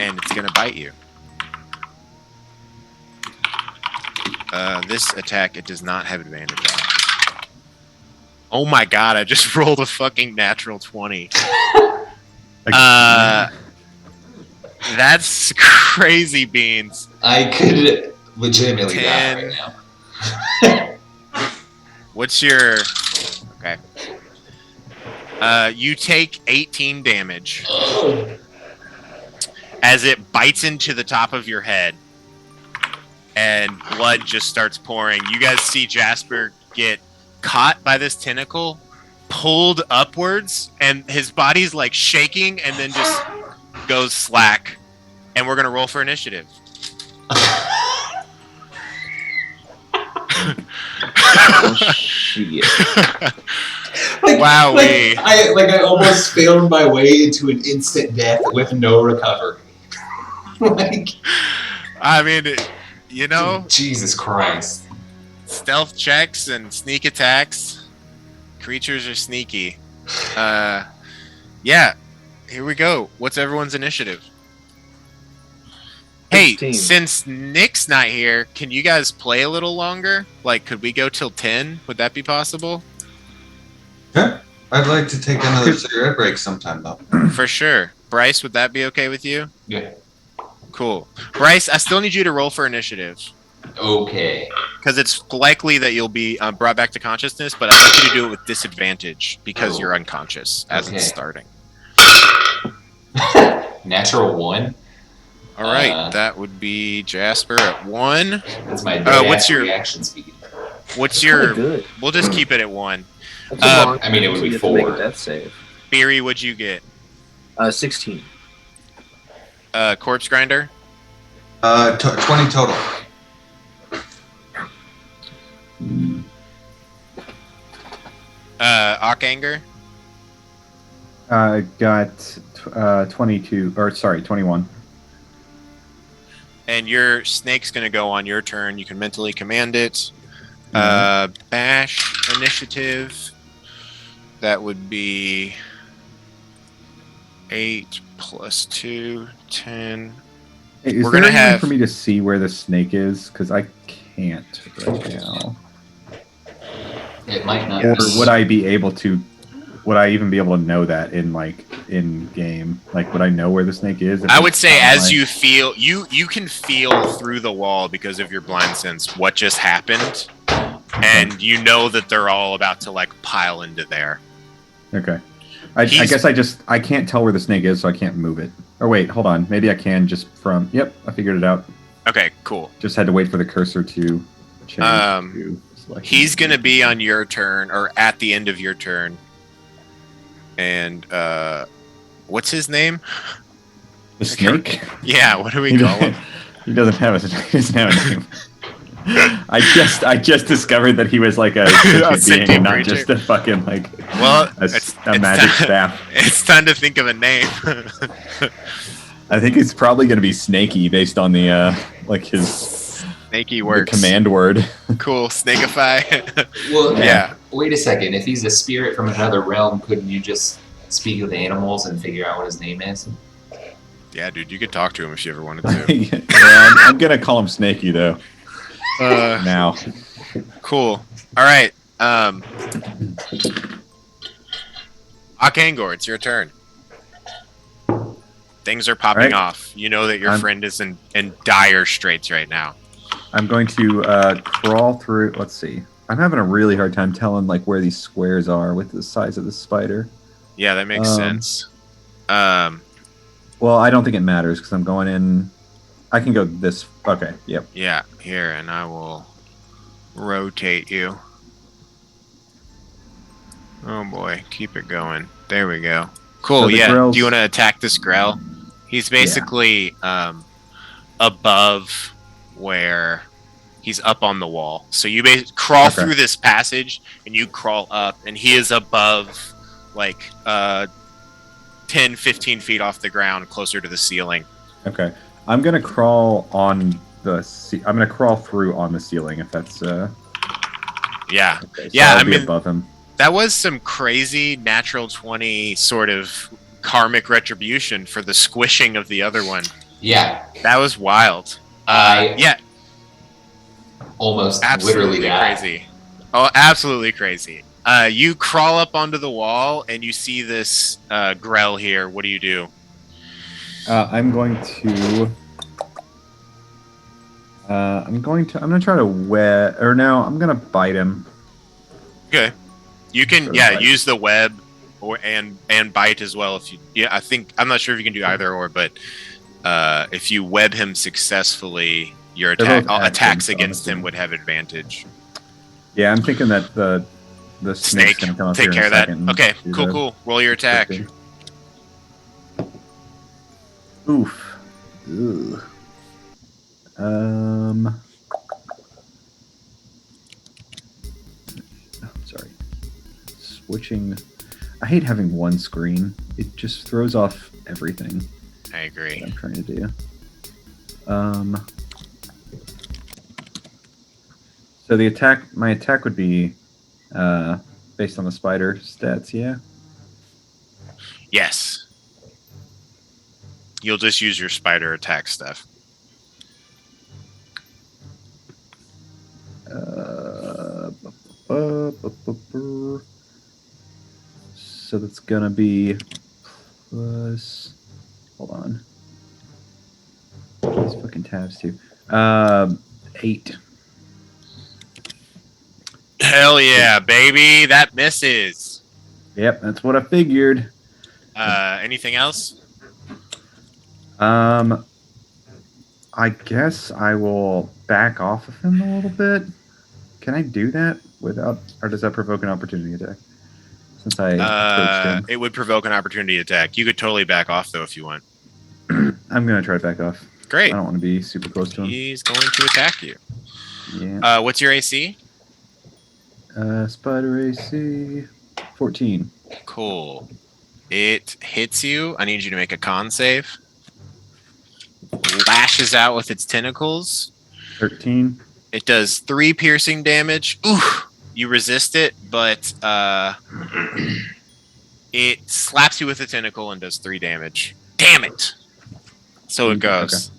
and it's gonna bite you. This attack it does not have advantage on. Oh my god, I just rolled a fucking natural 20. That's crazy beans. I could legitimately die 10. right now. What's your... Okay. You take 18 damage as it bites into the top of your head, and blood just starts pouring. You guys see Jasper get caught by this tentacle, pulled upwards, and his body's like shaking and then just goes slack. And we're gonna roll for initiative. Oh, shit. Wowee. I almost failed my way into an instant death with no recovery. I mean, you know, Jesus Christ. stealth checks and sneak attacks. Creatures are sneaky. Yeah. Here we go. What's everyone's initiative? Hey, 16. since Nick's not here, can you guys play a little longer? Like, could we go till 10? Would that be possible? Yeah, I'd like to take another cigarette break sometime though. For sure. Bryce, would that be okay with you? Yeah. Cool. Bryce, I still need you to roll for initiative. Okay. Because it's likely that you'll be brought back to consciousness, but I'd like you to do it with disadvantage because you're unconscious as it's starting. Natural 1. All right, that would be Jasper at 1. That's my what's your reaction speed. What's your? Good. We'll just keep it at 1. That's a long I mean, it would time be to make 4. a death save. Beery, what'd you get? 16. Corpse Grinder. 20 total. Ockanger. Got 22, or sorry, 21. And your snake's gonna go on your turn. You can mentally command it. Bash initiative. That would be 8 plus 2, 10. Hey, is We're there gonna any way have- for me to see where the snake is? Because I can't right now. It might not Or be. would I be able to? Would I even be able to know that in game? Like, would I know where the snake is? if I it's would say on as my- you feel you can feel through the wall because of your blind sense what just happened, and you know that they're all about to like pile into there. Okay. I guess I can't tell where the snake is, so I can't move it. Or wait, hold on. Maybe I can just from. Yep, I figured it out. Okay, cool. Just had to wait for the cursor to change. To select. He's gonna be on your turn or at the end of your turn. And what's his name? The snake. Yeah, what do we He call him? He doesn't have a name. I just discovered that he was like a sentient being, and not creature. just a fucking like Well, a magic staff. It's time to think of a name. I think it's probably going to be snaky based on the like his Snaky the works. command word. Cool. Snakeify. Well, Yeah. Wait a second. If he's a spirit from another realm, couldn't you just speak with animals and figure out what his name is? Yeah, dude, you could talk to him if you ever wanted to. Yeah, I'm going to call him Snaky though. Now. Cool. All right. Akangor, it's your turn. Things are popping Right. off. You know that your friend is in dire straits right now. I'm going to crawl through. Let's see. I'm having a really hard time telling like where these squares are with the size of the spider. Yeah, that makes sense. Well, I don't think it matters because I'm going in. I can go this. Okay. Yep. Yeah, here, and I will rotate you. Oh boy, keep it going. There we go. Cool, So the yeah. grell's- Do you want to attack this Grell? He's basically above where he's up on the wall. So you crawl Okay. through this passage and you crawl up, and he is above like 10, 15 feet off the ground, closer to the ceiling. Okay. I'm gonna crawl on the. I'm gonna crawl through on the ceiling if that's. Yeah. Okay, so Yeah, I'll I be mean, above him. that was some crazy natural 20 sort of karmic retribution for the squishing of the other one. Yeah, That was wild. Yeah, almost absolutely literally that. crazy. Oh, absolutely crazy. You crawl up onto the wall and you see this Grell here. What do you do? I'm going to. I'm gonna try to wet. Or no, I'm gonna bite him. Okay. You can Sort of bite. use the web or and bite as well if you I think I'm not sure if you can do either or, but if you web him successfully, your They're both attacks actions, against him honestly. would have advantage. Yeah, I'm thinking that the snake's Snake, gonna come up take here care in of a that. second and Okay, do cool, the- cool. Roll your attack. Oof. Ugh. Sorry. Switching. I hate having one screen. It just throws off everything I agree. that I'm trying to do. So the attack, my attack would be based on the spider stats, yeah? Yes. You'll just use your spider attack stuff. So that's gonna be plus. Hold on. These fucking tabs too. 8. Hell yeah, baby. That misses. Yep, that's what I figured. Anything else? I guess I will back off of him a little bit. Can I do that without, or does that provoke an opportunity attack? Since I approached him, It would provoke an opportunity attack. You could totally back off though if you want. I'm gonna try to back off. Great. I don't want to be super close to him. He's going to attack you. Yeah. What's your AC? Spider AC 14. Cool. It hits you. I need you to make a con save. Lashes out with its tentacles. 13. It does 3 piercing damage. Ooh, you resist it, but it slaps you with a tentacle and does 3 damage. Damn it! So it goes.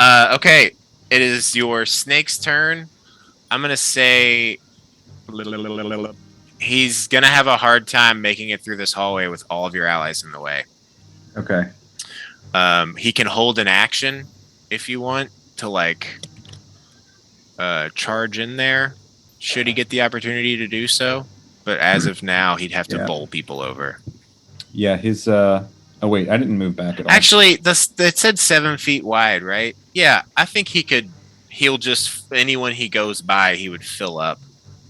Okay, it is your snake's turn. I'm gonna say he's gonna have a hard time making it through this hallway with all of your allies in the way. Okay. He can hold an action if you want to like charge in there should he get the opportunity to do so, but as of now he'd have to bowl people over. Yeah, his oh wait, I didn't move back at all. Actually, it said 7 feet wide, right? Yeah, I think he'll just anyone he goes by he would fill up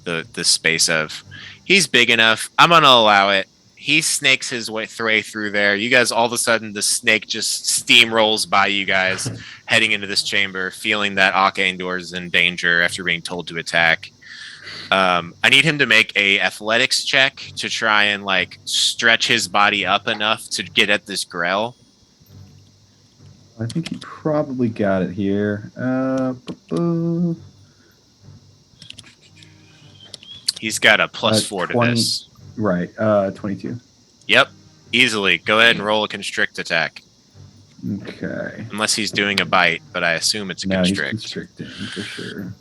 the space of. He's big enough. I'm gonna allow it. He snakes his way through there. You guys, all of a sudden, the snake just steamrolls by you guys, heading into this chamber, feeling that Akandor is in danger after being told to attack. I need him to make a athletics check to try and like stretch his body up enough to get at this Grell. I think he probably got it here. He's got a plus 4 to 20 this. Right, 22. Yep, easily. Go ahead and roll a constrict attack. Okay. Unless he's doing a bite, but I assume it's a No, he's constrict. constricting for sure.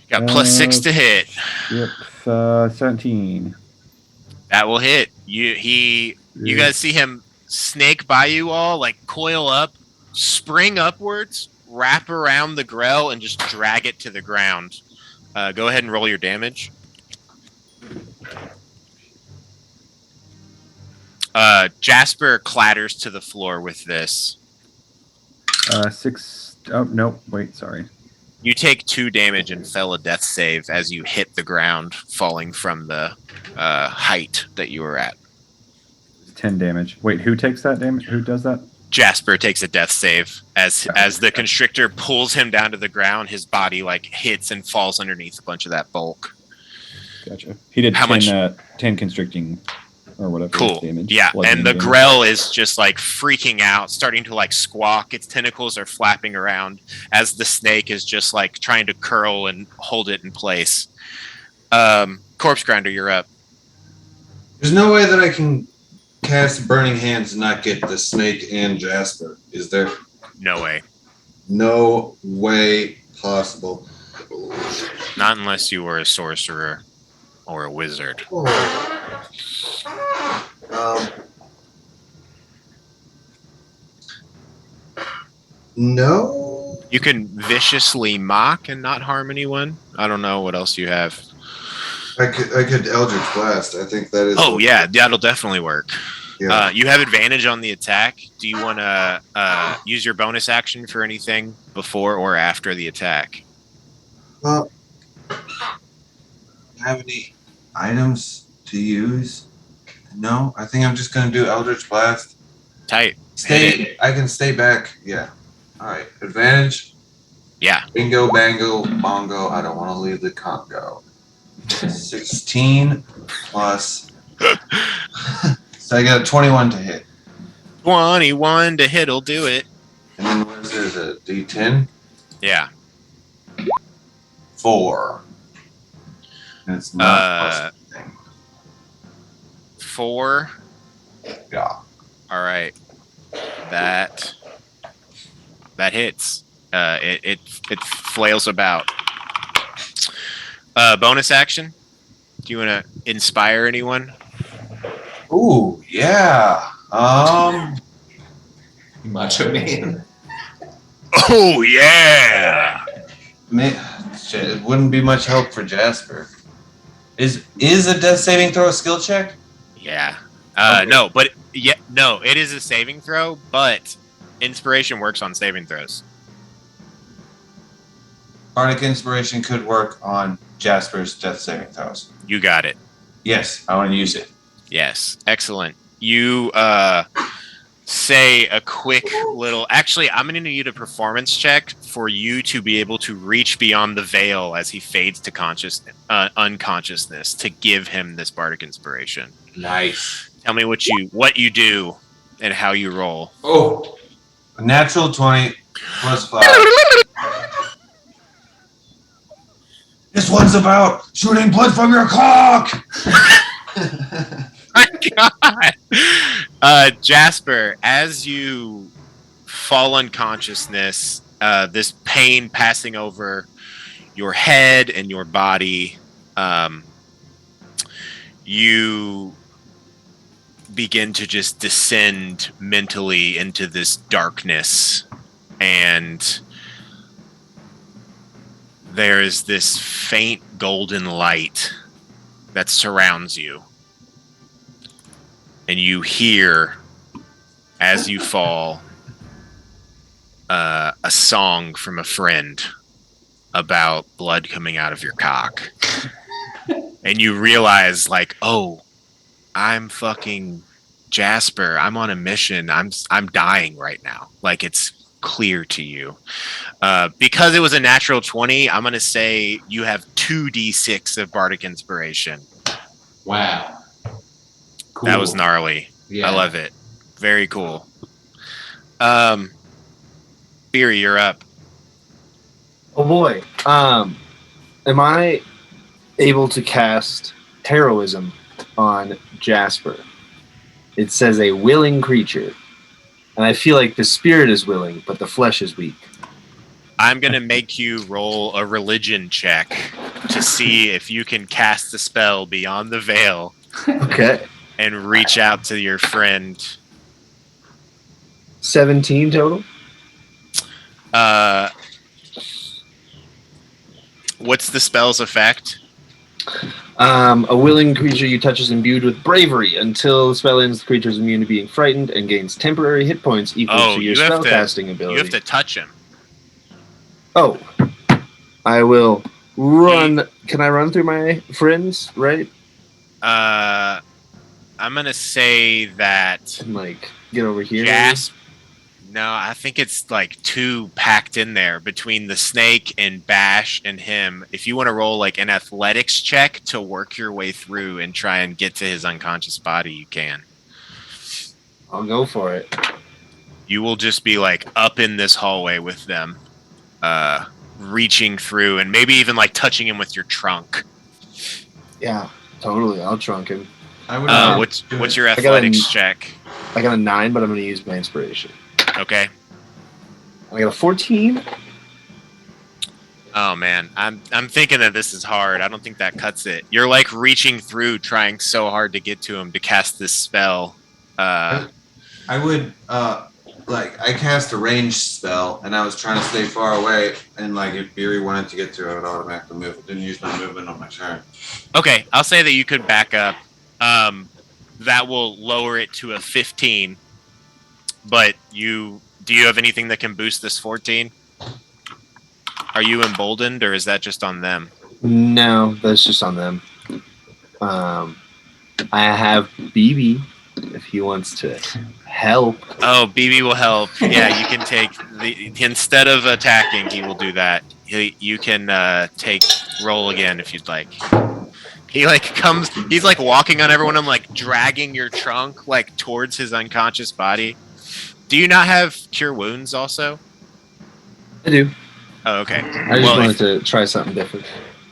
Got plus 6 to hit. Yep, 17. That will hit. You guys see him snake by you all, like coil up, spring upwards, wrap around the grell, and just drag it to the ground. Go ahead and roll your damage. Jasper clatters to the floor with this. 6. Oh, no. Wait, sorry. You take 2 damage and fail a death save as you hit the ground, falling from the height that you were at. 10 damage. Wait, who takes that damage? Who does that? Jasper takes a death save as the constrictor pulls him down to the ground. His body like hits and falls underneath a bunch of that bulk. Gotcha. He did How 10 constricting or whatever. Cool. Damage. Yeah, and the damage. grell is just like freaking out, starting to like squawk. Its tentacles are flapping around as the snake is just like trying to curl and hold it in place. Corpse Grinder, you're up. There's no way that I can cast Burning Hands and not get the snake and Jasper. Is there? No way. No way possible. Not unless you were a sorcerer or a wizard. No. You can viciously mock and not harm anyone. I don't know what else you have. I could Eldritch Blast. I think that is. Oh yeah, that'll definitely work. Yeah. You have advantage on the attack. Do you want to use your bonus action for anything before or after the attack? Well, do you have any items to use? No, I think I'm just gonna do Eldritch Blast. Tight. Stay. I can stay back. Yeah. All right. Advantage. Yeah. Bingo, bango, bongo. I don't want to leave the Congo. 16 plus. So I got a 21 to hit. 21 to hit will do it. And then what is this? A D10? Yeah. 4. And it's not plus anything. 4. Yeah. All right. That hits. It flails about. Bonus action. Do you want to inspire anyone? Ooh, yeah. Macho Man. Oh yeah. Shit, it wouldn't be much help for Jasper. Is a death saving throw a skill check? Yeah. Okay. No, but it is a saving throw, but inspiration works on saving throws. Bardic Inspiration could work on Jasper's death saving throws. You got it. Yes, I want to use it. Yes. Excellent. You say a quick little. Actually, I'm going to need a performance check for you to be able to reach beyond the veil as he fades to unconsciousness to give him this bardic inspiration. Nice. Tell me what you do and how you roll. Oh, a natural 20 plus 5. This one's about shooting blood from your cock. My God. Jasper, as you fall unconsciousness, this pain passing over your head and your body, you begin to just descend mentally into this darkness, and there is this faint golden light that surrounds you. And you hear, as you fall, a song from a friend about blood coming out of your cock. And you realize, like, oh, I'm fucking Jasper. I'm on a mission. I'm dying right now. Like, it's clear to you. Because it was a natural 20, I'm going to say you have 2d6 of bardic inspiration. Wow. Cool. That was gnarly. Yeah. I love it. Very cool. Beery, you're up. Oh boy. Am I able to cast heroism on Jasper? It says a willing creature. And I feel like the spirit is willing, but the flesh is weak. I'm going to make you roll a religion check to see if you can cast the spell beyond the veil Okay. and reach out to your friend. 17 total. What's the spell's effect? A willing creature you touch is imbued with bravery. Until the spell ends, the creature is immune to being frightened and gains temporary hit points equal Oh, to your you have to- spellcasting ability. You have to touch him. Oh, I will run. Can I run through my friends, right? I'm going to say that And like get over here. Jasper. No, I think it's like two packed in there between the snake and Bash and him. If you want to roll like an athletics check to work your way through and try and get to his unconscious body, you can. I'll go for it. You will just be like up in this hallway with them, reaching through and maybe even like touching him with your trunk. Yeah, totally. I'll trunk him. I would. What's your got athletics a- check? I got a 9, but I'm going to use my inspiration. Okay. I got a 14. Oh man, I'm thinking that this is hard. I don't think that cuts it. You're like reaching through, trying so hard to get to him to cast this spell. I would I cast a ranged spell, and I was trying to stay far away. And like if Beery wanted to get to it, I would automatically move. It didn't use my movement on my turn. Okay, I'll say that you could back up. That will lower it to a 15. But do you have anything that can boost this 14? Are you emboldened, or is that just on them? No, that's just on them. I have BB if he wants to help. Oh, BB will help. Yeah, you can take instead of attacking, he will do that. You can roll again if you'd like. He he's like walking on everyone. I'm like dragging your trunk like towards his unconscious body. Do you not have cure wounds also? I do. Oh, okay. I just wanted to try something different.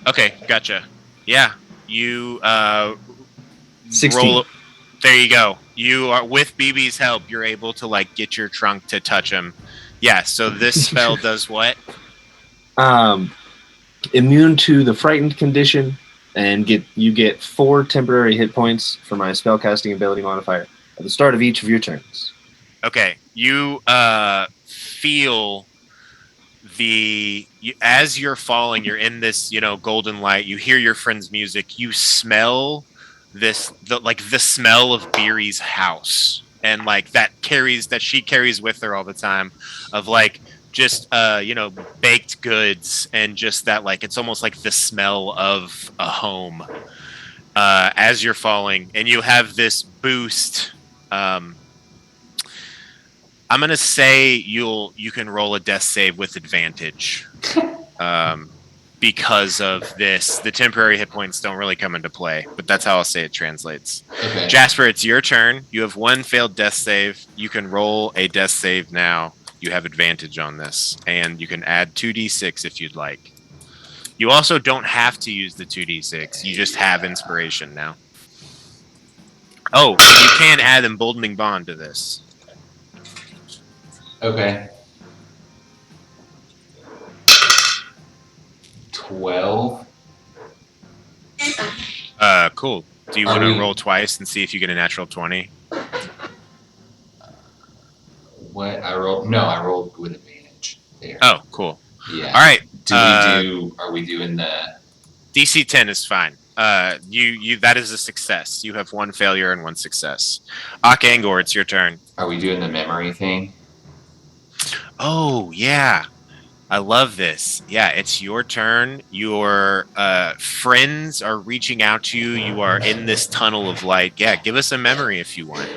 Okay, gotcha. Yeah, you 16. There you go. You are with BB's help. You're able to like get your trunk to touch him. Yeah. So this spell does what? Immune to the frightened condition, and you get 4 temporary hit points for my spellcasting ability modifier at the start of each of your turns. Okay. You feel as you're falling, you're in this golden light. You hear your friend's music. You smell the smell of Beery's house, and like that she carries with her all the time, of like just baked goods, and just that like it's almost like the smell of a home as you're falling, and you have this boost. I'm gonna say you can roll a death save with advantage, because of this. The temporary hit points don't really come into play, but that's how I'll say it translates. Okay. Jasper, it's your turn. You have 1 failed death save. You can roll a death save now. You have advantage on this, and you can add 2d6 if you'd like. You also don't have to use the 2d6. You just have inspiration now. Oh, you can add emboldening bond to this. Okay. 12. Cool. Do you want to roll twice and see if you get a natural 20? What I rolled? No, I rolled with advantage there. Oh, cool. Yeah. All right. Are we doing the DC 10 is fine. You that is a success. You have 1 failure and 1 success. Angor, it's your turn. Are we doing the memory thing? Oh, yeah. I love this. Yeah, it's your turn. Your friends are reaching out to you. You are in this tunnel of light. Yeah, give us a memory if you want.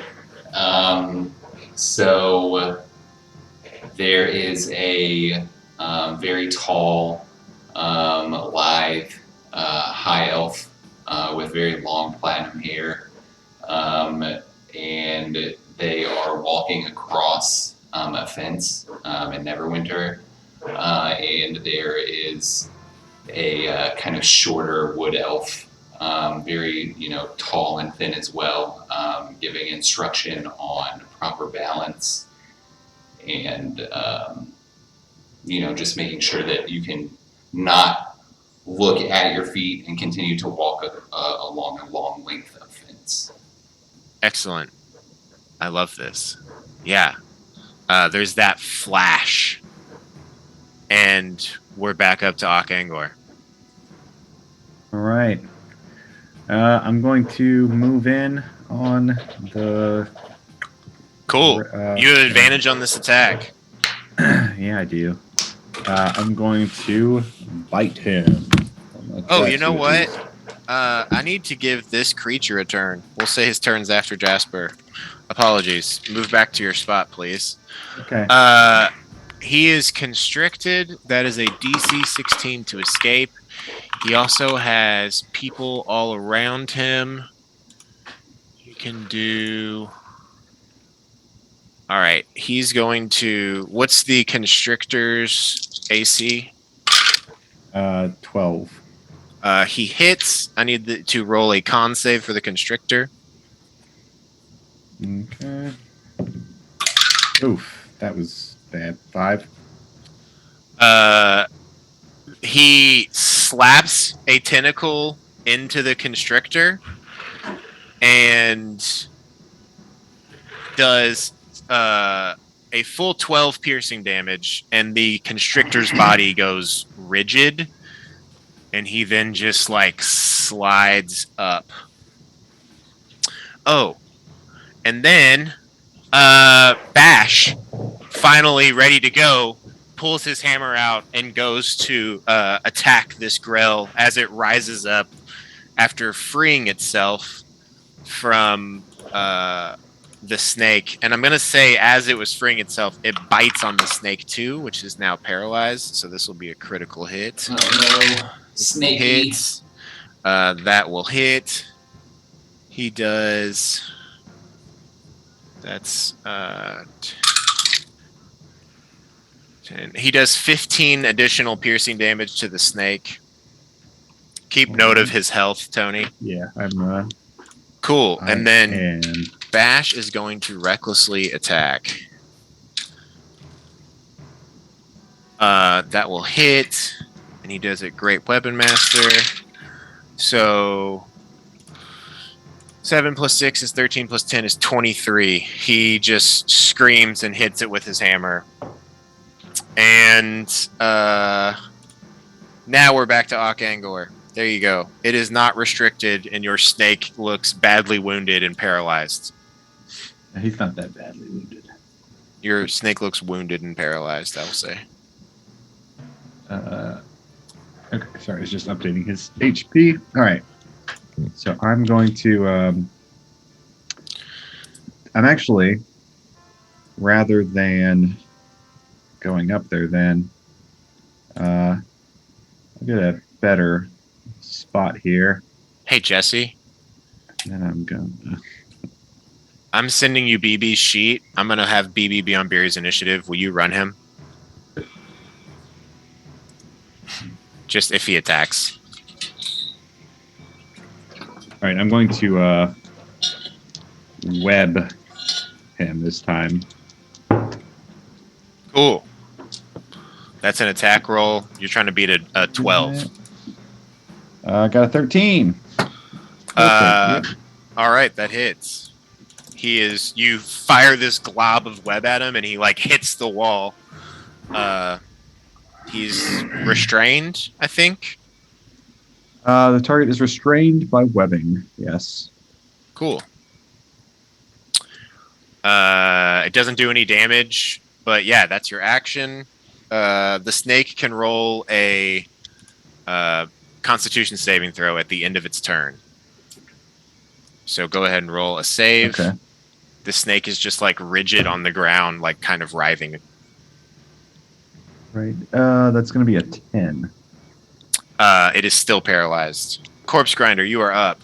So there is a very tall, lithe, high elf with very long platinum hair, and they are walking across a fence in Neverwinter. And there is a kind of shorter wood elf, very tall and thin as well, giving instruction on proper balance and just making sure that you can not look at your feet and continue to walk along a long length of fence. Excellent. I love this. Yeah. There's that flash. And we're back up to Akangor. All right. I'm going to move in on the. Cool. You have advantage on this attack. Yeah, I do. I'm going to bite him. Oh, you know what? I need to give this creature a turn. We'll say his turn's after Jasper. Apologies. Move back to your spot, please. Okay. He is constricted. That is a DC 16 to escape. He also has people all around him. You can do... All right. He's going to... What's the constrictor's AC? 12. He hits. I need to roll a con save for the constrictor. Okay. Oof, that was bad. 5. He slaps a tentacle into the constrictor and does a full 12 piercing damage, and the constrictor's body goes rigid, and he then just like slides up. Oh, and then Bash, finally ready to go, pulls his hammer out and goes to attack this Grell as it rises up after freeing itself from the snake. And I'm going to say as it was freeing itself, it bites on the snake too, which is now paralyzed. So this will be a critical hit. Oh no. Snake Hits. That will hit. He does... That's 10. He does 15 additional piercing damage to the snake. Keep note of his health, Tony. Yeah, I'm. Cool. And then And Bash is going to recklessly attack. That will hit, and he does it Great Weapon Master. So 7 plus 6 is 13 plus 10 is 23. He just screams and hits it with his hammer. And now we're back to Akangor. There you go. It is not restricted, and your snake looks badly wounded and paralyzed. he's not that badly wounded. Your snake looks wounded and paralyzed, I will say. Okay, sorry, it's just updating his HP. All right. So I'm going to. I'm actually, rather than going up there, then I'll get a better spot here. Hey, Jesse. And I'm gonna. I'm sending you BB's sheet. I'm going to have BB be on Barry's initiative. Will you run him? Just if he attacks. All right, I'm going to web him this time. Cool. That's an attack roll. You're trying to beat a 12. Got a 13. All right, that hits. You fire this glob of web at him, and he like hits the wall. He's restrained, I think. The target is restrained by webbing. Yes. Cool. It doesn't do any damage, but yeah, that's your action. The snake can roll a Constitution saving throw at the end of its turn. So go ahead and roll a save. Okay. The snake is just like rigid on the ground, like kind of writhing. Right. That's going to be a 10. It is still paralyzed. Corpse Grinder, you are up.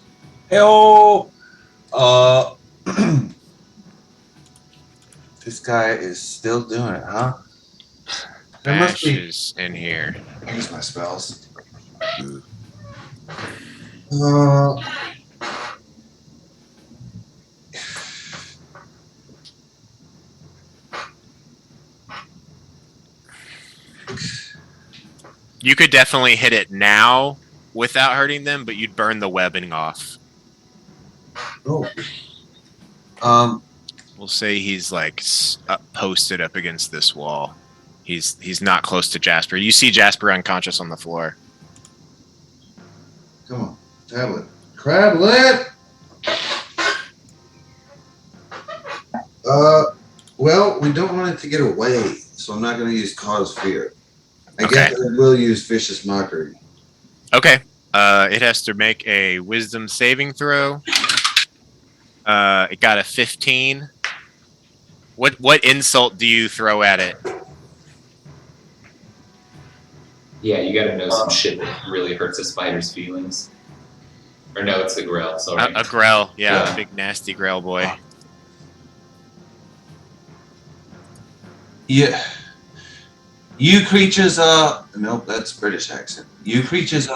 Heyo! This guy is still doing it, huh? There must Ash be. is in here. I use my spells. Uh, You could definitely hit it now without hurting them, but you'd burn the webbing off. oh. Um, We'll say he's like posted up against this wall. He's not close to Jasper. You see Jasper unconscious on the floor. come on. Tablet. Crablet! Well, we don't want it to get away, so I'm not going to use cause fear. I Okay. guess I will use vicious mockery. Okay. It has to make a wisdom saving throw. It got a 15. What insult do you throw at it? Yeah, you gotta know some shit that really hurts a spider's feelings. Or no, it's the grill, sorry. A grell. Yeah, Yeah. a big nasty grell boy. Yeah. You creatures nope, that's British accent. You creatures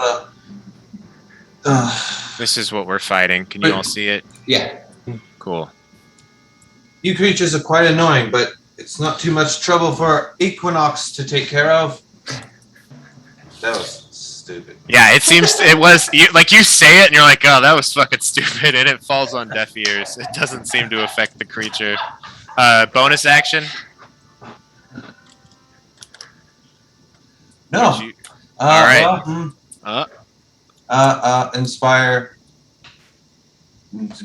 This is what we're fighting. Can you all see it? Yeah. Cool. you creatures are quite annoying, but it's not too much trouble for Equinox to take care of. That was stupid. Yeah, it seems it was like you say it and you're like, oh, that was fucking stupid, and it falls on deaf ears. It doesn't seem to affect the creature. Bonus action. No. Would you- all right. Inspire.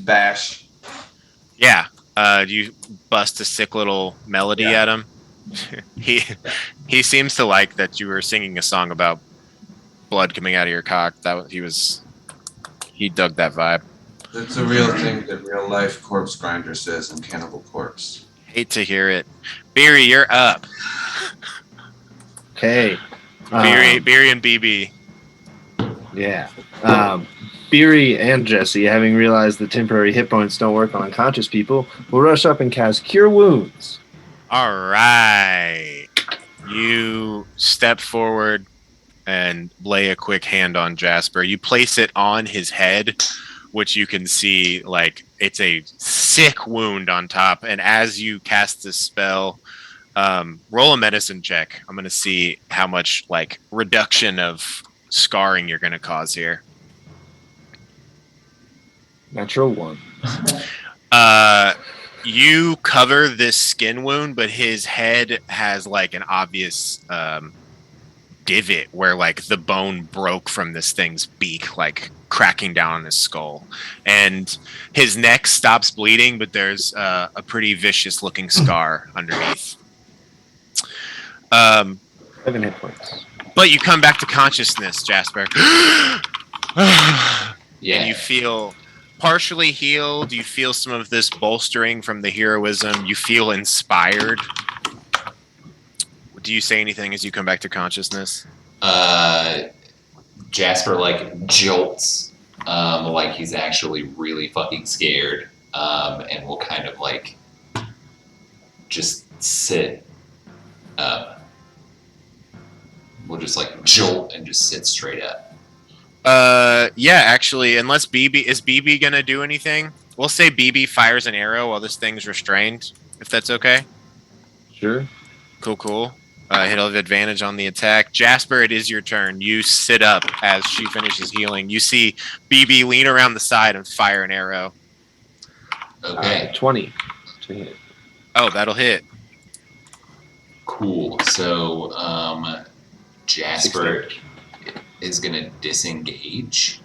Bash. Yeah. Do you bust a sick little melody at him? He seems to like that you were singing a song about blood coming out of your cock. He dug that vibe. That's a real thing that real life corpse grinder says in Cannibal Corpse. Hate to hear it. Beery, you're up. Okay. Beery and BB. Yeah. Beery and Jesse, having realized the temporary hit points don't work on unconscious people, will rush up and cast Cure Wounds. All right. You step forward and lay a quick hand on Jasper. You place it on his head, which you can see like it's a sick wound on top. And as you cast this spell, roll a medicine check. I'm going to see how much like reduction of scarring you're going to cause here. Natural 1. You cover this skin wound, but his head has like an obvious divot where like the bone broke from this thing's beak, like cracking down on his skull, and his neck stops bleeding, but there's a pretty vicious looking scar underneath. 7 hit points. But you come back to consciousness, Jasper. Yeah. And you feel partially healed. You feel some of this bolstering from the heroism. You feel inspired. Do you say anything as you come back to consciousness? Jasper like jolts, like he's actually really fucking scared, and will kind of like just sit up. We'll just like jolt and just sit straight up. Yeah, actually, unless is BB gonna do anything? We'll say BB fires an arrow while this thing's restrained, if that's okay. Sure. Cool. He'll have advantage on the attack. Jasper, it is your turn. You sit up as she finishes healing. You see BB lean around the side and fire an arrow. Okay. 20 to hit. Oh, that'll hit. Cool. So, Jasper is gonna disengage.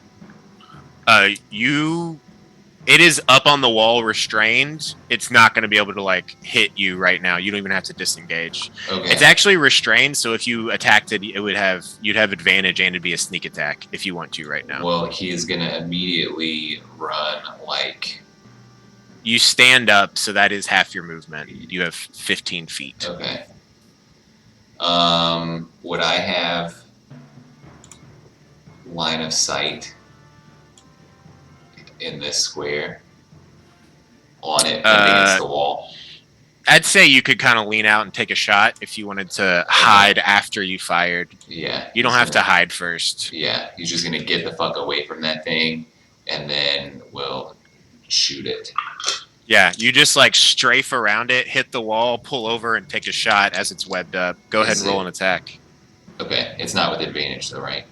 It is up on the wall, restrained. It's not going to be able to like hit you right now. You don't even have to disengage. Okay. It's actually restrained, so if you attacked it, you'd have advantage, and it'd be a sneak attack if you want to right now. Well, he is gonna immediately run like. You stand up, so that is half your movement. You have 15 feet. Okay. Would I have line of sight in this square on it against the wall? I'd say you could kind of lean out and take a shot if you wanted to hide after you fired. Yeah. You don't have to hide first. Yeah, he's just gonna get the fuck away from that thing, and then we'll shoot it. Yeah, you just like strafe around it, hit the wall, pull over, and take a shot as it's webbed up. Go ahead and roll an attack. Okay, it's not with advantage though, right?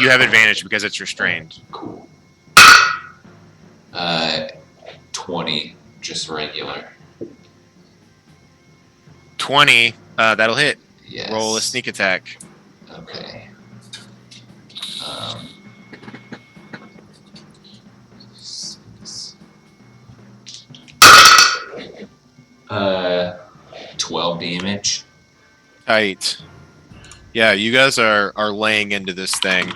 You have advantage because it's restrained. Cool. 20, just regular. 20, that'll hit. Yes. Roll a sneak attack. Okay. 6. 12 damage. Tight. Yeah, you guys are laying into this thing.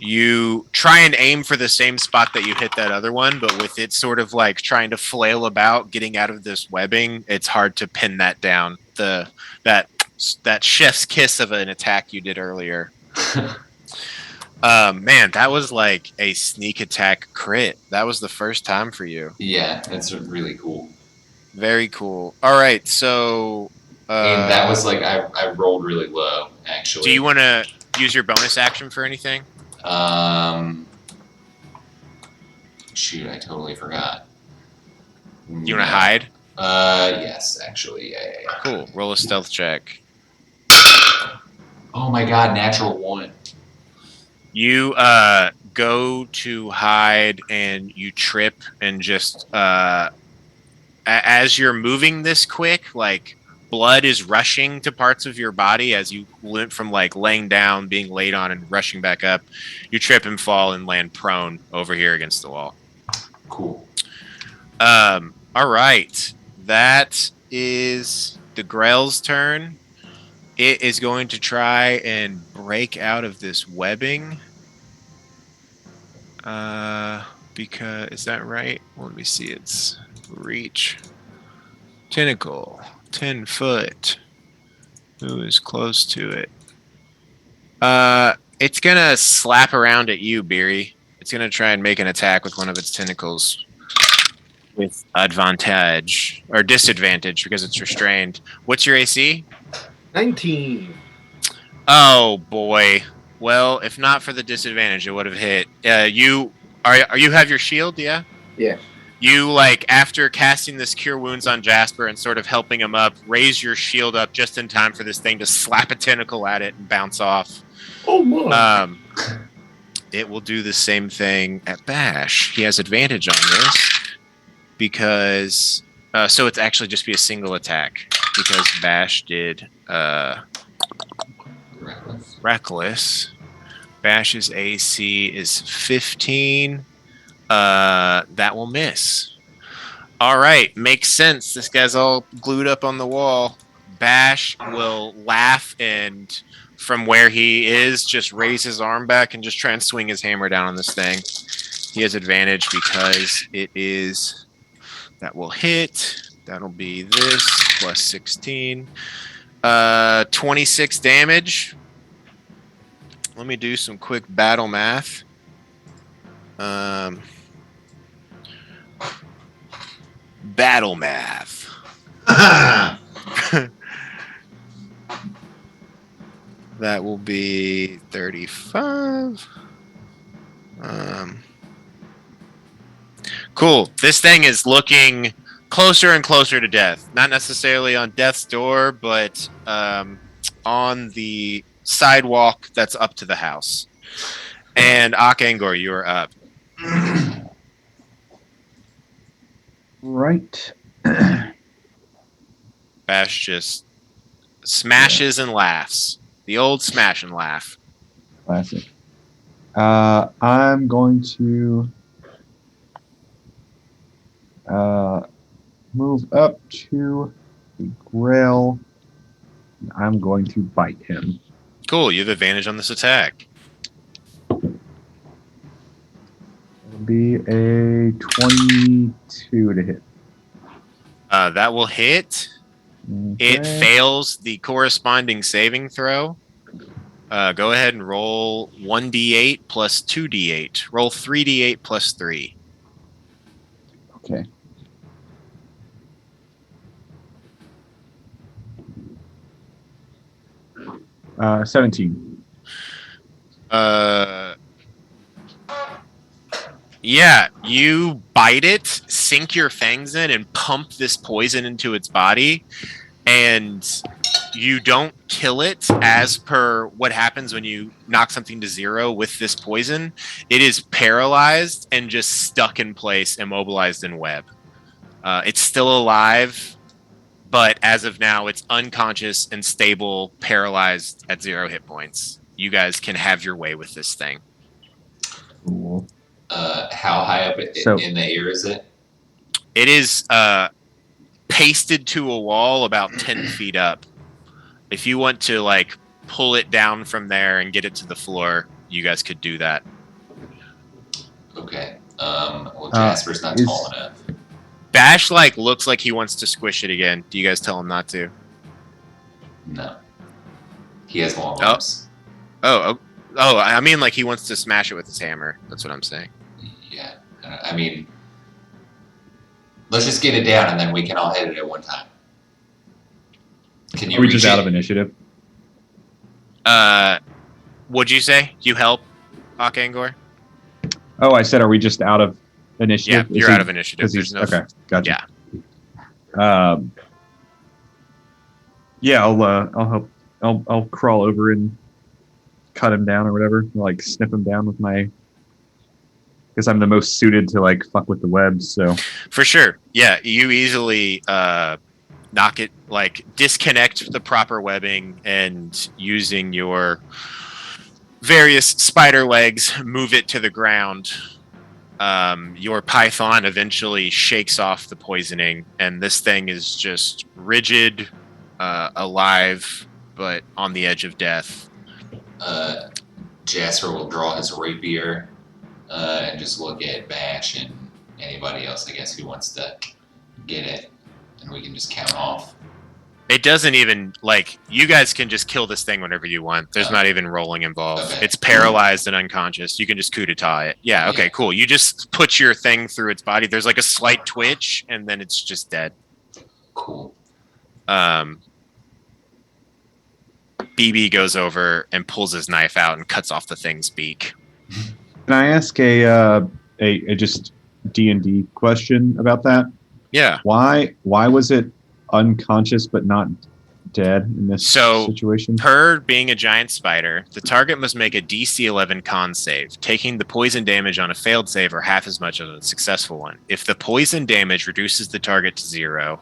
You try and aim for the same spot that you hit that other one, but with it sort of like trying to flail about, getting out of this webbing, it's hard to pin that down. That chef's kiss of an attack you did earlier. Man, that was like a sneak attack crit. That was the first time for you. Yeah, that's really cool. Very cool. All right, so and that was like I rolled really low, actually. Do you want to use your bonus action for anything? Shoot, I totally forgot. You want to hide? Yes, actually, yeah. Cool. Roll a stealth check. Oh my god, natural 1. You go to hide and you trip and just as you're moving this quick, like blood is rushing to parts of your body as you went from like laying down, being laid on, and rushing back up. You trip and fall and land prone over here against the wall. Cool. All right. That is the Grell's turn. It is going to try and break out of this webbing. Because is that right? Let me see its reach. Tentacle. 10 foot. Who is close to it? It's gonna slap around at you, Beery. It's gonna try and make an attack with one of its tentacles with advantage or disadvantage because it's restrained. What's your AC? 19. Oh boy. Well, if not for the disadvantage, it would have hit. You have your shield, yeah? Yeah. You, like, after casting this Cure Wounds on Jasper and sort of helping him up, raise your shield up just in time for this thing to slap a tentacle at it and bounce off. Oh, my. It will do the same thing at Bash. He has advantage on this because... so it's actually just be a single attack because Bash did... Reckless. Bash's AC is 15. That will miss. All right, makes sense. This guy's all glued up on the wall. Bash will laugh and from where he is, just raise his arm back and just try and swing his hammer down on this thing. He has advantage because it is... That will hit. That'll be this, plus 16. 26 damage. Let me do some quick battle math. Battle math. That will be 35. Cool. This thing is looking closer and closer to death. Not necessarily on death's door, but on the sidewalk that's up to the house. And Akangor, you are up. Right. Bash just smashes and laughs. The old smash and laugh. Classic. I'm going to move up to the Grail. I'm going to bite him. Cool, you have advantage on this attack. It'll be a 22 to hit. That will hit. Okay. It fails the corresponding saving throw. Go ahead and roll 1d8 plus 2d8. Roll 3d8 plus 3. Okay. 17. Yeah, you bite it, sink your fangs in, and pump this poison into its body, and you don't kill it as per what happens when you knock something to zero with this poison. It is paralyzed and just stuck in place, immobilized in web. It's still alive, but as of now, it's unconscious and stable, paralyzed at 0 hit points. You guys can have your way with this thing. Cool. How high up So- in the air is it? It is pasted to a wall about 10 feet up. If you want to like pull it down from there and get it to the floor, you guys could do that. Okay. Well, Jasper's not is- tall enough. Bash like looks like he wants to squish it again. Do you guys tell him not to? No. He has long Oh. arms. Oh, I mean like he wants to smash it with his hammer. That's what I'm saying. Yeah. I mean, let's just get it down and then we can all hit it at one time. Can you Are we reach just it? out of initiative? What'd you say? You help, Akangor? Oh, I said, are we just out of initiative? Yeah, you're out of initiative. 'cause There's he's- no. okay, gotcha. Yeah. Yeah, I'll help. I'll crawl over and cut him down or whatever. Like snip him down with my. Because I'm the most suited to like fuck with the webs. So For sure. Yeah, you easily knock it, like disconnect the proper webbing and using your various spider legs, move it to the ground. Your python eventually shakes off the poisoning, and this thing is just rigid, alive, but on the edge of death. Jasper will draw his rapier and just look at Bash and anybody else, I guess, who wants to get it, and we can just count off. It doesn't even, like, you guys can just kill this thing whenever you want. There's not even rolling involved. Okay. It's paralyzed and unconscious. You can just coup d'etat it. Yeah, okay, Yeah. cool. You just put your thing through its body. There's like a slight twitch, and then it's just dead. Cool. BB goes over and pulls his knife out and cuts off the thing's beak. can I ask a just D&D question about that? Yeah. Why was it unconscious but not dead in this So, situation? Per being a giant spider, the target must make a DC 11 con save, taking the poison damage on a failed save or half as much on a successful one. If the poison damage reduces the target to 0,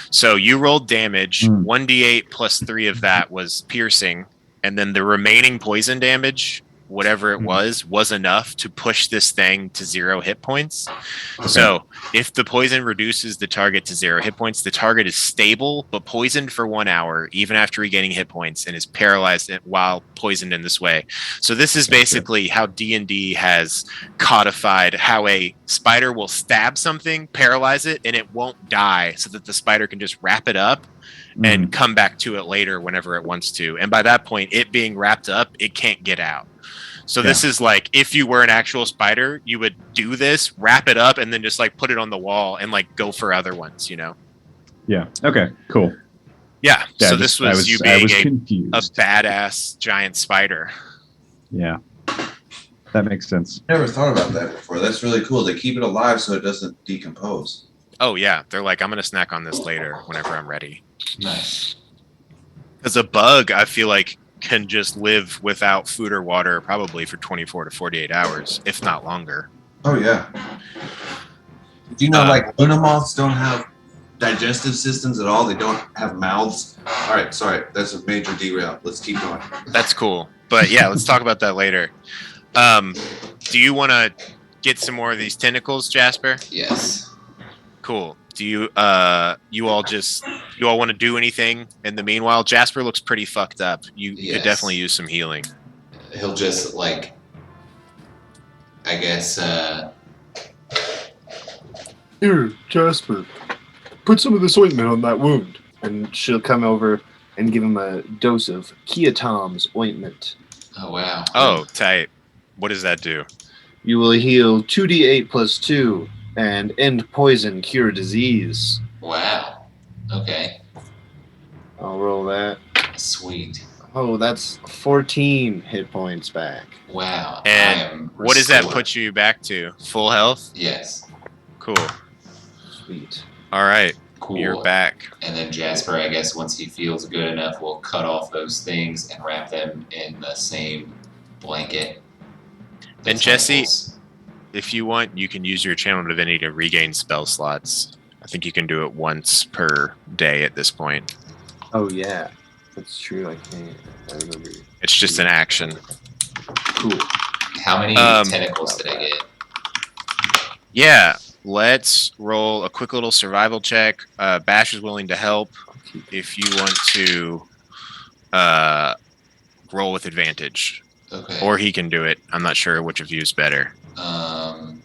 so you rolled damage, 1d8 plus 3 of that was piercing, and then the remaining poison damage, whatever it was enough to push this thing to 0 hit points. Okay. So if the poison reduces the target to 0 hit points, the target is stable but poisoned for 1 hour, even after regaining hit points, and is paralyzed while poisoned in this way. So this is basically how D&D has codified how a spider will stab something, paralyze it, and it won't die, so that the spider can just wrap it up and come back to it later whenever it wants to. And by that point, it being wrapped up, it can't get out. So this is like, if you were an actual spider, you would do this, wrap it up, and then just like put it on the wall and like go for other ones, you know? Yeah. Okay. Cool. Yeah. Yeah, So just- this was you being confused. a badass giant spider. Yeah. That makes sense. Never thought about that before. That's really cool. They keep it alive so it doesn't decompose. Oh yeah. They're like, I'm going to snack on this later whenever I'm ready. Nice. Because a bug, I feel like, can just live without food or water probably for 24 to 48 hours, if not longer. Oh yeah. Do you know like Luna moths don't have digestive systems at all? They don't have mouths. All right, sorry, that's a major derail. Let's keep going. That's cool. But yeah, let's talk about that later. Do you want to get some more of these tentacles, Jasper? Yes. Cool. Do you you all want to do anything in the meanwhile? Jasper looks pretty fucked up. You Yes. could definitely use some healing. He'll just, like, I guess, Here, Jasper, put some of this ointment on that wound. And she'll come over and give him a dose of Kiatom's ointment. oh, wow. Oh, tight. What does that do? You will heal 2d8 plus 2 and end poison, cure disease. Wow. Okay. I'll roll that. Sweet. Oh, that's 14 hit points back. Wow. And I am what does that restored. put you back to? Full health? Yes. Cool. Sweet. All right. Cool. You're back. And then Jasper, I guess once he feels good enough, will cut off those things and wrap them in the same blanket. The And Jesse, tentacles. if you want, you can use your channel divinity to regain spell slots. I think you can do it once per day at this point. Oh yeah, that's true. I can't. I remember. It's just an action. Cool. How many tentacles did I get? Yeah, let's roll a quick little survival check. Bash is willing to help if you want to roll with advantage. Okay. Or he can do it. I'm not sure which of you is better.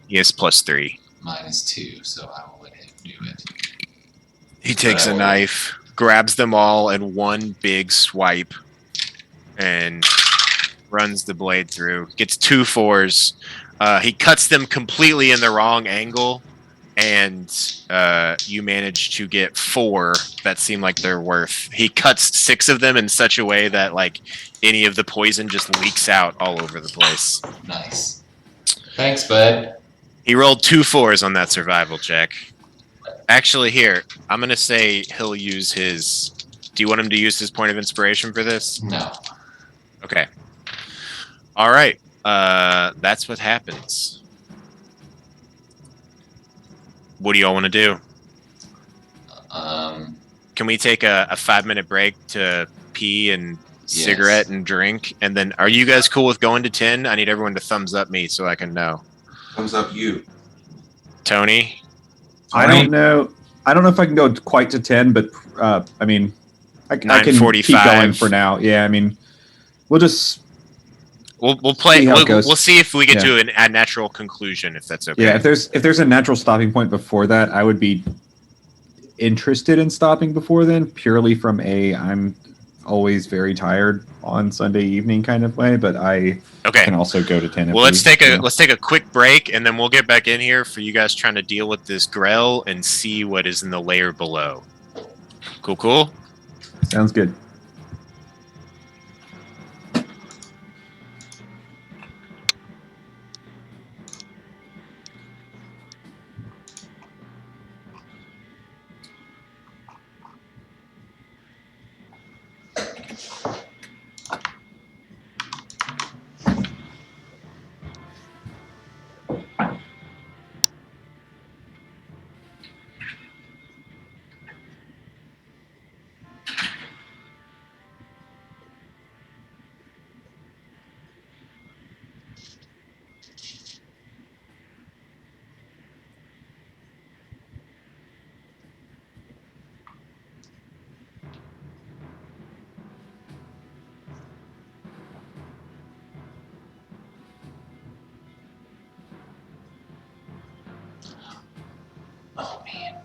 He has +3. -2, so I will let him do it. He takes a knife, grabs them all in one big swipe, and runs the blade through. Gets 2 4s. He cuts them completely in the wrong angle, and you manage to get 4 that seem like they're worth. He cuts 6 of them in such a way that like any of the poison just leaks out all over the place. Nice. Thanks, bud. He rolled 2 4s on that survival check. Actually, here, I'm going to say he'll use his... Do you want him to use his point of inspiration for this? No. Okay. All right. That's what happens. What do y'all want to do? Can we take a 5-minute break to pee and cigarette and drink? And then are you guys cool with going to 10? I need everyone to thumbs up me so I can know. Thumbs up you. Tony? I don't know. I don't know if I can go quite to 10, but I mean, I can keep 9:45. going for now. Yeah, I mean, we'll just We'll play. see how it goes. We'll see if we get Yeah. to a natural conclusion, if that's okay. Yeah, if there's a natural stopping point before that, I would be interested in stopping before then, purely from I'm always very tired on Sunday evening kind of way, but I can also go to 10. Well, let's take a quick break, and then we'll get back in here for you guys trying to deal with this Grell and see what is in the layer below. Cool. Sounds good. Oh man.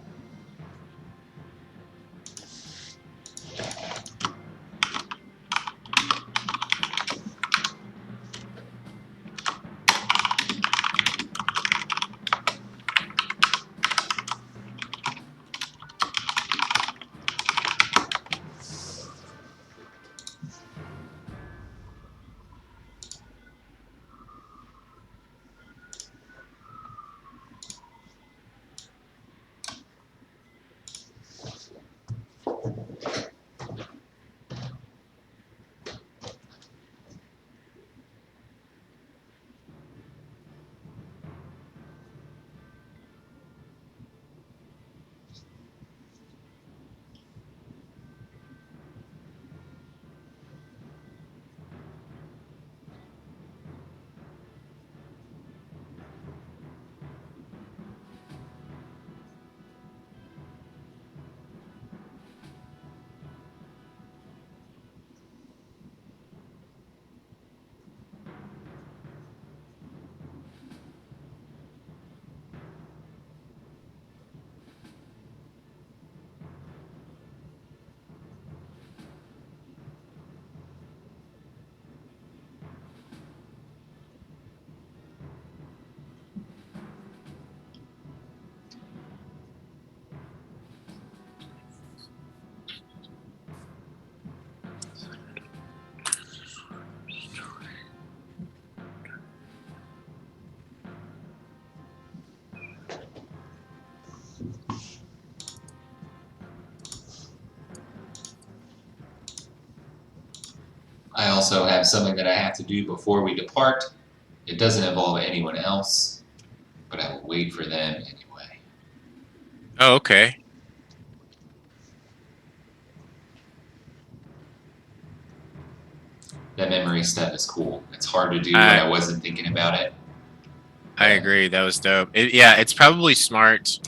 I also have something that I have to do before we depart. It doesn't involve anyone else, but I will wait for them anyway. Oh, okay. That memory stuff is cool. It's hard to do when I wasn't thinking about it. I agree. That was dope. Yeah, it's probably smart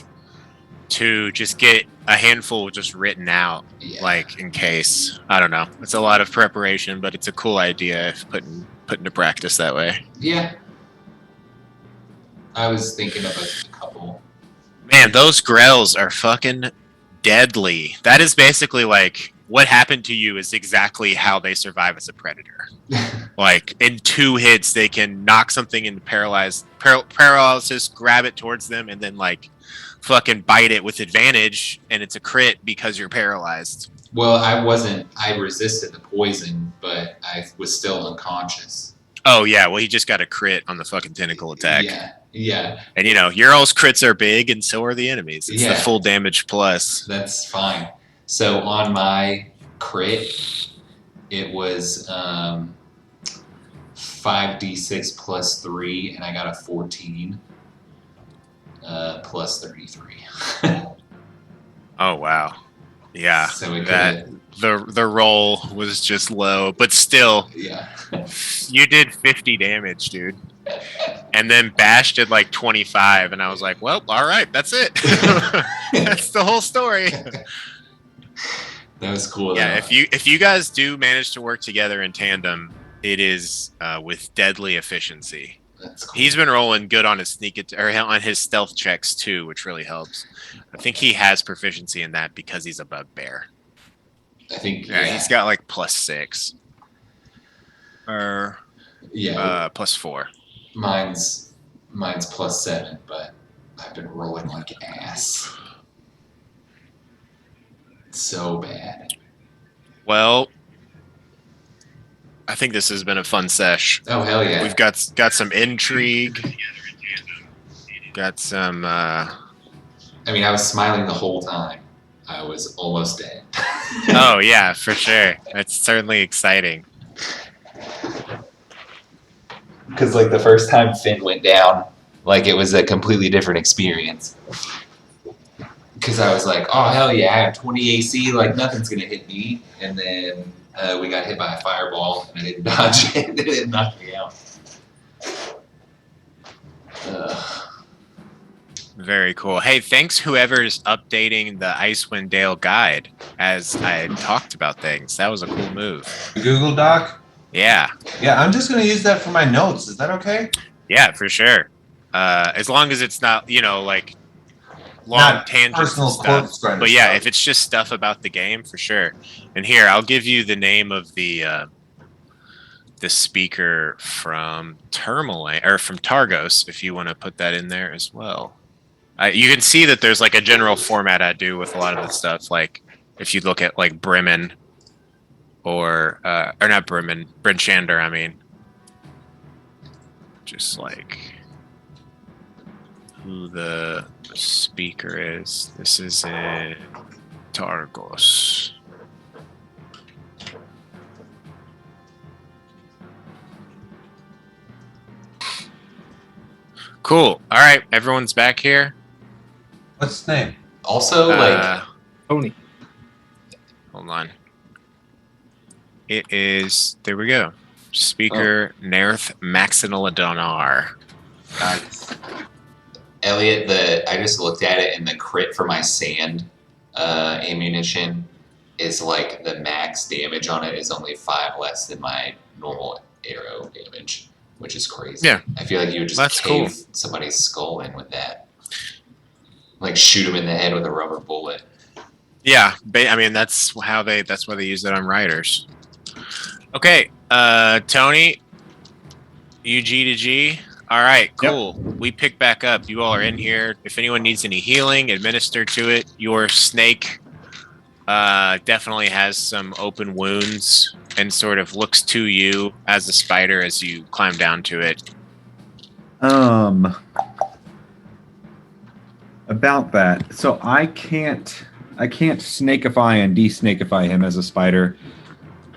to just get a handful just written out, Yeah. like in case. I don't know. It's a lot of preparation, but it's a cool idea if put into practice that way. Yeah. I was thinking of a couple. Man, those grells are fucking deadly. That is basically like what happened to you is exactly how they survive as a predator. Like in 2 hits, they can knock something into paralysis, grab it towards them, and then like fucking bite it with advantage, and it's a crit because you're paralyzed. Well, I resisted the poison, but I was still unconscious. Oh yeah, well he just got a crit on the fucking tentacle attack. Yeah. And you know, your all's crits are big and so are the enemies. It's the Yeah. full damage plus. That's fine. So on my crit, it was 5d6 plus 3, and I got a 14 plus 33. Oh wow. Yeah. So it that the roll was just low, but still yeah. you did 50 damage, dude. And then Bash did like 25, and I was like, well, all right, that's it. That's the whole story. That was cool. Yeah, though. if you guys do manage to work together in tandem, it is with deadly efficiency. That's cool. He's been rolling good on his on his stealth checks too, which really helps. I think he has proficiency in that because he's a bugbear. I think He's got like +6 or +4. Mine's +7, but I've been rolling like ass. So bad. Well, I think this has been a fun sesh. Oh hell yeah! We've got some intrigue. Got some. I mean, I was smiling the whole time. I was almost dead. Oh yeah, for sure. It's certainly exciting. Because like the first time Finn went down, like it was a completely different experience. Because I was like, oh hell yeah, I have 20 AC, like nothing's gonna hit me. And then we got hit by a fireball, and I didn't dodge it. It didn't knock me out. Very cool. Hey, thanks whoever's updating the Icewind Dale guide as I talked about things. That was a cool move. The Google Doc? Yeah. Yeah, I'm just going to use that for my notes. Is that okay? Yeah, for sure. As long as it's not, like long Not tangents personal and stuff. corpse grinder But yeah, stuff. if it's just stuff about the game, for sure. And here, I'll give you the name of the speaker from Tourmaline or from Targos, if you want to put that in there as well. You can see that there's like a general format I do with a lot of the stuff. Like if you look at like Bremen or not Bremen, Bryn Shander, I mean. Just like who the speaker is. This is in Targos. Cool. All right, everyone's back here. What's his name? Also, like Tony. Hold on. It is. There we go. Speaker Nerth Maxinaladonar. Nice. Elliot, I just looked at it, and the crit for my sand ammunition is like the max damage on it is only 5 less than my normal arrow damage, which is crazy. Yeah. I feel like you would just That's cave cool. somebody's skull in with that. Like shoot him in the head with a rubber bullet. Yeah, I mean that's why they use it on riders. Okay, Tony, you G to G. All right, cool. We pick back up. You all are in here. If anyone needs any healing, administer to it. Your snake definitely has some open wounds and sort of looks to you as a spider as you climb down to it. About that. So I can't snakeify and desnakeify him as a spider.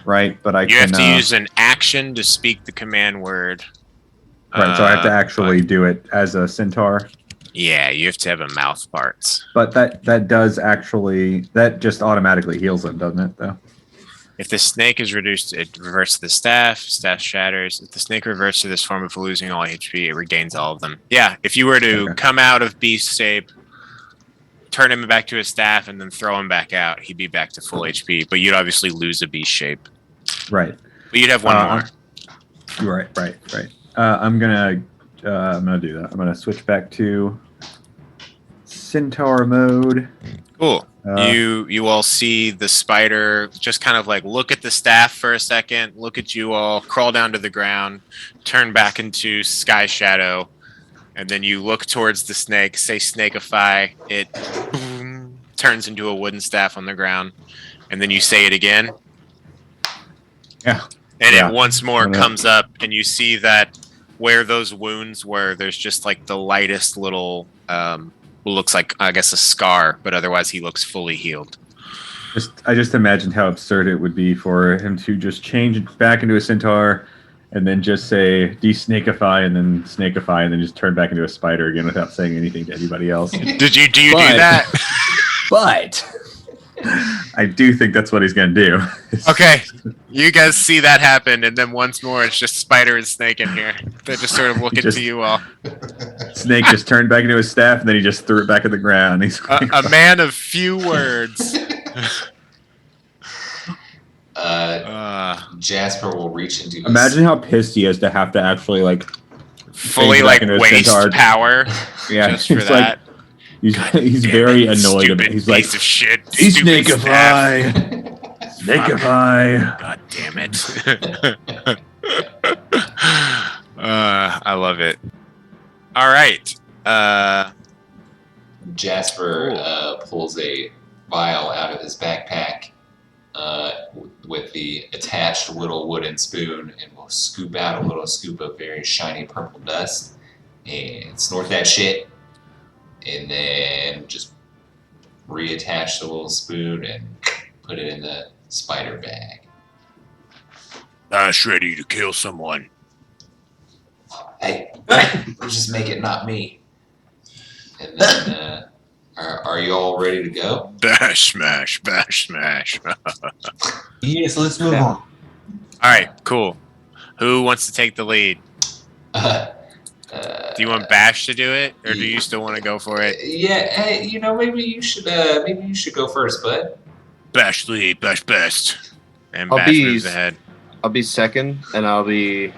right? But I You can have to use an action to speak the command word. right. So I have to actually but- do it as a centaur. Yeah, you have to have a mouth parts. But that does actually that just automatically heals them, doesn't it? Though. If the snake is reduced, it reverts to the staff. Staff shatters. If the snake reverts to this form of losing all HP, it regains all of them. Yeah, if you were to Okay. come out of beast shape, turn him back to his staff, and then throw him back out, he'd be back to full HP. But you'd obviously lose a beast shape. Right. But you'd have one more. Right. I'm gonna do that. I'm gonna switch back to centaur mode. Cool. Uh, You all see the spider just kind of like look at the staff for a second, look at you all, crawl down to the ground, turn back into sky shadow, and then you look towards the snake, say snakeify, it boom, turns into a wooden staff on the ground, and then you say it again. Yeah. And Yeah. it once more Wanna- comes up, and you see that where those wounds were, there's just like the lightest little looks like, I guess, a scar, but otherwise he looks fully healed. I just imagined how absurd it would be for him to just change it back into a centaur and then just say de-snakeify and then snakeify and then just turn back into a spider again without saying anything to anybody else. Do you do But- that? But I do think that's what he's gonna do. Okay, you guys see that happen, and then once more, it's just Spider and Snake in here. They're just sort of looking Just- to you all. Snake just turned back into his staff and then he just threw it back at the ground. He's A man of few words. Jasper will reach into his... Imagine how pissed he is to have to actually like Fully back like into his waste centaur. power yeah, just for it's like that. he's Damn very it, annoyed stupid about it. He's like piece of shit. Stupid staff. Snakeify. God damn it. I love it. All right. Jasper pulls a vial out of his backpack with the attached little wooden spoon and will scoop out a little scoop of very shiny purple dust and snort that shit and then just reattach the little spoon and put it in the spider bag. That's ready to kill someone. Hey, just make it not me. And then, are you all ready to go? Bash smash, bash smash. Yes, let's move on. All right, cool. Who wants to take the lead? Do you want Bash to do it, or do you still want to go for it? Yeah, hey, maybe you should go first, bud. Bash lead, Bash best. And I'll Bash be- moves ahead. I'll be second, and I'll be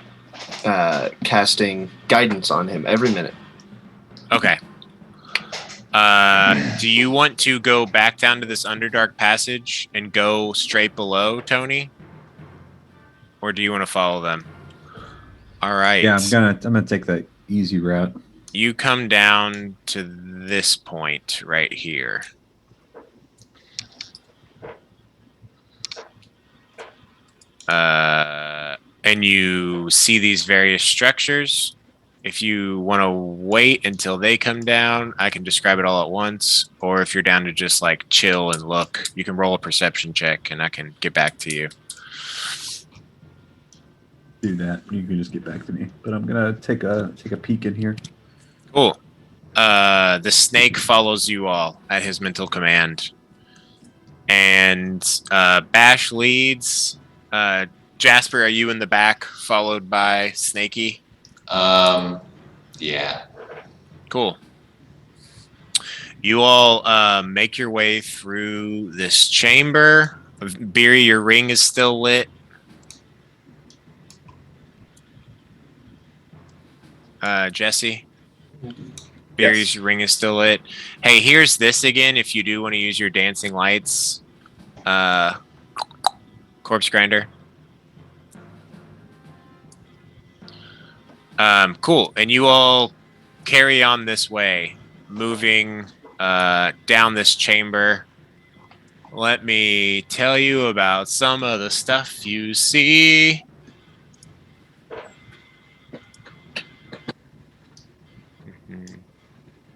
casting guidance on him every minute. Okay. Do you want to go back down to this Underdark passage and go straight below, Tony? Or do you want to follow them? All right. Yeah, I'm gonna take the easy route. You come down to this point right here. And you see these various structures. If you want to wait until they come down, I can describe it all at once. Or if you're down to just like chill and look, you can roll a perception check and I can get back to you. Do that. You can just get back to me. But I'm gonna take a peek in here. Cool. The snake follows you all at his mental command. And Bash leads. Jasper, are you in the back, followed by Snakey? Yeah. Cool. You all make your way through this chamber. Beery, your ring is still lit. Jesse? Beery's ring is still lit. Hey, here's this again if you do want to use your dancing lights. Corpse grinder. Cool. And you all carry on this way, moving down this chamber. Let me tell you about some of the stuff you see.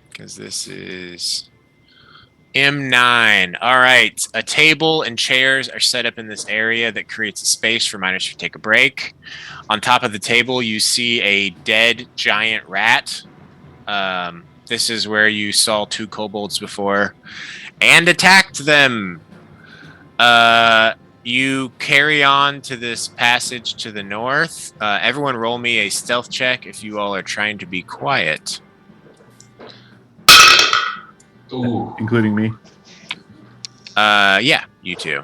Because this is M9. All right. A table and chairs are set up in this area that creates a space for miners to take a break. On top of the table, you see a dead giant rat. This is where you saw 2 kobolds before and attacked them. You carry on to this passage to the north. Everyone roll me a stealth check if you all are trying to be quiet. Ooh, including me. Yeah, you two.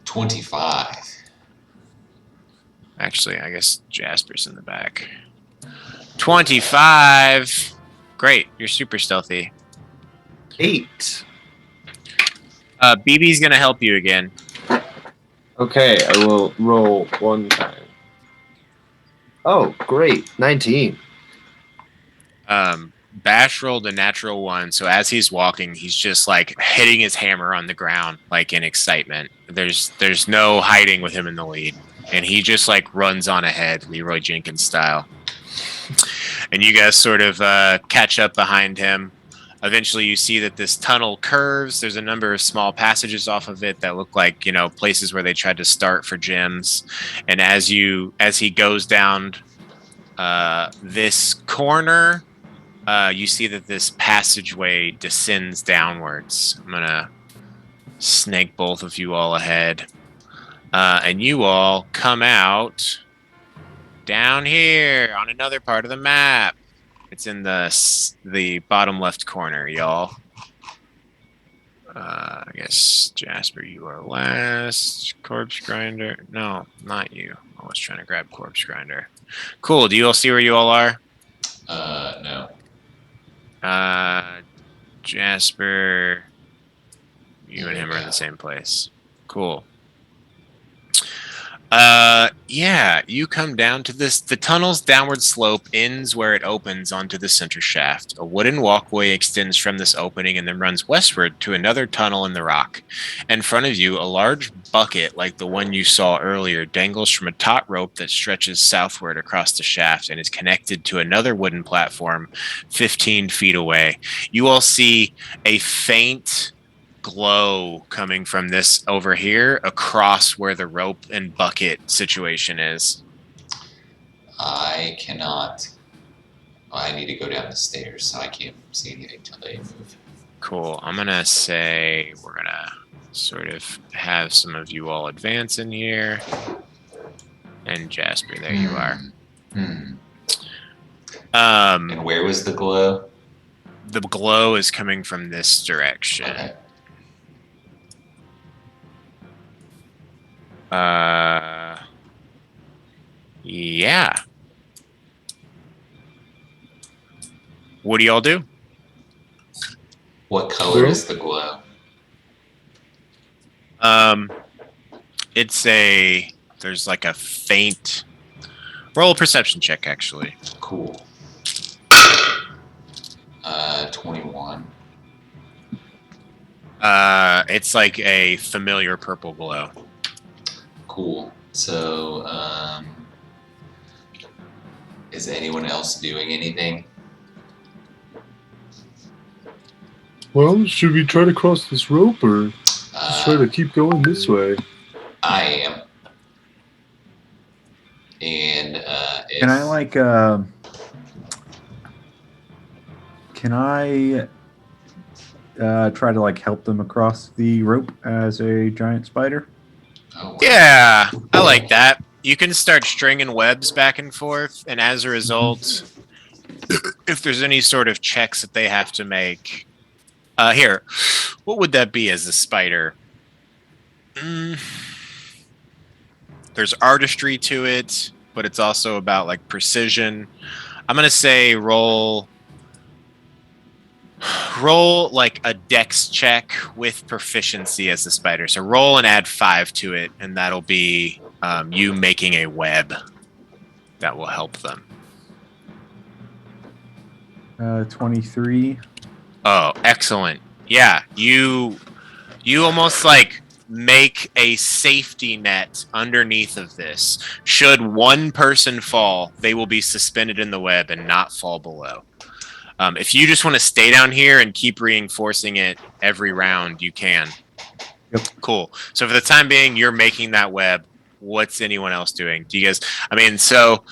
25. Actually, I guess Jasper's in the back. 25. Great, you're super stealthy. 8. BB's gonna help you again. Okay, I will roll one time. Oh, great. 19. Bash rolled a natural 1, so as he's walking, he's just like hitting his hammer on the ground, like in excitement. There's no hiding with him in the lead, and he just like runs on ahead, Leroy Jenkins style. And you guys sort of catch up behind him. Eventually, you see that this tunnel curves. There's a number of small passages off of it that look like, places where they tried to start for gyms. And as he goes down this corner, you see that this passageway descends downwards. I'm gonna snake both of you all ahead, and you all come out down here on another part of the map. It's in the bottom left corner, y'all. I guess Jasper, you are last. Corpse Grinder. No, not you. I was trying to grab Corpse Grinder. Cool. Do you all see where you all are? No. Jasper, you and him are in the same place. Cool. Yeah, you come down to this. The tunnel's downward slope ends where it opens onto the center shaft. A wooden walkway extends from this opening and then runs westward to another tunnel in the rock. In front of you, a large bucket like the one you saw earlier dangles from a taut rope that stretches southward across the shaft and is connected to another wooden platform 15 feet away. You all see a faint glow coming from this over here across where the rope and bucket situation is. I cannot. I need to go down the stairs, so I can't see anything until they move. Cool. I'm gonna say we're gonna sort of have some of you all advance in here. And Jasper, there you are. And where was the glow? The glow is coming from this direction. Okay. Yeah. What do y'all do? What color is the glow? There's like a faint roll a perception check, actually. Cool. 21. It's like a familiar purple glow. Cool. So, is anyone else doing anything? Well, should we try to cross this rope or just try to keep going this way? I am. And Can I try to help them across the rope as a giant spider? Oh, Yeah, I like that. You can start stringing webs back and forth, and as a result, if there's any sort of checks that they have to make, here, what would that be as a spider? There's artistry to it, but it's also about precision. I'm gonna say roll a dex check with proficiency as a spider. So roll and add 5 to it, and that'll be you making a web that will help them. 23. Oh, excellent. Yeah, you almost make a safety net underneath of this. Should one person fall, they will be suspended in the web and not fall below. If you just want to stay down here and keep reinforcing it every round, you can. Yep. Cool. So for the time being, you're making that web. What's anyone else doing? Do you guys? I mean, so.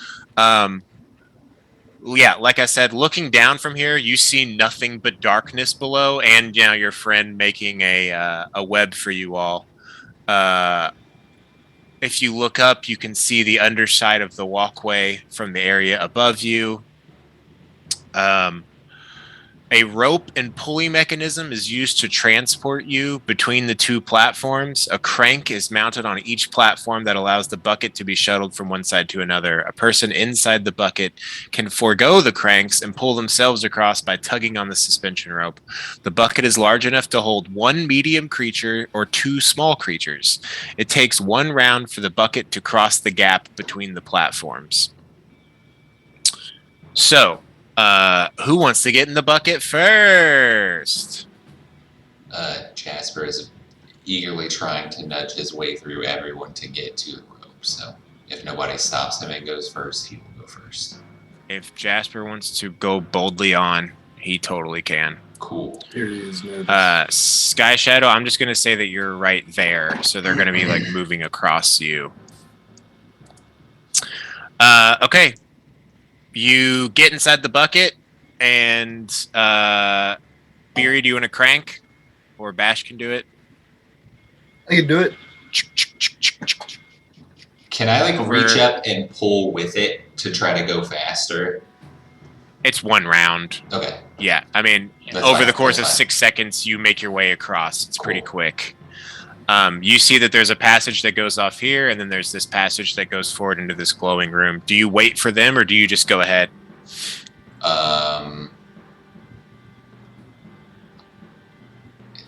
Yeah, like I said, looking down from here, you see nothing but darkness below, and your friend making a web for you all. If you look up, you can see the underside of the walkway from the area above you. A rope and pulley mechanism is used to transport you between the two platforms. A crank is mounted on each platform that allows the bucket to be shuttled from one side to another. A person inside the bucket can forego the cranks and pull themselves across by tugging on the suspension rope. The bucket is large enough to hold one medium creature or two small creatures. It takes one round for the bucket to cross the gap between the platforms. So, who wants to get in the bucket first? Jasper is eagerly trying to nudge his way through everyone to get to the rope. So if nobody stops him and goes first, he will go first. If Jasper wants to go boldly on, he totally can. Cool. Here he is. Notice. Sky Shadow, I'm just going to say that you're right there. So they're going to be like moving across you. Okay. You get inside the bucket, and Beery, do you want to crank? Or Bash can do it? I can do it. Can I reach up and pull with it to try to go faster? It's one round. Okay. Yeah, I mean, That's over fine, the course that's of fine. 6 seconds, you make your way across. It's pretty Cool. quick. You see that there's a passage that goes off here, and then there's this passage that goes forward into this glowing room. Do you wait for them, or do you just go ahead?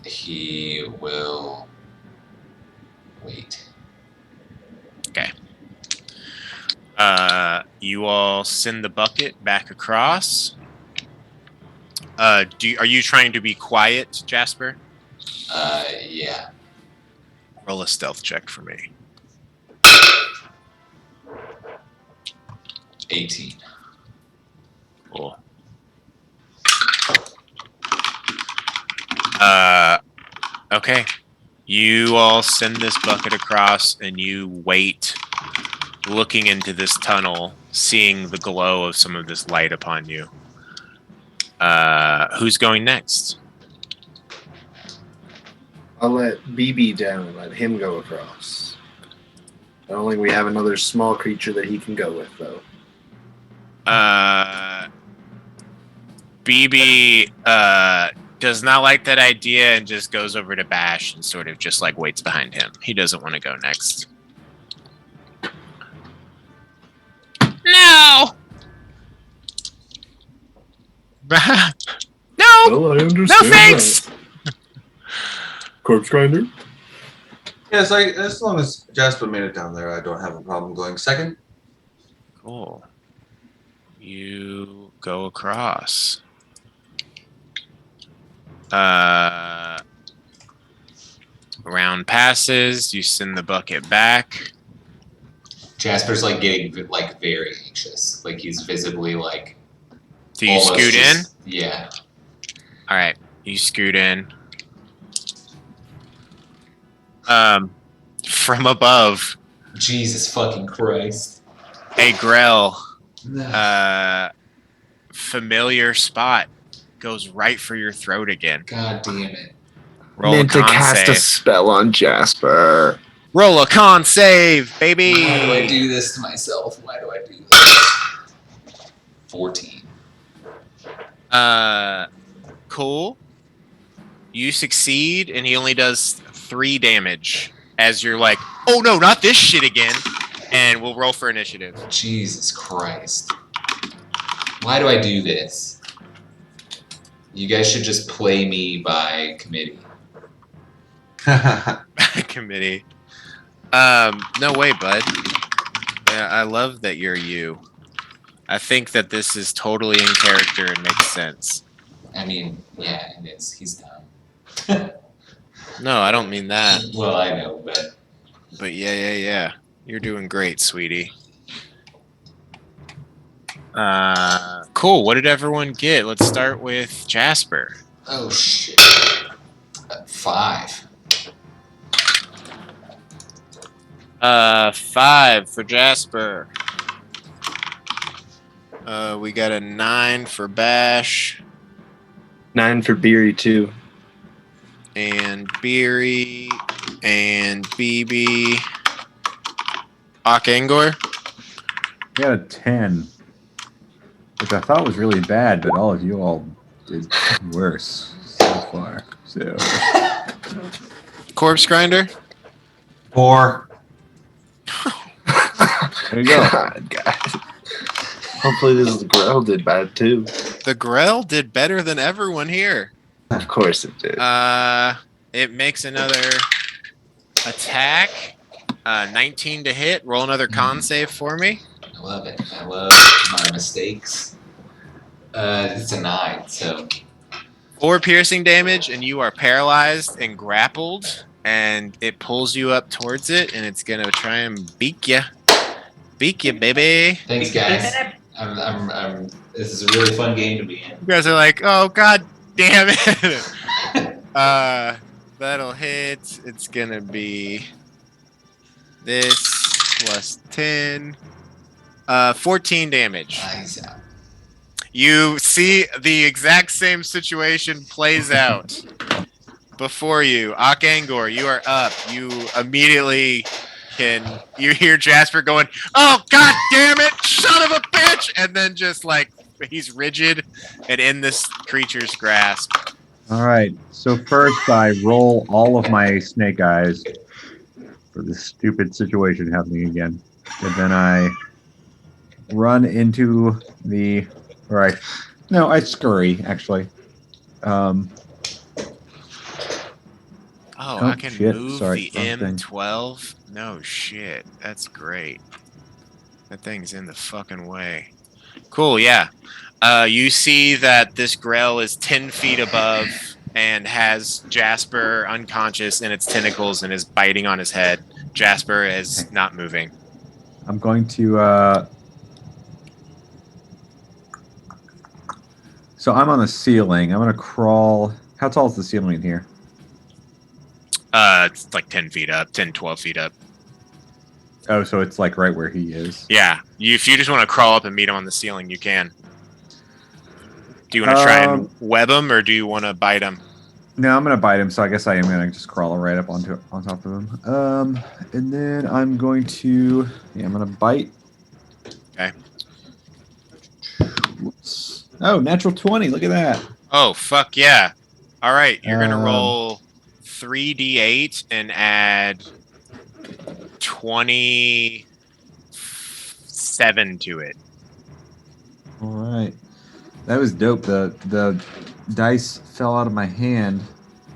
He will wait. Okay. You all send the bucket back across. Are you trying to be quiet, Jasper? Yeah. Roll a stealth check for me. 18. Cool. Okay. You all send this bucket across, and you wait, looking into this tunnel, seeing the glow of some of this light upon you. Who's going next? I'll let BB down and let him go across. I don't think we have another small creature that he can go with, though. BB does not like that idea and just goes over to Bash and sort of just waits behind him. He doesn't want to go next. No! No! Well, I understand. No thanks! Corpse grinder? Yes, as long as Jasper made it down there, I don't have a problem going second. Cool. You go across. Round passes. You send the bucket back. Jasper's getting very anxious. He's visibly Do you almost scoot in? Yeah. All right. You scoot in. From above, Jesus fucking Christ. a Grell, familiar spot goes right for your throat again. God damn it. Roll a Meant to con cast save. a spell on Jasper. Roll a con save, baby. Why do I do this to myself? Why do I do this? 14. Cool. You succeed, and he only does 3 damage. As you're oh no, not this shit again. And we'll roll for initiative. Jesus Christ. Why do I do this? You guys should just play me by committee. Committee. No way, bud. Yeah, I love that you're you. I think that this is totally in character and makes sense. I mean, yeah, it is. He's dumb. No, I don't mean that. Well, I know, but yeah. You're doing great, sweetie. Cool. What did everyone get? Let's start with Jasper. Oh shit. 5. 5 for Jasper. We got a 9 for Bash 9 for Beery, too. and Beery and BB. Akangor. I got a 10, which I thought was really bad, but all of you all did worse so far. So Corpse Grinder. 4. there you go. God, guys. Hopefully this Grell did bad, too. The Grell did better than everyone here. Of course it did. It makes another attack. 19 to hit. Roll another con save for me. I love it. I love my mistakes. It's a 9, so 4 piercing damage, and you are paralyzed and grappled, and it pulls you up towards it, and it's gonna try and beak you. Beak you, baby. thanks guys. This is a really fun game to be in. You guys are like, oh god damn it. That'll hit. It's gonna be this plus 10. 14 damage. Nice. You see the exact same situation plays out before you. Akangor, you are up. You immediately you hear Jasper going, oh god damn it, son of a bitch, and then just like he's rigid and in this creature's grasp. All right. So first, I roll all of my snake eyes for this stupid situation happening again, and then I run into I scurry actually. Oh, I can shit. move Sorry, the wrong thing. M12. No shit, that's great. That thing's in the fucking way. Cool, yeah. You see that this Grell is 10 feet above and has Jasper unconscious in its tentacles and is biting on his head. Jasper is not moving. I'm going to. So I'm on the ceiling. I'm going to crawl. How tall is the ceiling in here? It's like 10 feet up, 10, 12 feet up. Oh, so it's like right where he is. Yeah, if you just want to crawl up and meet him on the ceiling, you can. Do you want to try and web him, or do you want to bite him? No, I'm going to bite him, so I guess I am going to just crawl right up on top of him. And then I'm going to... Yeah, I'm going to bite. Okay. Whoops. Oh, natural 20. Look at that. Oh, fuck yeah. All right, you're going to roll 3d8 and add 27 to it. All right. That was dope. The dice fell out of my hand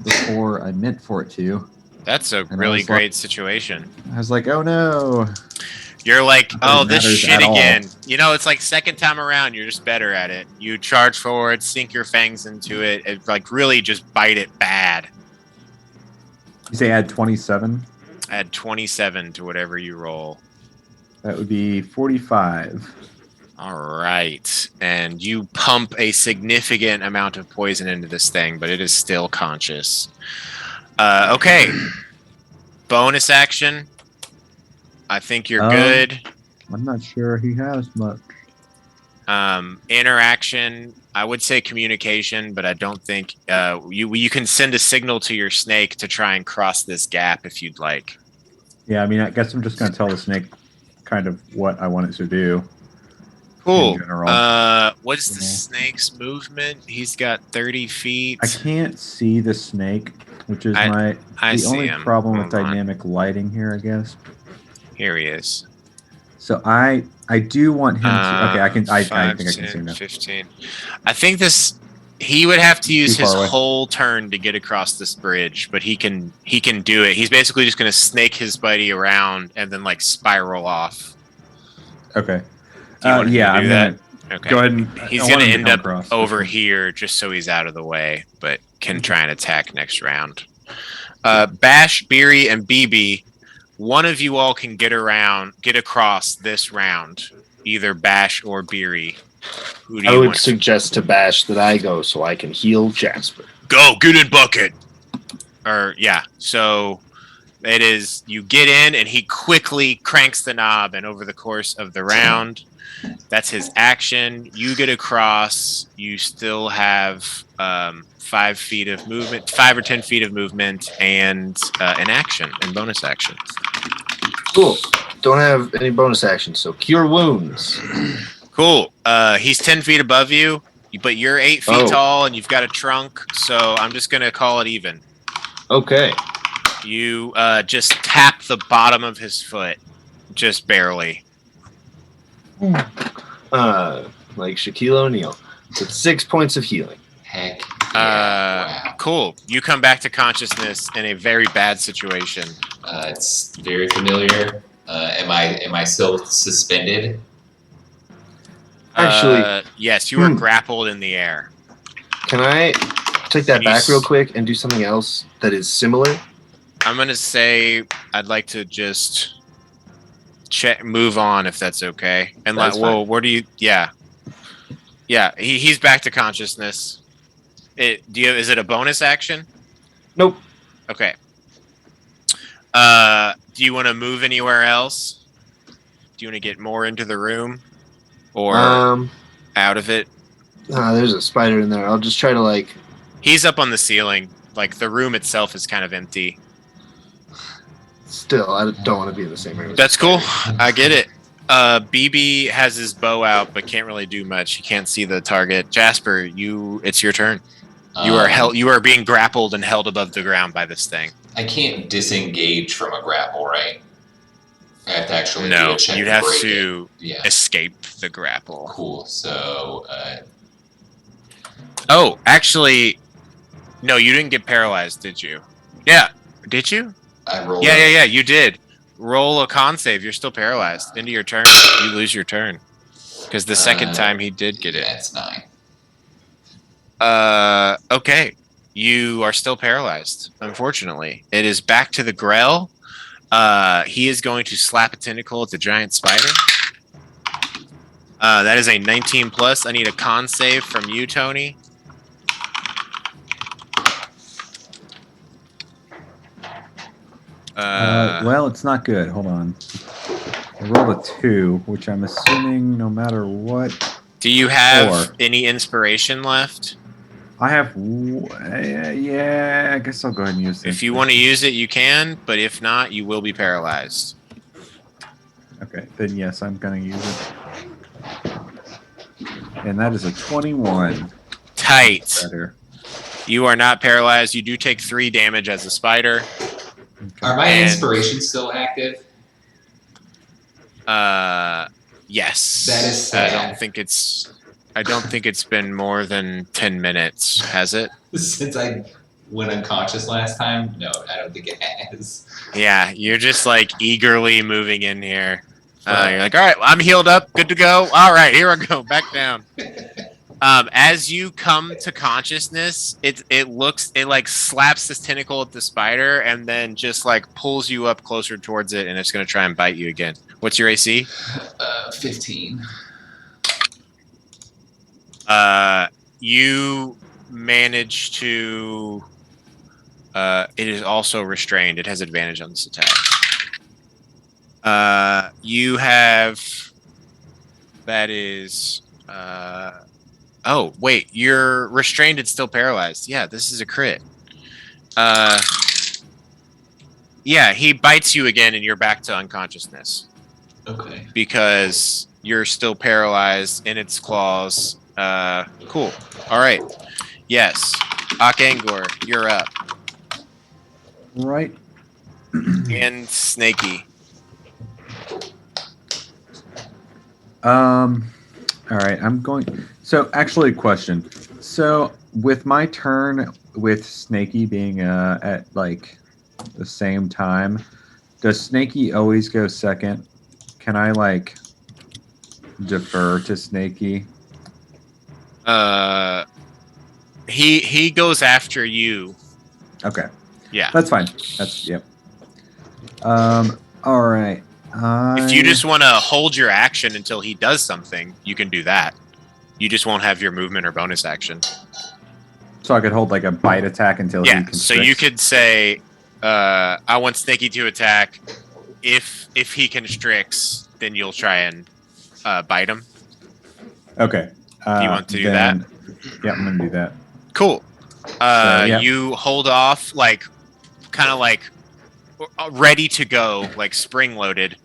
before I meant for it to. That's a really great situation. I was like, oh no. You're like, oh, this matters shit at again. all. You know, it's like second time around, you're just better at it. You charge forward, sink your fangs into it, and like really just bite it bad. You say add 27? Add 27 to whatever you roll. That would be 45. All right. And you pump a significant amount of poison into this thing, but it is still conscious. Okay. Bonus action. I think you're good. I'm not sure he has much. Interaction. I would say communication, but I don't think you can send a signal to your snake to try and cross this gap if you'd like. Yeah, I mean, I guess I'm just going to tell the snake kind of what I want it to do. Cool. In general. What's the snake's movement? He's got 30 feet. I can't see the snake, which is I the see only him. problem with Hold on. dynamic lighting here, I guess. Here he is. So I do want him to. Okay, I think I 5, can see 10, him now. 15. I think he would have to use Too his far away. whole turn to get across this bridge, but he can do it. He's basically just going to snake his buddy around and then like spiral off. Okay. Do you want him Yeah, to do I'm that? gonna Okay. go ahead and He's I going want to him end come up across. over here just so he's out of the way, but can try and attack next round. Bash, Beery, and BB, one of you all can get across this round, either Bash or Beery. Who do I you would want? suggest to Bash that I go so I can heal Jasper. Go, get in bucket. Or yeah, so it is. You get in, and he quickly cranks the knob, and over the course of the round, that's his action. You get across. You still have 5 feet of movement, 5 or 10 feet of movement, and an action and bonus action. Cool. Don't have any bonus actions, so cure wounds. Cool. He's 10 feet above you, but you're 8 feet tall, and you've got a trunk. So I'm just gonna call it even. Okay. You just tap the bottom of his foot, just barely. Like Shaquille O'Neal. With 6 points of healing. Heck yeah. Wow. Cool. You come back to consciousness in a very bad situation. It's very familiar. Am I still suspended? Actually, yes, you are grappled in the air. Can I take that back real quick and do something else that is similar? I'm gonna say I'd like to just move on if that's okay. And That's well, where do you? Yeah. He's back to consciousness. Is it a bonus action? Nope. Okay. Do you want to move anywhere else? Do you want to get more into the room, or out of it? There's a spider in there. I'll just try to He's up on the ceiling. Like the room itself is kind of empty. Still, I don't want to be in the same room. That's cool. I get it. BB has his bow out, but can't really do much. He can't see the target. Jasper, it's your turn. You are being grappled and held above the ground by this thing. I can't disengage from a grapple, right? I have to actually do No, a check you'd to have break to it. escape the grapple. Cool. So, oh, actually, no, you didn't get paralyzed, did you? Yeah, did you? I rolled. Yeah, you did. Roll a con save. You're still paralyzed. Into your turn. You lose your turn. Because the second time he did get it. That's 9. Okay. You are still paralyzed, unfortunately. It is back to the Grell. He is going to slap a tentacle at the giant spider. That is a 19 plus. I need a con save from you, Tony. Well, it's not good. Hold on. I rolled a 2, which I'm assuming no matter what. Do you have 4. any inspiration left? I have. Yeah, I guess I'll go ahead and use this. If you want to use it, you can, but if not, you will be paralyzed. Okay, then yes, I'm going to use it. And that is a 21. Tight. Better. You are not paralyzed. You do take 3 damage as a spider. Are my inspirations still active? Yes. That is sad. I don't think it's been more than 10 minutes, has it? Since I went unconscious last time? No, I don't think it has. Yeah, you're just eagerly moving in here. You're like, all right, I'm healed up, good to go. All right, here I go, back down. As you come to consciousness, it slaps this tentacle at the spider and then just pulls you up closer towards it, and it's gonna try and bite you again. What's your AC? 15. You manage to. It is also restrained. It has advantage on this attack. You have. That is. Oh wait, you're restrained and still paralyzed. Yeah, this is a crit. Yeah, he bites you again, and you're back to unconsciousness. Okay. Because you're still paralyzed in its claws. Cool. All right. Yes. Akangor, you're up. Right. And Snaky. All right, I'm going. So, actually, a question. So, with my turn, with Snaky being at the same time, does Snaky always go second? Can I defer to Snaky? He goes after you. Okay. Yeah. That's fine. Yep. All right. If you just want to hold your action until he does something, you can do that. You just won't have your movement or bonus action. So I could hold like a bite attack until he Yeah, constricts. so you could say, I want Snaky to attack. If he constricts, then you'll try and bite him. Okay. Do you want to do that? Yeah, I'm gonna do that. Cool. yeah. You hold off, like, kind of like ready to go, like spring loaded.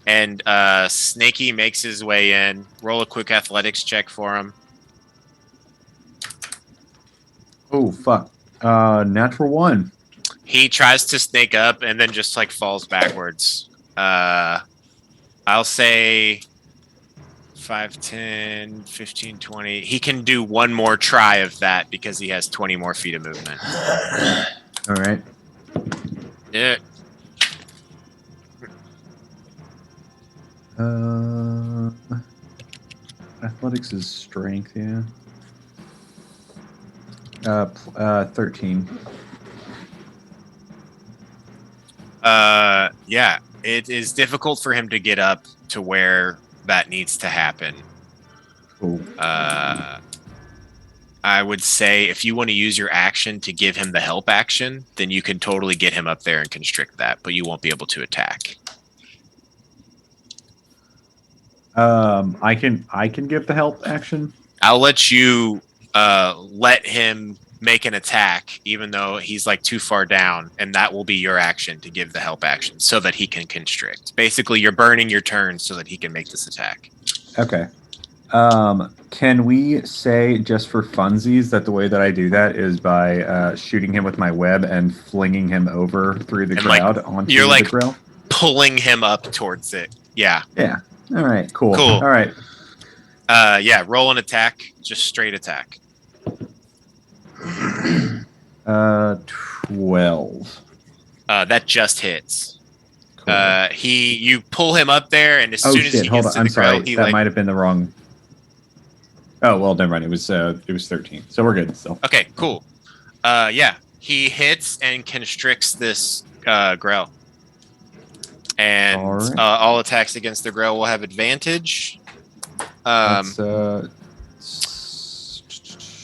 And Snaky makes his way in. Roll a quick athletics check for him. Oh fuck. Natural 1. He tries to snake up and then just like falls backwards. I'll say 5, 10, 15, 20. He can do one more try of that because he has 20 more feet of movement. All right. Yeah. Athletics is strength, yeah. 13. Yeah. It is difficult for him to get up to where that needs to happen. Cool. I would say if you want to use your action to give him the help action, then you can totally get him up there and constrict that, but you won't be able to attack. I can give the help action. I'll let you let him make an attack, even though he's like too far down, and that will be your action to give the help action so that he can constrict. Basically, you're burning your turn so that he can make this attack. Okay. Can we say just for funsies that the way that I do that is by shooting him with my web and flinging him over through the And, like, crowd onto you're, the like, grill? Pulling him up towards it. Yeah. Yeah. All right. Cool. Cool. All right. Yeah, roll an attack, just straight attack. 12. That just hits. Cool. You pull him up there, and as Oh soon as shit! he Hold gets on. to the I'm sorry. ground, he That like. might have been the wrong. Oh well, never mind. It was 13. So we're good. So. Okay, cool. Yeah, he hits and constricts this Grell. And All right. all attacks against the Grell will have advantage. That's,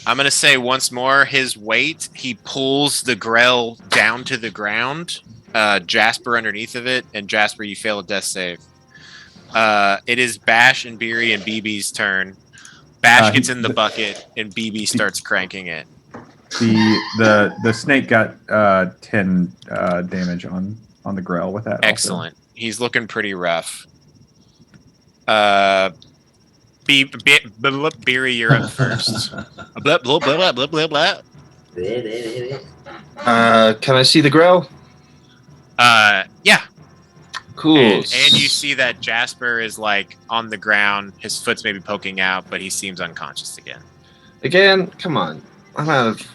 I'm going to say once more, his weight, he pulls the Grell down to the ground. Jasper underneath of it, and Jasper, you fail a death save. It is Bash and Beery and BB's turn. Bash gets in the bucket, and BB starts cranking it. The snake got 10 damage on the Grell with that. Excellent. Also. He's looking pretty rough. Beery, you're up first. Blah, blah, blah, blah, blah, blah. Can I see the Grell? Yeah. Cool. And you see that Jasper is like on the ground. His foot's maybe poking out, but he seems unconscious again. Again, come on. I'm out of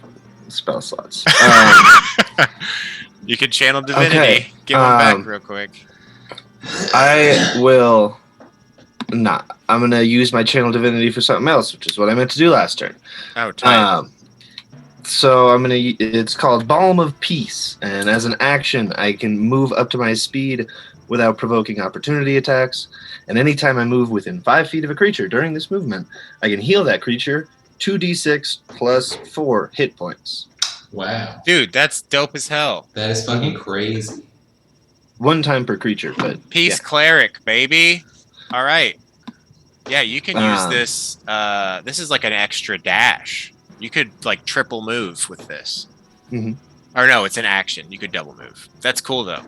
spell slots. You can channel divinity. Okay, Give him back real quick. I will not. I'm going to use my channel divinity for something else, which is what I meant to do last turn. Oh, tight. So I'm gonna. It's called Balm of Peace, and as an action, I can move up to my speed without provoking opportunity attacks. And anytime I move within 5 feet of a creature during this movement, I can heal that creature 2d6 plus 4 hit points. Wow. Dude, that's dope as hell. That is fucking crazy. 1 time per creature, but Peace Cleric, baby. All right. Yeah, you can use this. This is like an extra dash. You could like triple move with this. Mhm. Or no, it's an action. You could double move. That's cool though.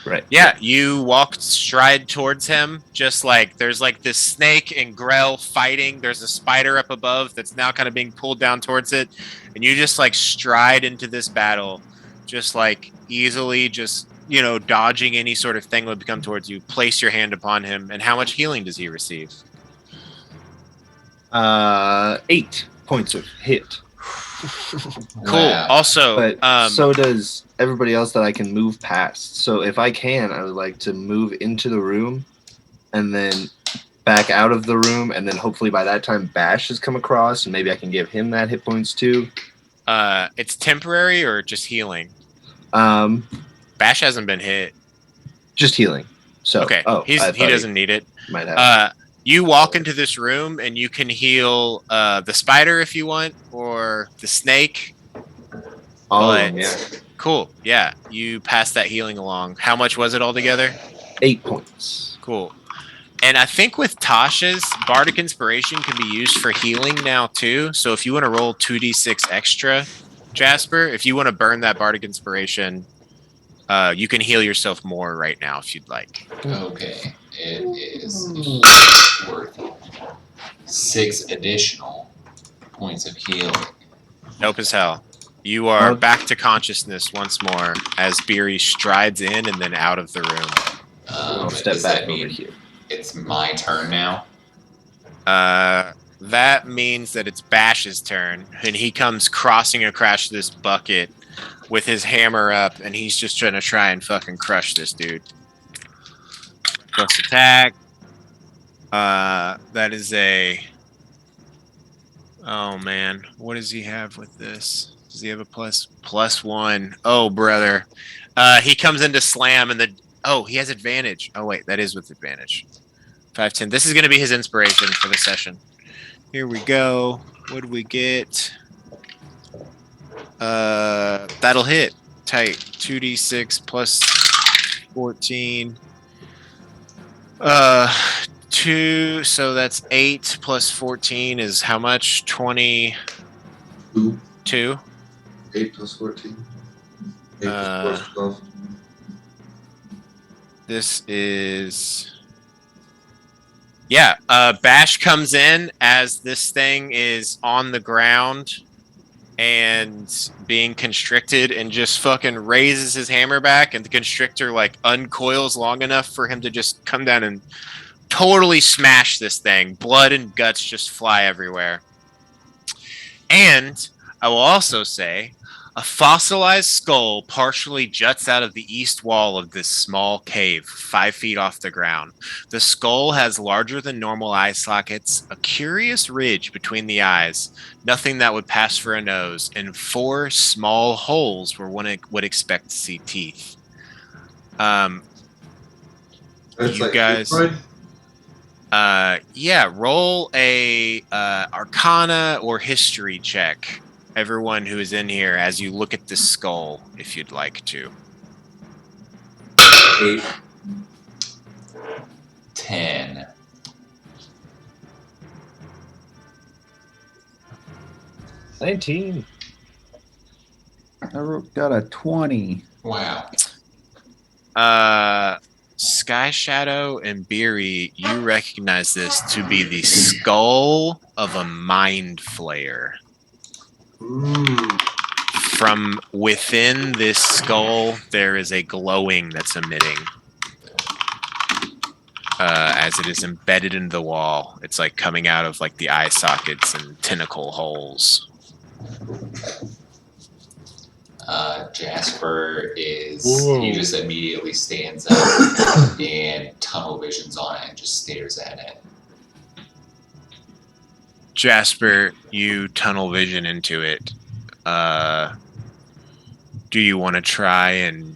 Right. Yeah, you walked stride towards him, just like there's like this snake and Grell fighting. There's a spider up above that's now kind of being pulled down towards it. And you just like stride into this battle, just like easily just, you know, dodging any sort of thing that would come towards you. Place your hand upon him. And how much healing does he receive? 8 points of hit. Cool. Wow. Also, But so does everybody else that I can move past. So if I can, I would like to move into the room and then back out of the room, and then hopefully by that time Bash has come across, and maybe I can give him that hit points too. it's temporary or just healing? Bash hasn't been hit. Just healing. So Okay. oh, he I thought doesn't need it. might have. You walk into this room and you can heal the spider if you want, or the snake. All of But them, yeah. cool, yeah. You pass that healing along. How much was it altogether? 8 points. Cool. And I think with Tasha's, Bardic Inspiration can be used for healing now too. So if you want to roll 2d6 extra, Jasper, if you want to burn that Bardic Inspiration, you can heal yourself more right now if you'd like. Okay, it is worth 6 additional points of healing. Dope as hell. You are back to consciousness once more as Beery strides in and then out of the room. I'll step Does back that mean over here. it's my turn now? That means that it's Bash's turn, and he comes crossing across this bucket with his hammer up, and he's just trying to try and fucking crush this dude. Plus attack. That is a... Oh, man. What does he have with this? Does he have a +1? Oh, brother. He comes into slam, and he has advantage. Oh, wait, that is with advantage. 5, 10. This is going to be his inspiration for the session. Here we go. What do we get? That'll hit. Tight. 2d6 plus 14. 2. So that's 8 plus 14 is how much? 22. 8 plus 14. 8 plus 12. This is... Yeah, Bash comes in as this thing is on the ground and being constricted and just fucking raises his hammer back, and the constrictor like uncoils long enough for him to just come down and totally smash this thing. Blood and guts just fly everywhere. And I will also say, a fossilized skull partially juts out of the east wall of this small cave, 5 feet off the ground. The skull has larger than normal eye sockets, a curious ridge between the eyes, nothing that would pass for a nose, and 4 small holes where one would expect to see teeth. That's You like guys... roll a Arcana or History check. Everyone who is in here, as you look at this skull, if you'd like to. 8. 10. 19. I got a 20. Wow. Sky Shadow and Beery, you recognize this to be the skull of a mind flayer. From within this skull, there is a glowing that's emitting. As it is embedded into the wall. It's like coming out of like the eye sockets and tentacle holes. Jasper he just immediately stands up and tunnel visions on it and just stares at it. Jasper, you tunnel vision into it. Do you want to try and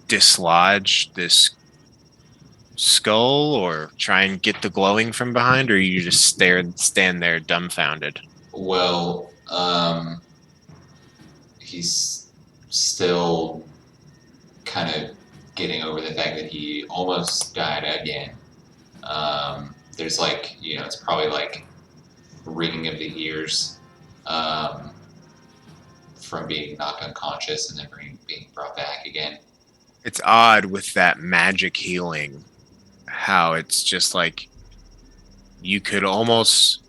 dislodge this skull or try and get the glowing from behind, or you just stand there dumbfounded? Well, he's still kind of getting over the fact that he almost died again. There's like, it's probably like ringing of the ears from being knocked unconscious and then being brought back again. It's odd with that magic healing, how it's just like you could almost,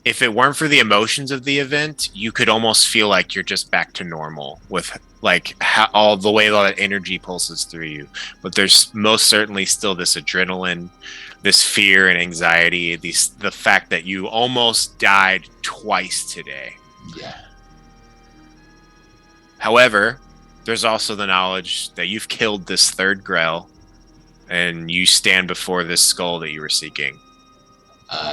if it weren't for the emotions of the event, you could almost feel like you're just back to normal with like all the way that energy pulses through you. But there's most certainly still this adrenaline, this fear and anxiety, the fact that you almost died twice today. Yeah. However, there's also the knowledge that you've killed this third Grell and you stand before this skull that you were seeking.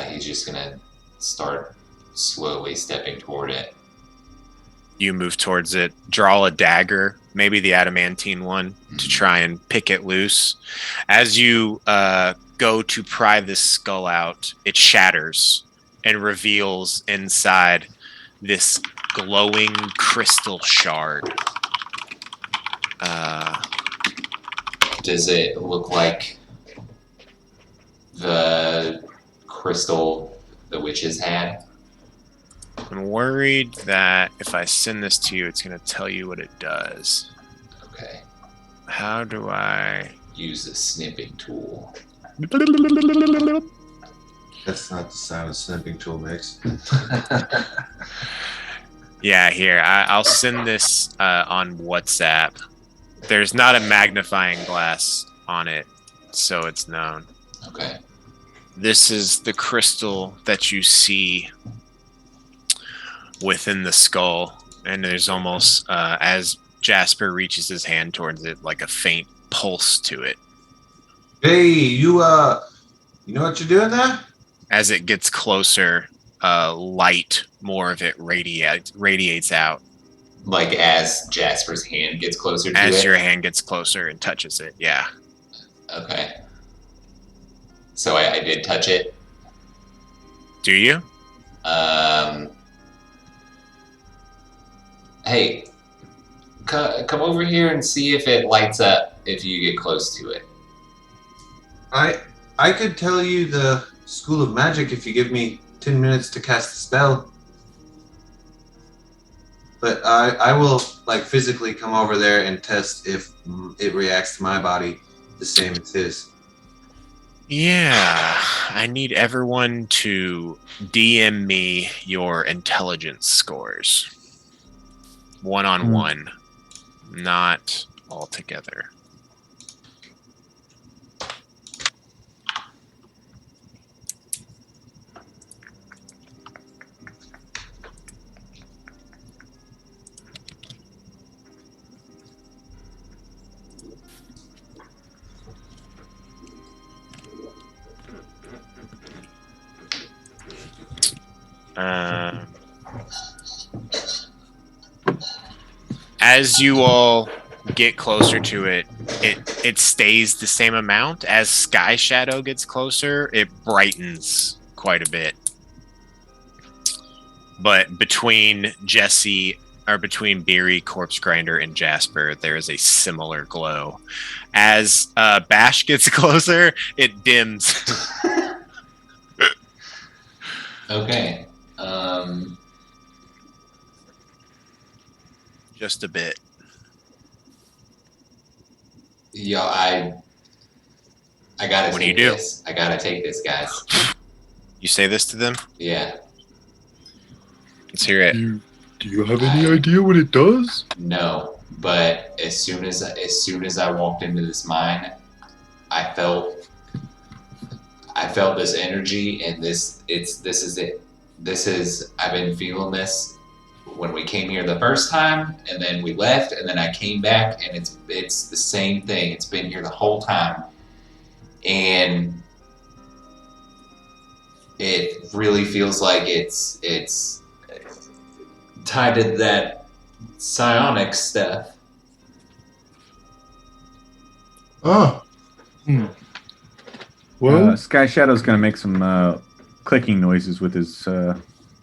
He's just gonna start slowly stepping toward it. You move towards it, draw a dagger, maybe the adamantine one, to try and pick it loose. As you go to pry this skull out, it shatters and reveals inside this glowing crystal shard. Does it look like the crystal the witches had? I'm worried that if I send this to you, it's going to tell you what it does. Okay. How do I... Use the snipping tool. That's not the sound a snipping tool makes. Yeah, here. I'll send this on WhatsApp. There's not a magnifying glass on it, so it's known. Okay. This is the crystal that you see within the skull, and there's almost, as Jasper reaches his hand towards it, like a faint pulse to it. Hey, you know what you're doing there? As it gets closer, light, more of it radiates out. Like as Jasper's hand gets closer to it? As your hand gets closer and touches it, yeah. Okay. So I did touch it. Do you? Hey, come over here and see if it lights up if you get close to it. I could tell you the school of magic if you give me 10 minutes to cast a spell. But I will like physically come over there and test if it reacts to my body the same as his. Yeah, I need everyone to DM me your intelligence scores. One-on-one, not all together. As you all get closer to it, it stays the same amount. As Sky Shadow gets closer, it brightens quite a bit. But between Beery, Corpse Grinder, and Jasper, there is a similar glow. As Bash gets closer, it dims. Okay. Just a bit. Yo, I gotta What do you take do? this. I gotta take this, guys. You say this to them? Yeah. Let's hear it. Do you have any idea what it does? No, but as soon as I walked into this mine, I felt this energy, and this is it. I've been feeling this when we came here the first time, and then we left, and then I came back, and it's the same thing. It's been here the whole time, and it really feels like it's tied to that psionic stuff. Oh. Well, Sky Shadow's gonna make some clicking noises with his.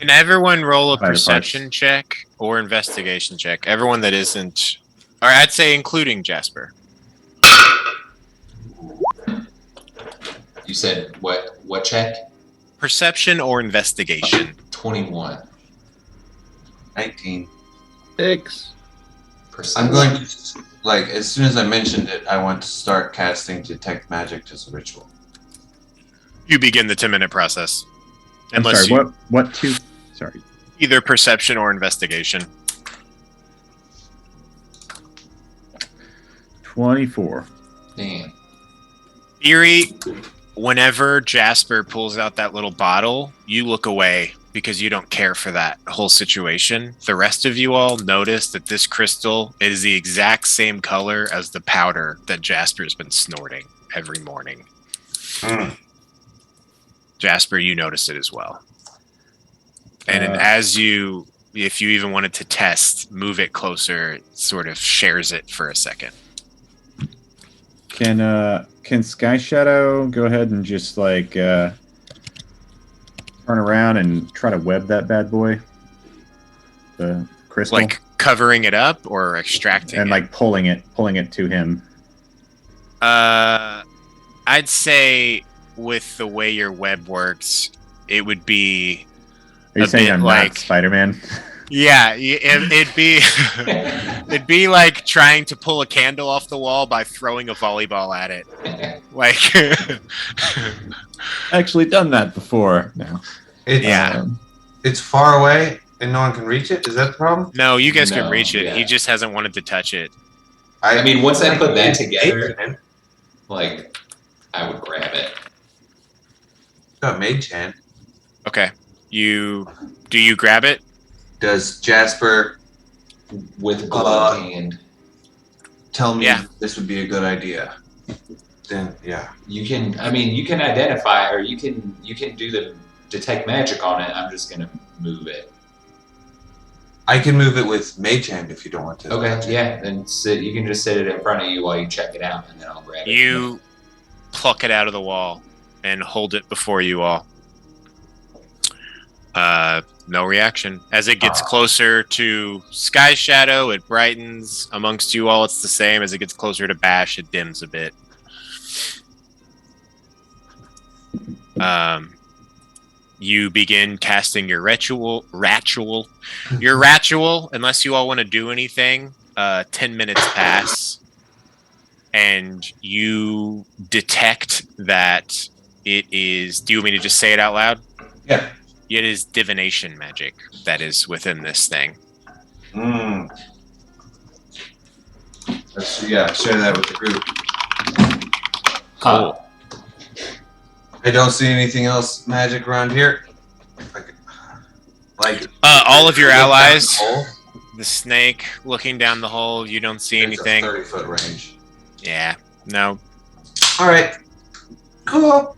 Can everyone roll a Spider perception parts. check or investigation check? Everyone that isn't, or I'd say including Jasper. You said what check? Perception or investigation. 21. 19. 6. I'm going to, like, as soon as I mentioned it, I want to start casting Detect Magic as a ritual. You begin the 10-minute process. I'm Unless sorry, you what two? Sorry. either perception or investigation. 24. Damn. Eerie, whenever Jasper pulls out that little bottle, you look away because you don't care for that whole situation. The rest of you all notice that this crystal is the exact same color as the powder that Jasper's been snorting every morning. Jasper, you notice it as well. And if you even wanted to test, move it closer, it sort of shares it for a second. Can Sky Shadow go ahead and just like turn around and try to web that bad boy? The crystal? Like covering it up or extracting and it? like pulling it to him. I'd say with the way your web works, it would be Are you a saying bit I'm like not Spider-Man? yeah, it'd be it'd be like trying to pull a candle off the wall by throwing a volleyball at it. Like Actually done that before. No. Yeah. It's far away and no one can reach it. Is that the problem? no, you guys can No, reach it. yeah. He just hasn't wanted to touch it. I mean, once I put that It's together, man. like, I would grab it. It's got mage hand. Okay. Do you grab it? Does Jasper With gloved hand. tell me Yeah. this would be a good idea? Then yeah. You can identify, or you can do the detect magic on it. I'm just gonna move it. I can move it with mage hand if you don't want to. Okay, yeah. Then you can just sit it in front of you while you check it out, and then I'll grab it. You pluck it out of the wall and hold it before you all. No reaction. As it gets closer to Sky Shadow, it brightens. Amongst you all, it's the same. As it gets closer to Bash, it dims a bit. You begin casting your ritual. Unless you all want to do anything, 10 minutes pass, and you detect that it is. Do you want me to just say it out loud? Yeah. It is divination magic that is within this thing. Share that with the group. Cool. I don't see anything else magic around here. Like All of your look down allies, the hole. the snake looking down the hole, you don't see It's anything. a 30-foot range. Yeah, no. All right. Cool.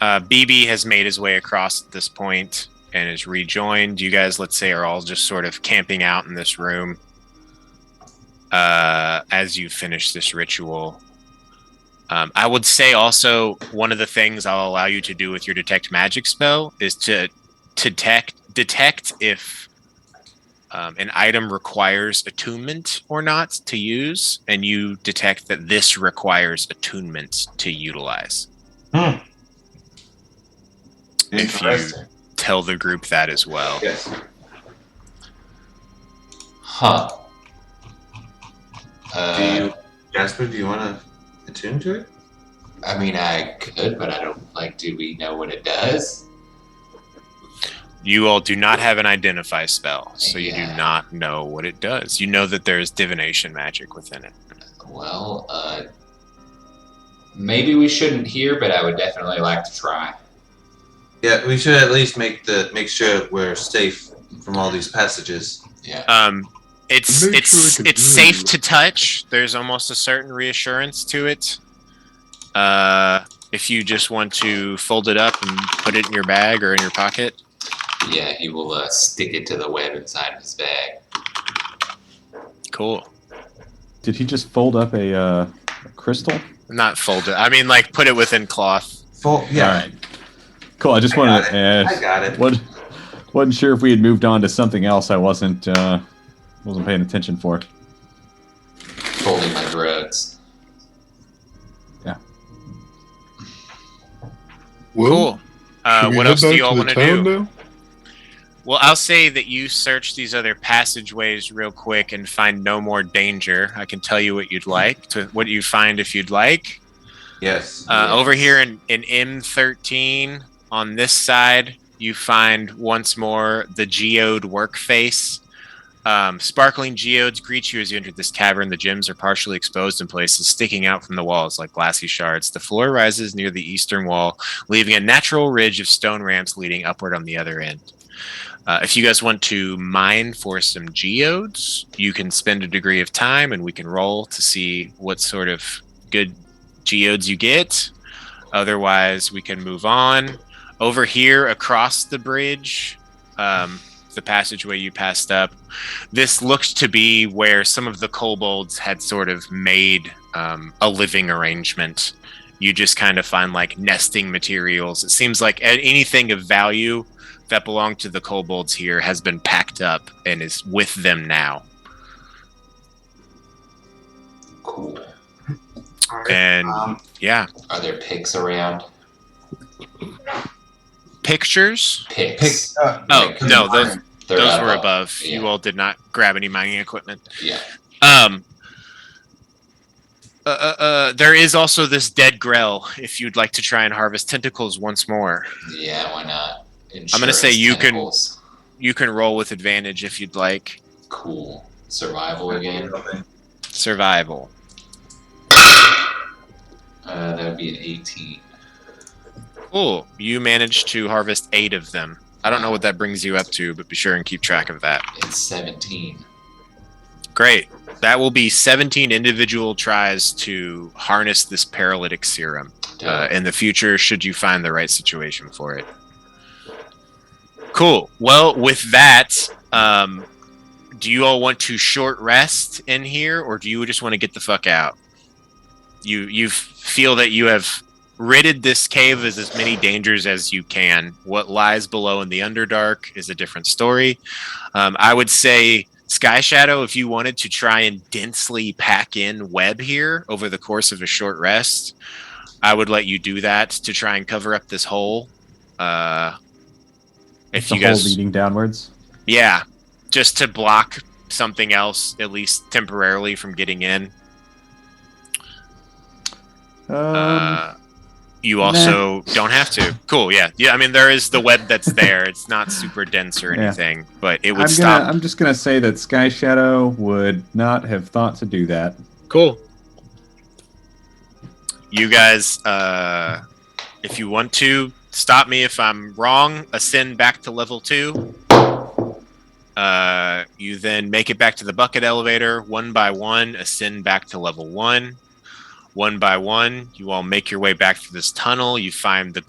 BB has made his way across at this point and is rejoined. You guys, let's say, are all just sort of camping out in this room as you finish this ritual. I would say also one of the things I'll allow you to do with your detect magic spell is to detect if an item requires attunement or not to use, and you detect that this requires attunement to utilize. If you Interesting. tell the group that as well. Yes. Huh. Jasper, do you want to attune to it? I mean, I could, but I don't do we know what it does? You all do not have an identify spell, so you do Yeah. not know what it does. You know that there's divination magic within it. Well, maybe we shouldn't hear, but I would definitely like to try. Yeah, we should at least make sure we're safe from all these passages. Yeah. It's Make sure I can it's hear safe you. to touch. There's almost a certain reassurance to it. If you just want to fold it up and put it in your bag or in your pocket. Yeah, he will stick it to the web inside of his bag. Cool. Did he just fold up a crystal? Not fold it. I mean, like, put it within cloth. Yeah. All right. Cool. I just wanted to. I got it. Wasn't sure if we had moved on to something else. I wasn't paying attention for. Folding my drugs. Cool. Should we What head else do back you all to want the to town do? now? Well, I'll say that you search these other passageways real quick and find no more danger. I can tell you what you'd like, what you find if you'd like. Yes. Over here in M13, on this side, you find once more the geode work face. Sparkling geodes greet you as you enter this cavern. The gems are partially exposed in places, sticking out from the walls like glassy shards. The floor rises near the eastern wall, leaving a natural ridge of stone ramps leading upward on the other end. If you guys want to mine for some geodes, you can spend a degree of time and we can roll to see what sort of good geodes you get. Otherwise, we can move on. Over here across the bridge, the passageway you passed up. This looks to be where some of the kobolds had sort of made a living arrangement. You just kind of find like nesting materials. It seems like anything of value that belonged to the kobolds here has been packed up and is with them now. Cool. And yeah, Are there pigs around? pictures. Pigs. Oh Like, no, they're those out were above. Yeah. You all did not grab any mining equipment. Yeah. There is also this dead grell. If you'd like to try and harvest tentacles once more, Yeah, why not? I'm gonna say Insurance you can roll with advantage if you'd like. Cool. Survival again. Survival. That would be an 18. Cool. You managed to harvest 8 of them. I don't know what that brings you up to, but be sure and keep track of that. It's 17. Great. That will be 17 individual tries to harness this paralytic serum in the future, should you find the right situation for it. Cool. Well, with that, do you all want to short rest in here, or do you just want to get the fuck out? You feel that you have ridded this cave of as many dangers as you can. What lies below in the Underdark is a different story. I would say Sky Shadow, if you wanted to try and densely pack in web here over the course of a short rest, I would let you do that to try and cover up this hole. If The you guys hole leading downwards. Yeah, just to block something else, at least temporarily, from getting in. You also don't have to. Cool, yeah. I mean, there is the web that's there. It's not super dense or Yeah. anything, but it would stop. I'm just gonna say that Sky Shadow would not have thought to do that. Cool. You guys, if you want to, stop me if I'm wrong. Ascend back to level 2. You then make it back to the bucket elevator. One by one, ascend back to level 1. One by one, you all make your way back through this tunnel. You find the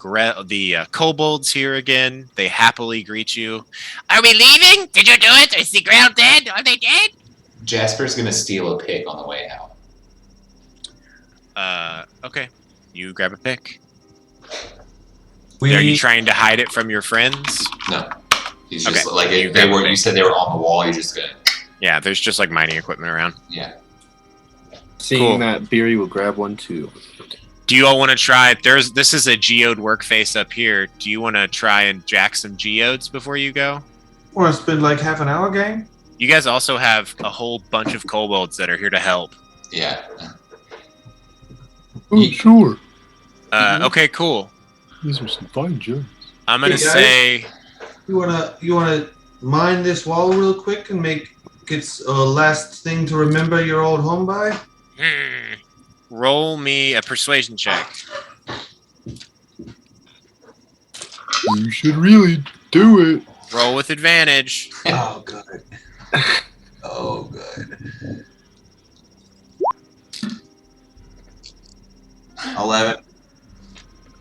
kobolds here again. They happily greet you. Are we leaving? Did you do it? Is the ground dead? Are they dead? Jasper's gonna steal a pick on the way out. Okay. You grab a pick. We Are you trying to hide it from your friends? No. He's just Okay, like you they grab a were. pick. You said they were on the wall. You're just gonna. Yeah, there's just like mining equipment around. Yeah. Seeing Cool. that, Beery will grab one too. Do you all want to try? This is a geode work face up here. Do you want to try and jack some geodes before you go? want to spend like half an hour game? You guys also have a whole bunch of kobolds that are here to help. Yeah. Oh, sure. Okay, cool. These are some fine gems. I'm gonna Hey, guys. say You wanna mine this wall real quick and make it a last thing to remember your old home by? roll me a persuasion check. You should really do it. Roll with advantage. Oh good. Oh good. 11.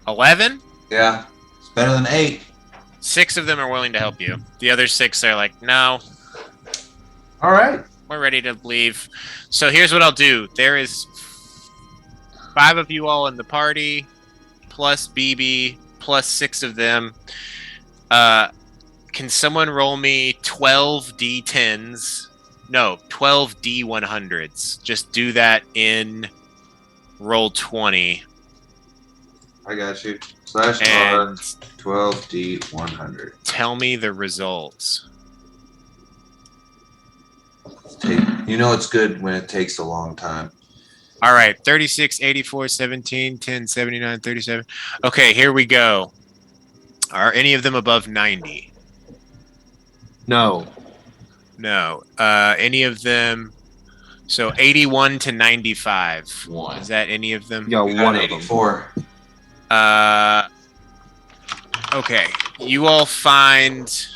11? Yeah. It's better than 8. 6 of them are willing to help you. The other 6 are like, no, Alright. we're ready to leave. So here's what I'll do. There is 5 of you all in the party, plus BB, plus 6 of them. Can someone roll me 12 D10s? No, 12 D100s. Just do that in roll 20. I got you. /R And 12D100. tell me the results. You know it's good when it takes a long time. All right, 36, 84, 17, 10, 79, 37. Okay, here we go. Are any of them above 90? No. No. Any of them? So 81 to 95. One. Is that any of them? You got We got one of them. 84. Okay. You all find,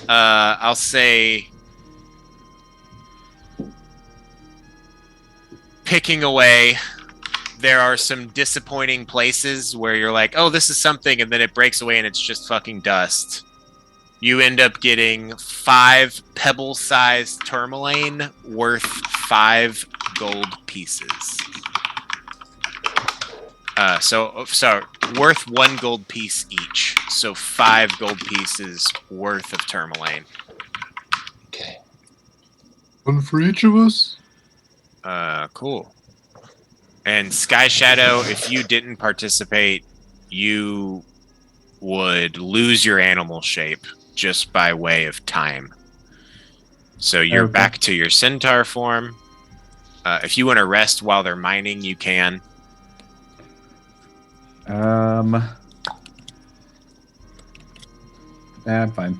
I'll say, picking away, there are some disappointing places where you're like, oh, this is something, and then it breaks away and it's just fucking dust. You end up getting 5 pebble-sized tourmaline worth 5 gold pieces. So worth 1 gold piece each. So 5 gold pieces worth of tourmaline. Okay. One for each of us? Cool. And Sky Shadow, if you didn't participate, you would lose your animal shape just by way of time. So you're Okay. back to your centaur form. If you want to rest while they're mining, you can. I'm fine.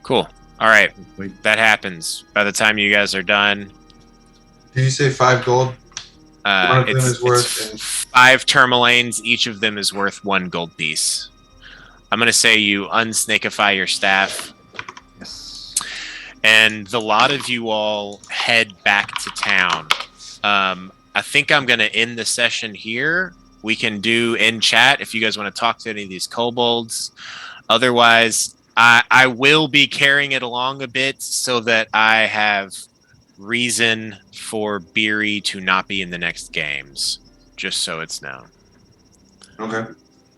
Cool. All right. Wait. That happens. By the time you guys are done, Did you say 5 gold? One of them it's is worth- 5 tourmalines. Each of them is worth 1 gold piece. I'm going to say you unsnakeify your staff. Yes. And the lot of you all head back to town. I think I'm going to end the session here. We can do in chat if you guys want to talk to any of these kobolds. Otherwise, I will be carrying it along a bit so that I have reason for Beery to not be in the next games, just so it's known. Okay.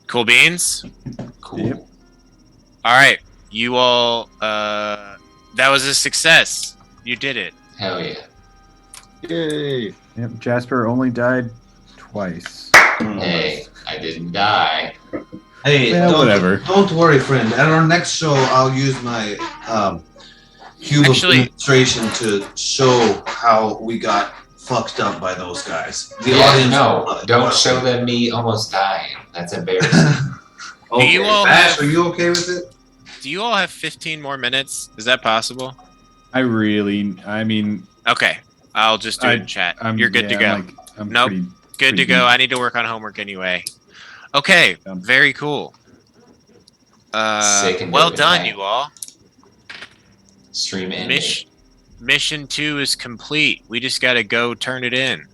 Cool beans? Cool. Yep. All right. You all, that was a success. You did it. Hell yeah. Yay! Yep. Jasper only died twice. Hey, I didn't die. Hey, Yeah, whatever. Don't worry, friend. At our next show, I'll use my cube Actually- of penetration to show how we got fucked up by those guys. The Yeah, audience. no, don't show them me almost dying. That's embarrassing. Okay. Do you all Ash, have- are you okay with it? Do you all have 15 more minutes? Is that possible? I mean, Okay. I'll just do it in chat. You're good to go. I'm Nope. pretty- Good to pretty go. deep. I need to work on homework anyway. Okay. Very cool. Sick and Well dope, done, okay. you all. Stream ending. Mission 2 is complete. We just got to go turn it in.